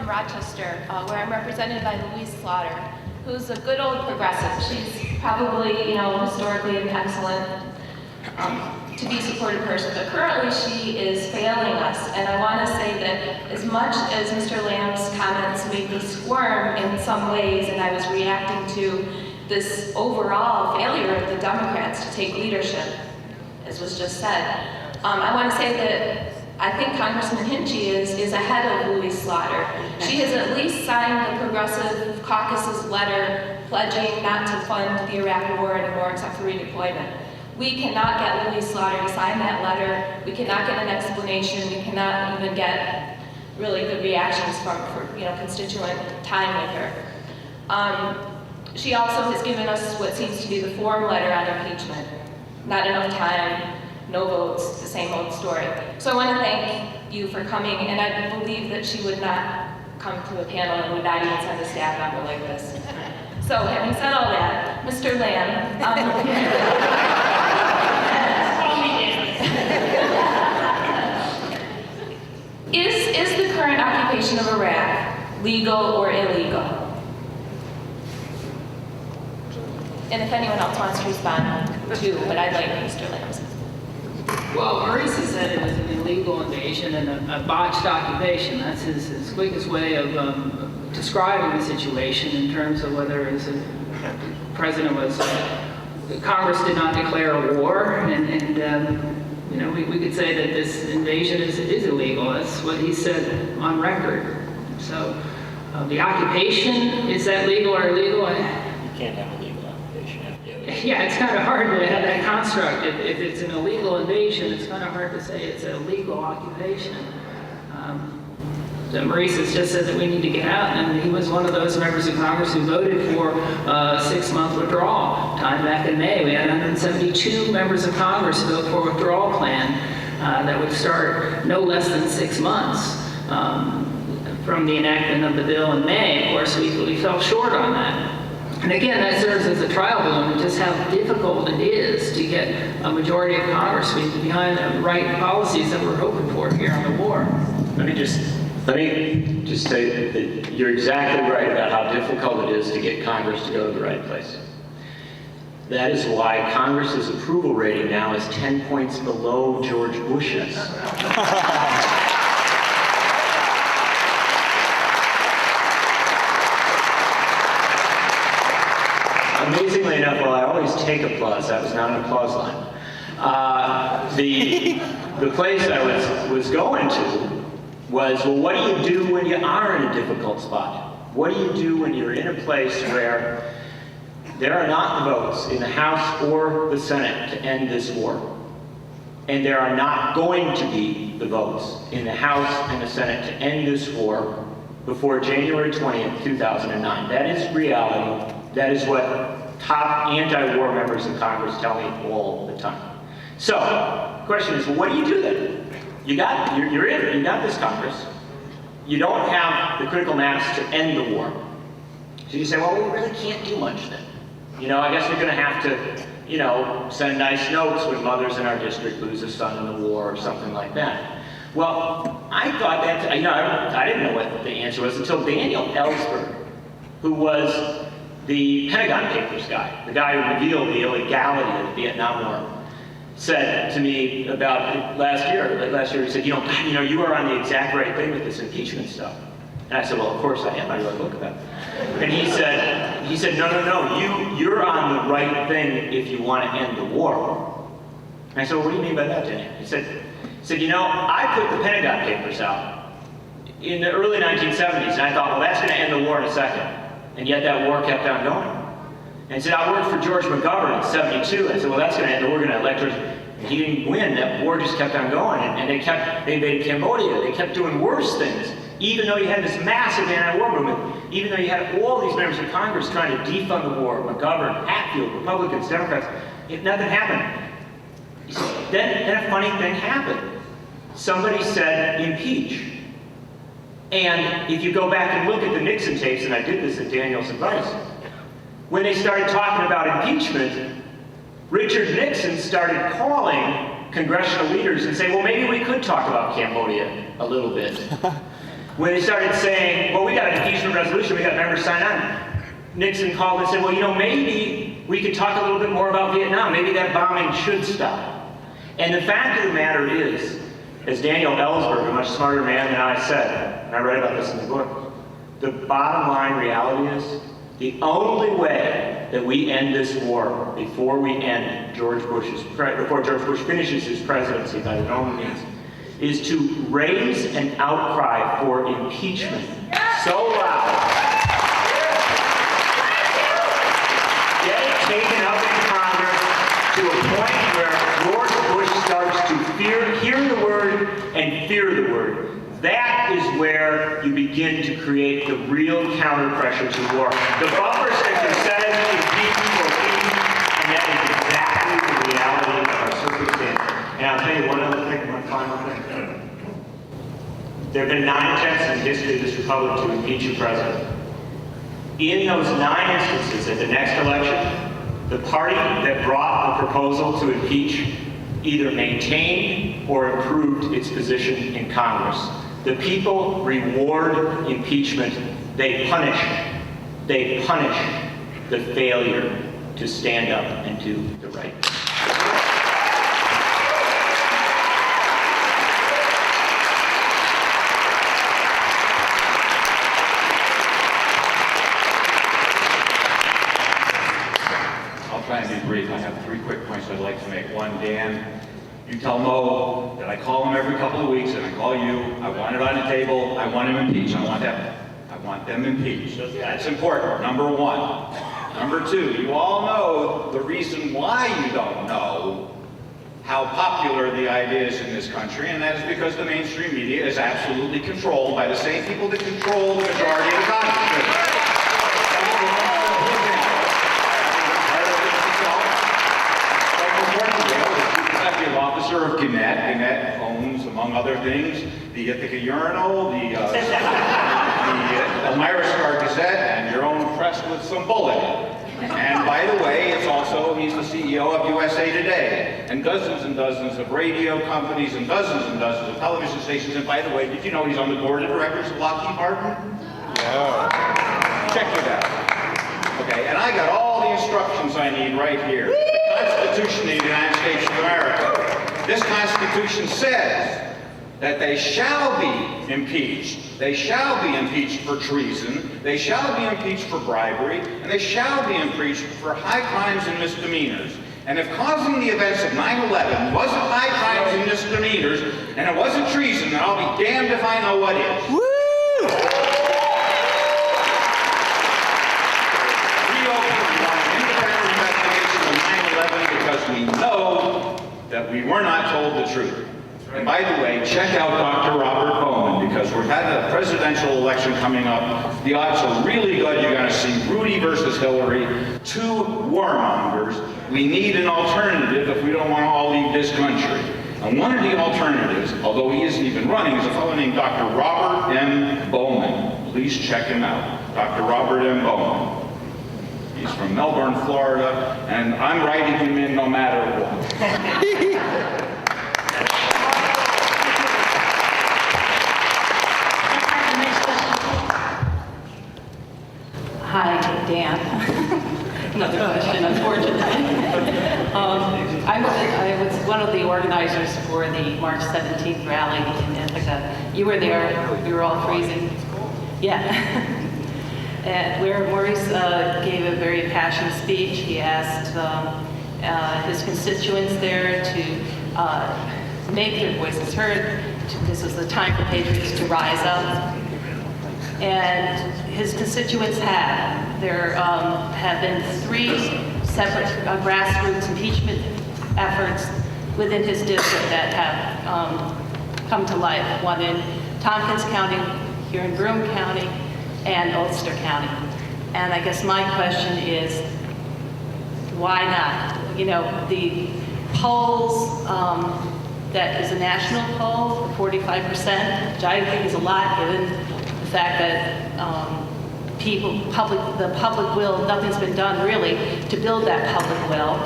Rochester, where I'm represented by Louise Slaughter, who's a good old progressive. She's probably, you know, historically an excellent to be supported person, but currently she is failing us. And I want to say that as much as Mr. Lamb's comments made me squirm in some ways, and I was reacting to this overall failure of the Democrats to take leadership, as was just said, I want to say that I think Congressman Hinchey is ahead of Louise Slaughter. She has at least signed the Progressive Caucus's letter pledging not to fund the Iraq War anymore except for redeployment. We cannot get Louise Slaughter to sign that letter. We cannot get an explanation. We cannot even get really good reactions from constituent time with her. She also has given us what seems to be the form letter on impeachment. Not enough time, no votes, the same old story. So I want to thank you for coming, and I believe that she would not come to a panel and would not even send a staff member like this. So having said all that, Mr. Lamb, is the current occupation of Iraq legal or illegal? And if anyone else wants to respond too, but I'd like Mr. Lamb's. Well, Maurice has said it was an illegal invasion and a botched occupation. That's his quickest way of describing the situation in terms of whether the president was, Congress did not declare a war, and you know, we could say that this invasion is illegal. That's what he said on record. So the occupation, is that legal or illegal? You can't have a legal occupation. Yeah, it's kind of hard to have that construct. If it's an illegal invasion, it's kind of hard to say it's a legal occupation. So Maurice has just said that we need to get out, and he was one of those members of Congress who voted for a 6-month withdrawal. Time back in May, we had 172 members of Congress vote for a withdrawal plan that would start no less than 6 months from the enactment of the bill in May. Of course, we fell short on that. And again, that serves as a trial balloon of just how difficult it is to get a majority of Congress behind the right policies that we're hoping for here on the war. Let me just say that you're exactly right about how difficult it is to get Congress to go to the right place. That is why Congress's approval rating now is 10 points below George Bush's. Amazingly enough, well, I always take applause. That was not an applause line. The place I was going to was, well, what do you do when you are in a difficult spot? What do you do when you're in a place where there are not the votes in the House or the Senate to end this war? And there are not going to be the votes in the House and the Senate to end this war before January 20th, 2009. That is reality. That is what top anti-war members of Congress tell me all the time. So, the question is, well, what do you do then? You got this Congress. You don't have the critical mass to end the war. So you say, well, we really can't do much then. You know, I guess we're going to have to, you know, send nice notes when mothers in our district lose a son in the war or something like that. Well, I thought that, you know, I didn't know what the answer was until Daniel Ellsberg, who was the Pentagon Papers guy, the guy who revealed the illegality of the Vietnam War, said to me about last year, he said, you know, you are on the exact right thing with this impeachment stuff. And I said, well, of course I am. I wrote a book about it. And he said, no, you're on the right thing if you want to end the war. And I said, well, what do you mean by that, Daniel? He said, you know, I put the Pentagon Papers out in the early 1970s, and I thought, well, that's going to end the war in a second. And yet that war kept on going. And he said, I worked for George McGovern in '72. And I said, well, that's going to end the war. We're going to elect George. And he didn't win. That war just kept on going. And they invaded Cambodia. They kept doing worse things. Even though you had this massive anti-war movement, even though you had all these members of Congress trying to defund the war, McGovern, Hatfield, Republicans, Democrats, nothing happened. Then a funny thing happened. Somebody said, impeach. And if you go back and look at the Nixon tapes, and I did this at Daniel's advice, when they started talking about impeachment, Richard Nixon started calling congressional leaders and saying, well, maybe we could talk about Cambodia a little bit. When they started saying, well, we got an impeachment resolution, we got members sign on, Nixon called and said, well, you know, maybe we could talk a little bit more about Vietnam. Maybe that bombing should stop. And the fact of the matter is, as Daniel Ellsberg, a much smarter man than I said, and I read about this in the book, the bottom line reality is, the only way that we end this war before George Bush finishes his presidency by the normal means, is to raise an outcry for impeachment so loud, get it taken up in Congress to a point where George Bush starts to hear the word and fear the word. That is where you begin to create the real counter-pressure to war. The bumper sticker says impeach for peace, and that is exactly the reality of our circumstance. And I'll tell you one other thing, one final thing. There have been 9 attempts in the history of this republic to impeach a president. In those 9 instances at the next election, the party that brought the proposal to impeach either maintained or improved its position in Congress. The people reward impeachment. They punish the failure to stand up and do the right thing. Try and be brief. I have 3 quick points I'd like to make. One, Dan, you tell Mo that I call him every couple of weeks, and I call you. I want it on the table. I want him impeached. I want them impeached. That's important. Number 1. Number 2, you all know the reason why you don't know how popular the idea is in this country, and that is because the mainstream media is absolutely controlled by the same people that control the majority of the Congress. Officer of Gannett. Gannett owns, among other things, the Ithaca Urinal, the Elmira Star Gazette, and your own press with some bullet. And by the way, he's the CEO of USA Today, and dozens of radio companies, and dozens of television stations. And by the way, did you know he's on the board of directors of Lockheed Martin? Yeah. Check it out. Okay, and I got all the instructions I need right here. The Constitution of the United States of America. This Constitution says that they shall be impeached. They shall be impeached for treason. They shall be impeached for bribery. And they shall be impeached for high crimes and misdemeanors. And if causing the events of 9/11 wasn't high crimes and misdemeanors, and it wasn't treason, then I'll be damned if I know what is. Woo! Because we know that we were not told the truth. And by the way, check out Dr. Robert Bowman, because we're having a presidential election coming up. The odds are really good. You're going to see Rudy versus Hillary, 2 warmongers. We need an alternative if we don't want to all leave this country. And one of the alternatives, although he isn't even running, is a fellow named Dr. Robert M. Bowman. Please check him out. Dr. Robert M. Bowman. He's from Melbourne, Florida, and I'm writing him in no matter what. Hi, Dan. Another question, unfortunately. I was one of the organizers for the March 17th rally in Ithaca. You were there. We were all freezing. Yeah. Where Maurice gave a very passionate speech. He asked his constituents there to make their voices heard. This was the time for patriots to rise up. And his constituents have. There have been 3 separate grassroots impeachment efforts within his district that have come to life. One in Tompkins County, here in Broome County, and Ulster County. And I guess my question is, why not? You know, the polls, that is a national poll, 45%, which I think is a lot given the fact that the public will, nothing's been done really to build that public will.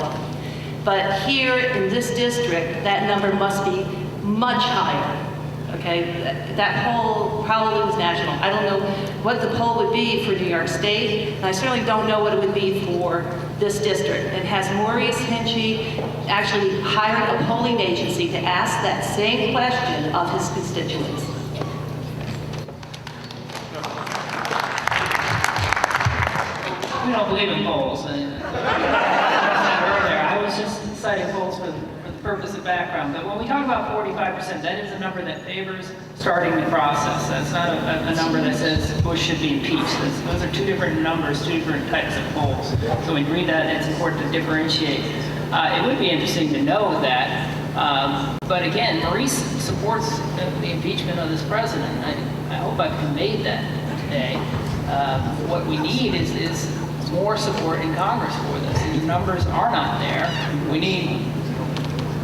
But here in this district, that number must be much higher. Okay, that poll probably was national. I don't know what the poll would be for New York State, and I certainly don't know what it would be for this district. And has Maurice Hinchey actually hired a polling agency to ask that same question of his constituents? We don't believe in polls. And I was just citing polls for the purpose of background. But when we talk about 45%, that is a number that favors starting the process. That's not a number that says Bush should be impeached. Those are 2 different numbers, 2 different types of polls. So when you read that, it's important to differentiate. It would be interesting to know that. But again, Maurice supports the impeachment of this president. I hope I've conveyed that today. What we need is more support in Congress for this. These numbers are not there. We need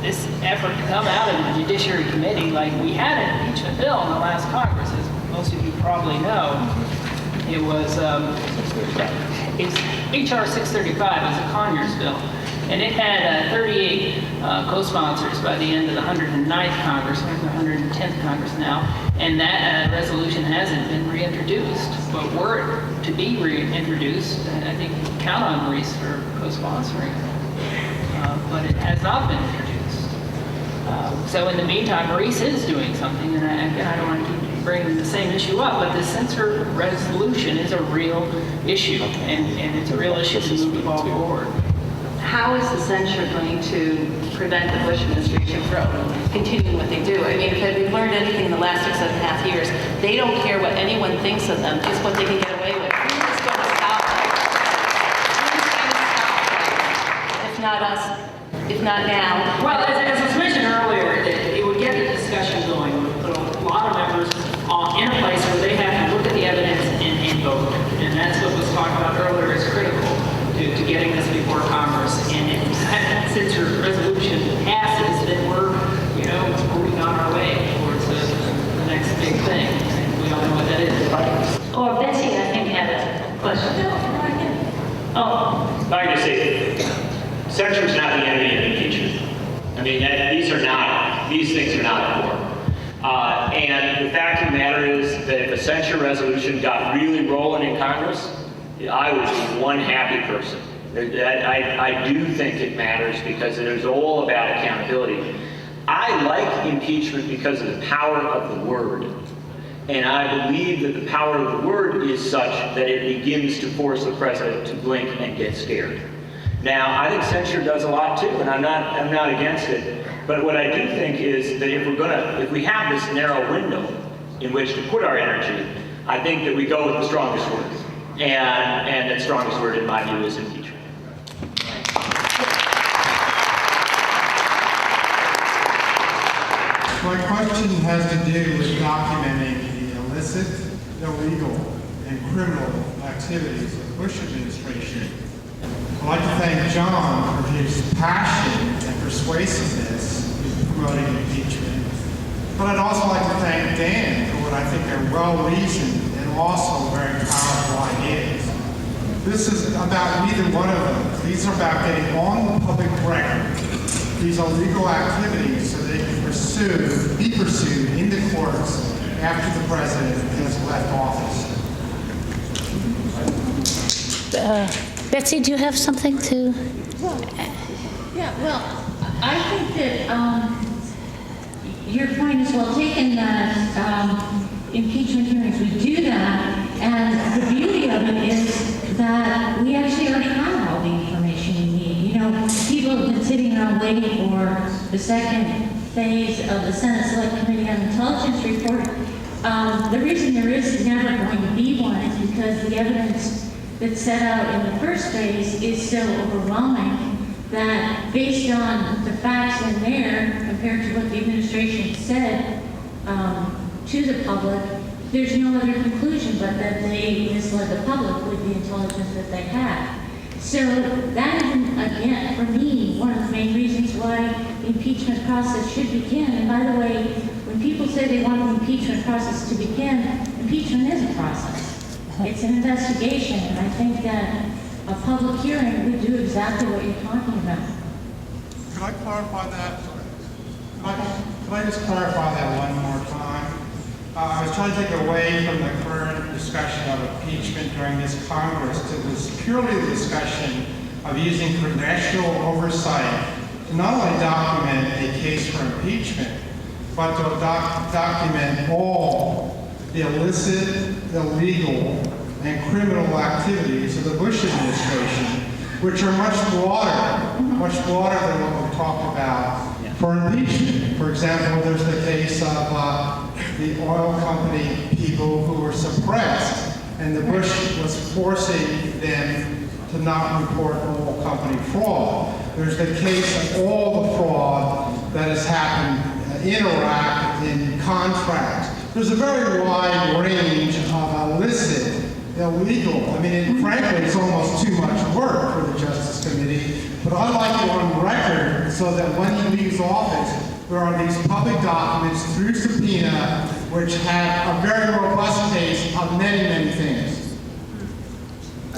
this effort to come out of the Judiciary Committee, like we had an impeachment bill in the last Congress, as most of you probably know. It was it's H.R. 635, it's a Conyers bill, and it had 38 co-sponsors by the end of the 109th Congress, we're in the 110th Congress now, and that resolution hasn't been reintroduced. But were it to be reintroduced, I think we can count on Maurice for co-sponsoring it, but it has not been introduced. So in the meantime, Maurice is doing something, and again, I don't want to keep bringing the same issue up, but the censor resolution is a real issue, and it's a real issue to move the ball forward. How is the censure going to prevent the Bush administration from continuing what they do? I mean, if we've learned anything in the last 6.5 years, they don't care what anyone thinks of them, just what they can get away with. Who's going to stop them? Who's going to stop them? If not us, if not now. Well, as was mentioned earlier, it would get the discussion going, put a lot of members in a place where they have to look at the evidence and vote. And that's what was talked about earlier as critical to getting this before Congress. And if that censure resolution passes, then we're, moving on our way towards the next big thing. And we all know what that is. Or Betsy, I think, had a question. If I can just say, censure is not the enemy of impeachment. I mean, these things are not important. And the fact of the matter is that if a censure resolution got really rolling in Congress, I would be one happy person. I do think it matters because it is all about accountability. I like impeachment because of the power of the word. And I believe that the power of the word is such that it begins to force the president to blink and get scared. Now, I think censure does a lot too, and I'm not against it. But what I do think is that if we have this narrow window in which to put our energy, I think that we go with the strongest word. And the strongest word in my view is impeachment. My question has to do with documenting the illicit, illegal, and criminal activities of the Bush administration. I'd like to thank John for his passion and persuasiveness in promoting impeachment. But I'd also like to thank Dan for what I think are well-reasoned and also very powerful ideas. This is about neither one of them. These are about getting on the public record these illegal activities so they can be pursued in the courts after the president has left office. Betsy, do you have something to? Well, I think that your point is well taken that impeachment hearings, we do that, and the beauty of it is that we actually already have all the information we need. People have been sitting around waiting for the second phase of the Senate Select Committee on Intelligence report. The reason there is never going to be one is because the evidence that's set out in the first phase is so overwhelming that based on the facts in there compared to what the administration said to the public, there's no other conclusion but that they misled the public with the intelligence that they had. So that is, again, for me, one of the main reasons why the impeachment process should begin. And by the way, when people say they want the impeachment process to begin, impeachment is a process. It's an investigation, and I think that a public hearing would do exactly what you're talking about. Could I clarify that? Could I just clarify that one more time? I was trying to take away from the current discussion of impeachment during this Congress to this purely the discussion of using congressional oversight to not only document a case for impeachment, but to document all the illicit, illegal, and criminal activities of the Bush administration, which are much broader than what we talked about for impeachment. For example, there's the case of the oil company people who were suppressed, and the Bush was forcing them to not report oil company fraud. There's the case of all the fraud that has happened in Iraq in contracts. There's a very wide range of illicit illegal. I mean, frankly, it's almost too much work for the Justice Committee, but I'd like it on record so that when he leaves office, there are these public documents through subpoena which have a very robust case of many, many things.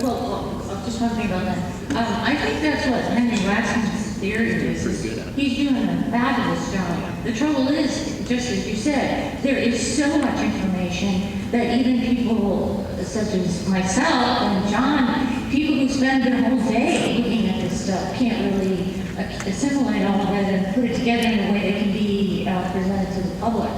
Well, just one thing about that. I think that's what Henry Waxman's theory is. He's doing a fabulous job. The trouble is, just as you said, there is so much information that even people such as myself and John, people who spend their whole day looking at this stuff, can't really assimilate all of it and put it together in a way that can be presented to the public.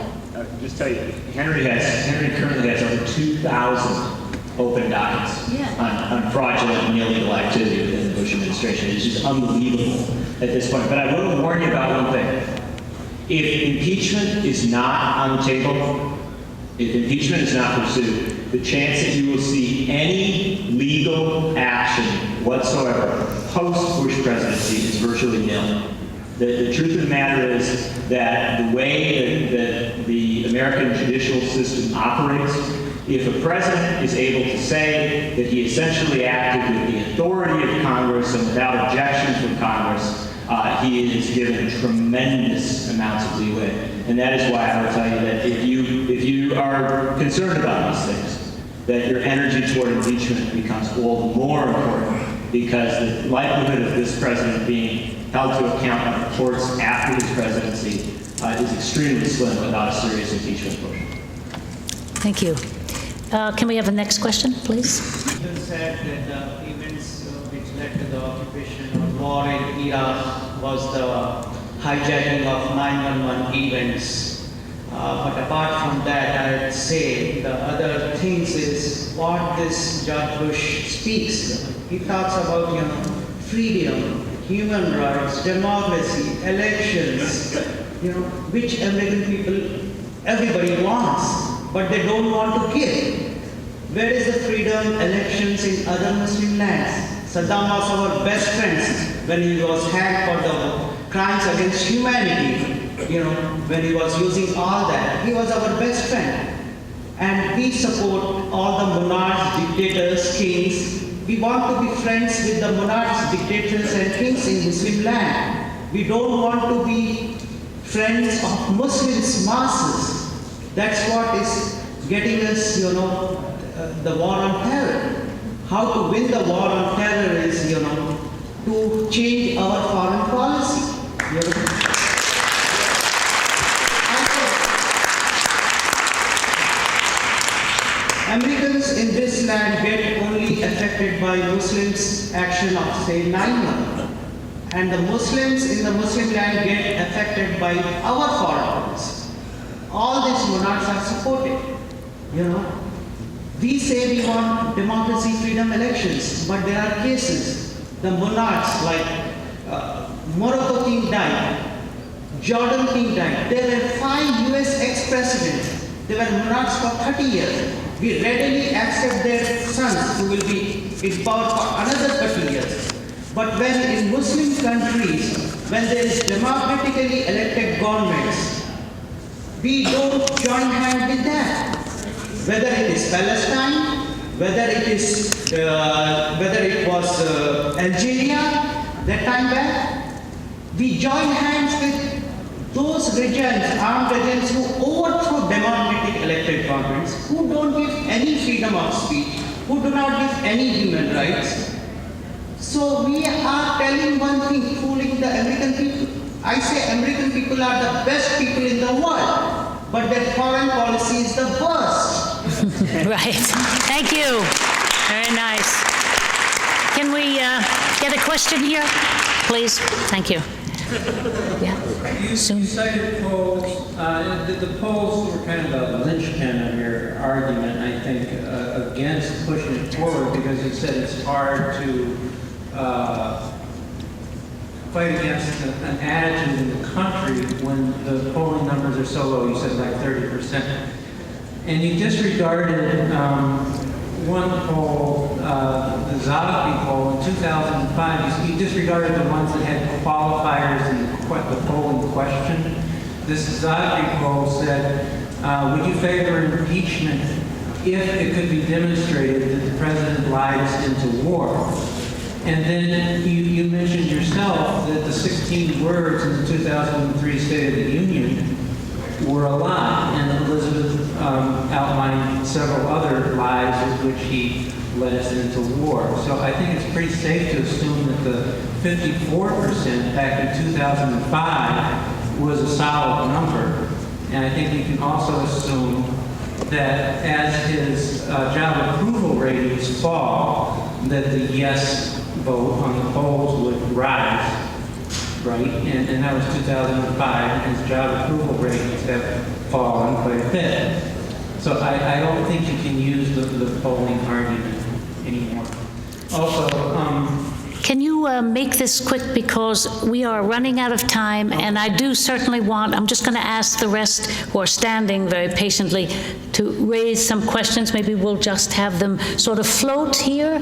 Just tell you, Henry currently has over 2,000 open dockets on fraudulent and illegal activity within the Bush administration. It's just unbelievable at this point. But I will warn you about one thing. If impeachment is not on the table, if impeachment is not pursued, the chance that you will see any legal action whatsoever post-Bush presidency is virtually nil. The truth of the matter is that the way that the American judicial system operates, if a president is able to say that he essentially acted with the authority of Congress and without objections from Congress, he is given tremendous amounts of leeway. And that is why I will tell you that if you are concerned about these things, that your energy toward impeachment becomes all the more important, because the likelihood of this president being held to account on the courts after his presidency is extremely slim without a serious impeachment push. Thank you. Can we have the next question, please? You said that the events which led to the occupation or war in Iraq was the hijacking of 911 events. But apart from that, I'd say the other things is what this Judge Bush speaks. He talks about, freedom, human rights, democracy, elections, which American people, everybody wants, but they don't want to give. Where is the freedom, elections in other Muslim lands? Saddam was our best friend when he was hanged for the crimes against humanity, when he was using all that. He was our best friend. And we support all the monarchs, dictators, kings. We want to be friends with the monarchs, dictators, and kings in Muslim land. We don't want to be friends of Muslims masses. That's what is getting us, the war on terror. How to win the war on terror is, to change our foreign policy. Americans in this land get only affected by Muslims' action of, say, 9/11. And the Muslims in the Muslim land get affected by our foreign policy. All these monarchs are supported, We say we want democracy, freedom, elections, but there are cases. The monarchs, like Morocco king died, Jordan king died. There were 5 US ex-presidents. They were monarchs for 30 years. We readily accept their sons who will be in power for another 30 years. But when in Muslim countries, when there is democratically elected governments, we don't join hands with that. Whether it is Palestine, whether it was Algeria, that time back, we join hands with those regimes, armed regimes who overthrow democratic elected governments, who don't give any freedom of speech, who do not give any human rights. So we are telling one thing, fooling the American people. I say American people are the best people in the world, but their foreign policy is the worst. Right. Thank you. Very nice. Can we get a question here, please? Thank you. Yeah. You cited polls. The polls were kind of a linchpin of your argument, I think, against pushing it forward, because you said it's hard to fight against an attitude in the country when the polling numbers are so low. You said like 30%. And you disregarded one poll, the Zogby poll in 2005. You disregarded the ones that had qualifiers in the polling question. This Zogby poll said, would you favor impeachment if it could be demonstrated that the president lied us into war. And then you mentioned yourself that the 16 words in the 2003 State of the Union were a lie, and Elizabeth outlined several other lies with which he led us into war. So I think it's pretty safe to assume that the 54% back in 2005 was a solid number. And I think we can also assume that as his job approval ratings fall, that the yes vote on the polls would rise, right? And that was 2005, and his job approval ratings have fallen quite a bit. So I don't think you can use the polling argument anymore. Also, Can you make this quick, because we are running out of time, and I do certainly want, I'm just going to ask the rest who are standing very patiently to raise some questions. Maybe we'll just have them sort of float here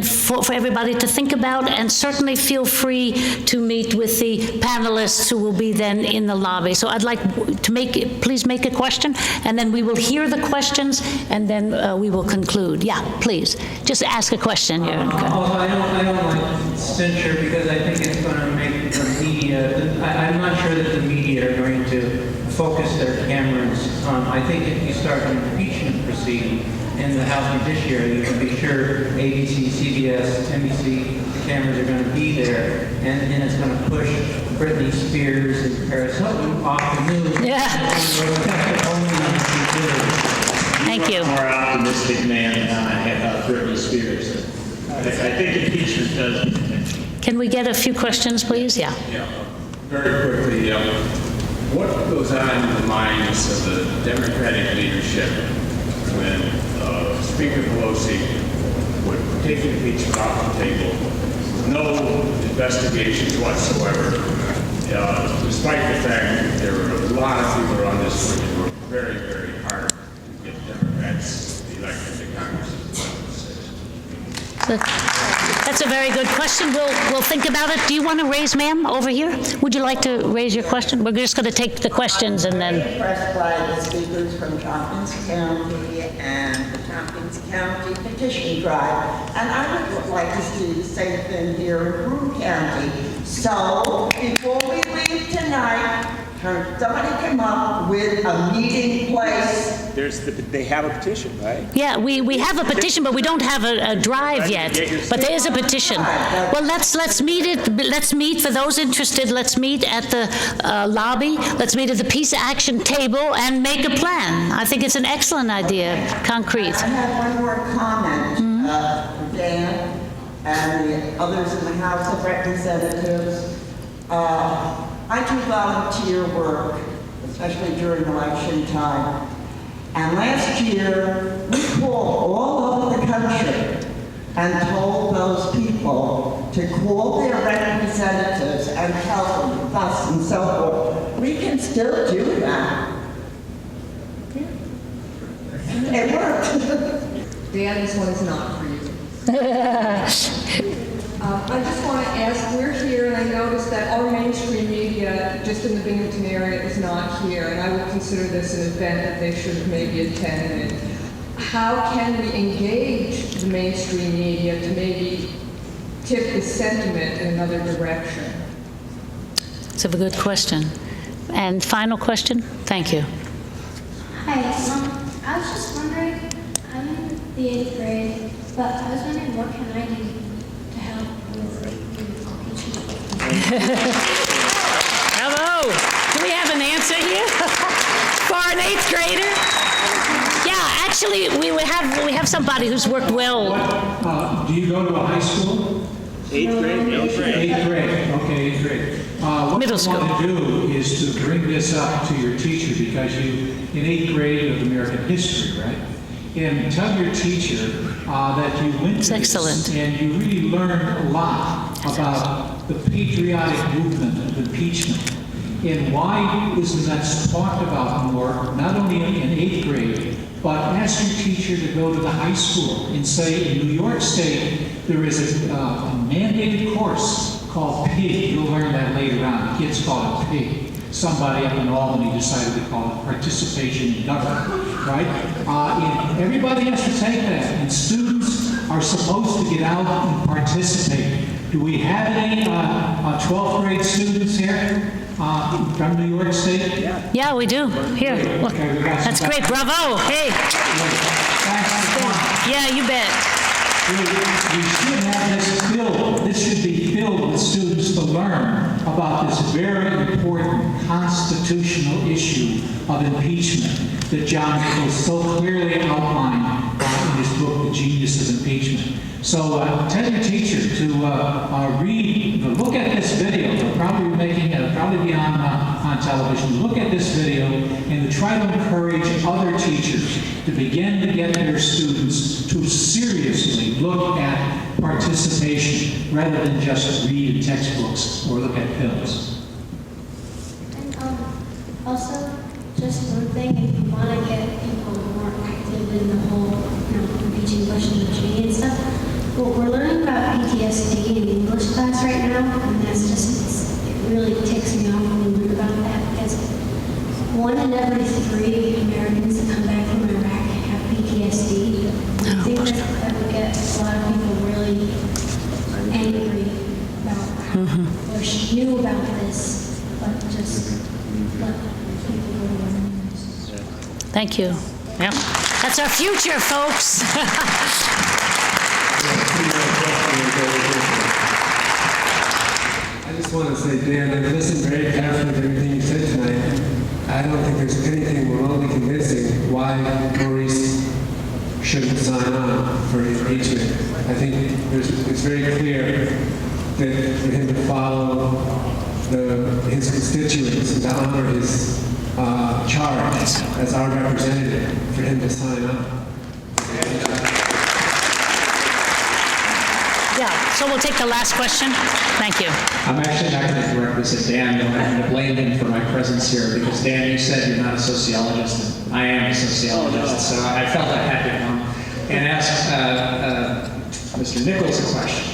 for everybody to think about, and certainly feel free to meet with the panelists who will be then in the lobby. So I'd like to please make a question, and then we will hear the questions, and then we will conclude. Yeah, please, just ask a question here. Also, I don't like censure, because I think it's going to make the media, I'm not sure that the media are going to focus their cameras on, I think if you start an impeachment proceeding in the House Judiciary, you can be sure ABC, CBS, NBC cameras are going to be there, and it's going to push Britney Spears and Paris Hilton off the news. Yeah. Thank you. More optimistic man than Britney Spears. I think impeachment does. Can we get a few questions, please? Yeah. Yeah. Very quickly, what goes on in the minds of the Democratic leadership when Speaker Pelosi would take impeachment off the table, no investigations whatsoever, despite the fact that there were a lot of people on this which were very, very hard to get Democrats elected to Congress? That's a very good question. We'll think about it. Do you want to raise, ma'am, over here? Would you like to raise your question? We're just going to take the questions and then. I'm impressed by the speakers from Tompkins County and the Tompkins County petition drive. And I would like to see the same thing here in Broome County. So before we leave tonight, somebody come up with a meeting place. They have a petition, right? Yeah, we have a petition, but we don't have a drive yet. But there is a petition. Well, let's meet for those interested. Let's meet at the lobby. Let's meet at the peace action table and make a plan. I think it's an excellent idea, concrete. I have one more comment for Dan and the others in the House of Representatives. I do volunteer work, especially during election time. And last year, we called all over the country and told those people to call their representatives and tell them thus and so forth. We can still do that. It worked. Dan, this one is not for you. I just want to ask, we're here, and I noticed that our mainstream media, just in the Binghamton area, is not here, and I would consider this an event that they should have maybe attended. How can we engage the mainstream media to maybe tip the sentiment in another direction? It's a good question. And final question? Thank you. Hi, I was just wondering, I'm in the 8th grade, but I was wondering what can I do to help with impeachment? Bravo! Do we have an answer here for an 8th grader? Yeah, actually, we have somebody who's worked well. Do you go to a high school? 8th grade, middle grade. 8th grade, okay, 8th grade. What Middle you want school. to do is to bring this up to your teacher, because you, in 8th grade of American history, right? And tell your teacher that you went to excellent. this and you really learned a lot about the patriotic movement of impeachment and why isn't that talked about more, not only in 8th grade, but ask your teacher to go to the high school and say, in New York State, there is a mandated course called PIG. You'll learn that later on. The kids call it PIG. somebody up in Albany decided to call it participation in government, right? And everybody has to take that, and students are supposed to get out and participate. Do we have any 12th grade students here from New York State? Yeah, we do. Here, look. Okay, we got some That's great. Bravo. Hey. Yeah, you bet. We should have this filled. This should be filled with students to learn about this very important constitutional issue of impeachment that John Nichols so clearly outlined in his book, The Genius of Impeachment. So tell your teacher to look at this video. They'll probably be making it, probably be on television. Look at this video and to try to encourage other teachers to begin to get their students to seriously look at participation rather than just read textbooks or look at films. And also, just one thing, if you want to get people more active in the whole, impeaching Bush and Cheney and stuff, well, we're learning about PTSD in English class right now, and that's just, it really ticks me off when we learn about that, because 1 in every 3 Americans that come back from Iraq have PTSD. I think that would get a lot of people really angry about how Bush knew about this, but just let people go to learn. Thank you. Yep. That's our future, folks. I just want to say, Dan, I've listened very carefully to everything you said tonight. I don't think there's anything remotely convincing why Maurice shouldn't sign on for impeachment. I think it's very clear that for him to follow his constituents and to honor his charge as our representative, for him to sign on. Yeah, so we'll take the last question. Thank you. I'm actually not going to correct this at Dan, but I'm going to blame him for my presence here because, Dan, you said you're not a sociologist, and I am a sociologist, so I felt I had to come and ask Mr. Nichols a question.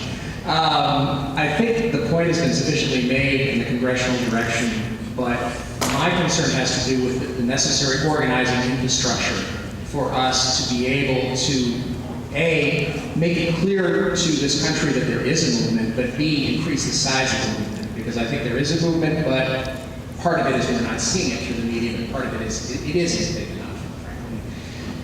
I think the point has been sufficiently made in the congressional direction, but my concern has to do with the necessary organizing infrastructure for us to be able to A, make it clear to this country that there is a movement, but B, increase the size of the movement. Because I think there is a movement, but part of it is we're not seeing it through the media, but part of it is it isn't big enough, frankly.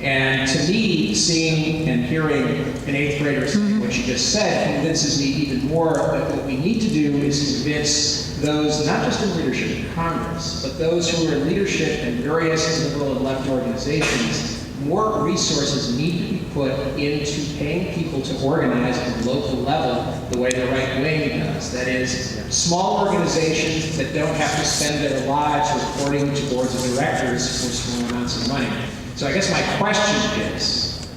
And to me, seeing and hearing an 8th grader say what you just said convinces me even more that what we need to do is convince those, not just in leadership in Congress, but those who are in leadership in various liberal and left organizations, more resources need to be put into paying people to organize at the local level the way the right wing does. That is, small organizations that don't have to spend their lives reporting to boards of directors for small amounts of money. So I guess my question is,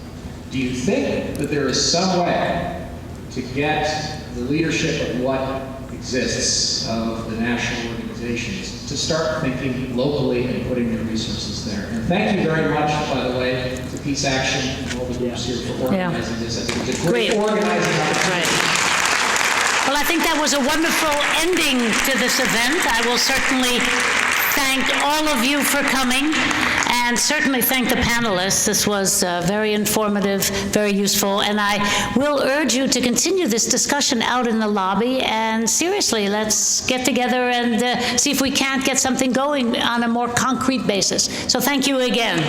do you think that there is some way to get the leadership of what exists of the national organizations to start thinking locally and putting their resources there? And thank you very much, by the way, to Peace Action and all the groups here for organizing this. I think it's a great organizing opportunity. Well, I think that was a wonderful ending to this event. I will certainly thank all of you for coming, and certainly thank the panelists. This was very informative, very useful, and I will urge you to continue this discussion out in the lobby, and seriously, let's get together and see if we can't get something going on a more concrete basis. So thank you again.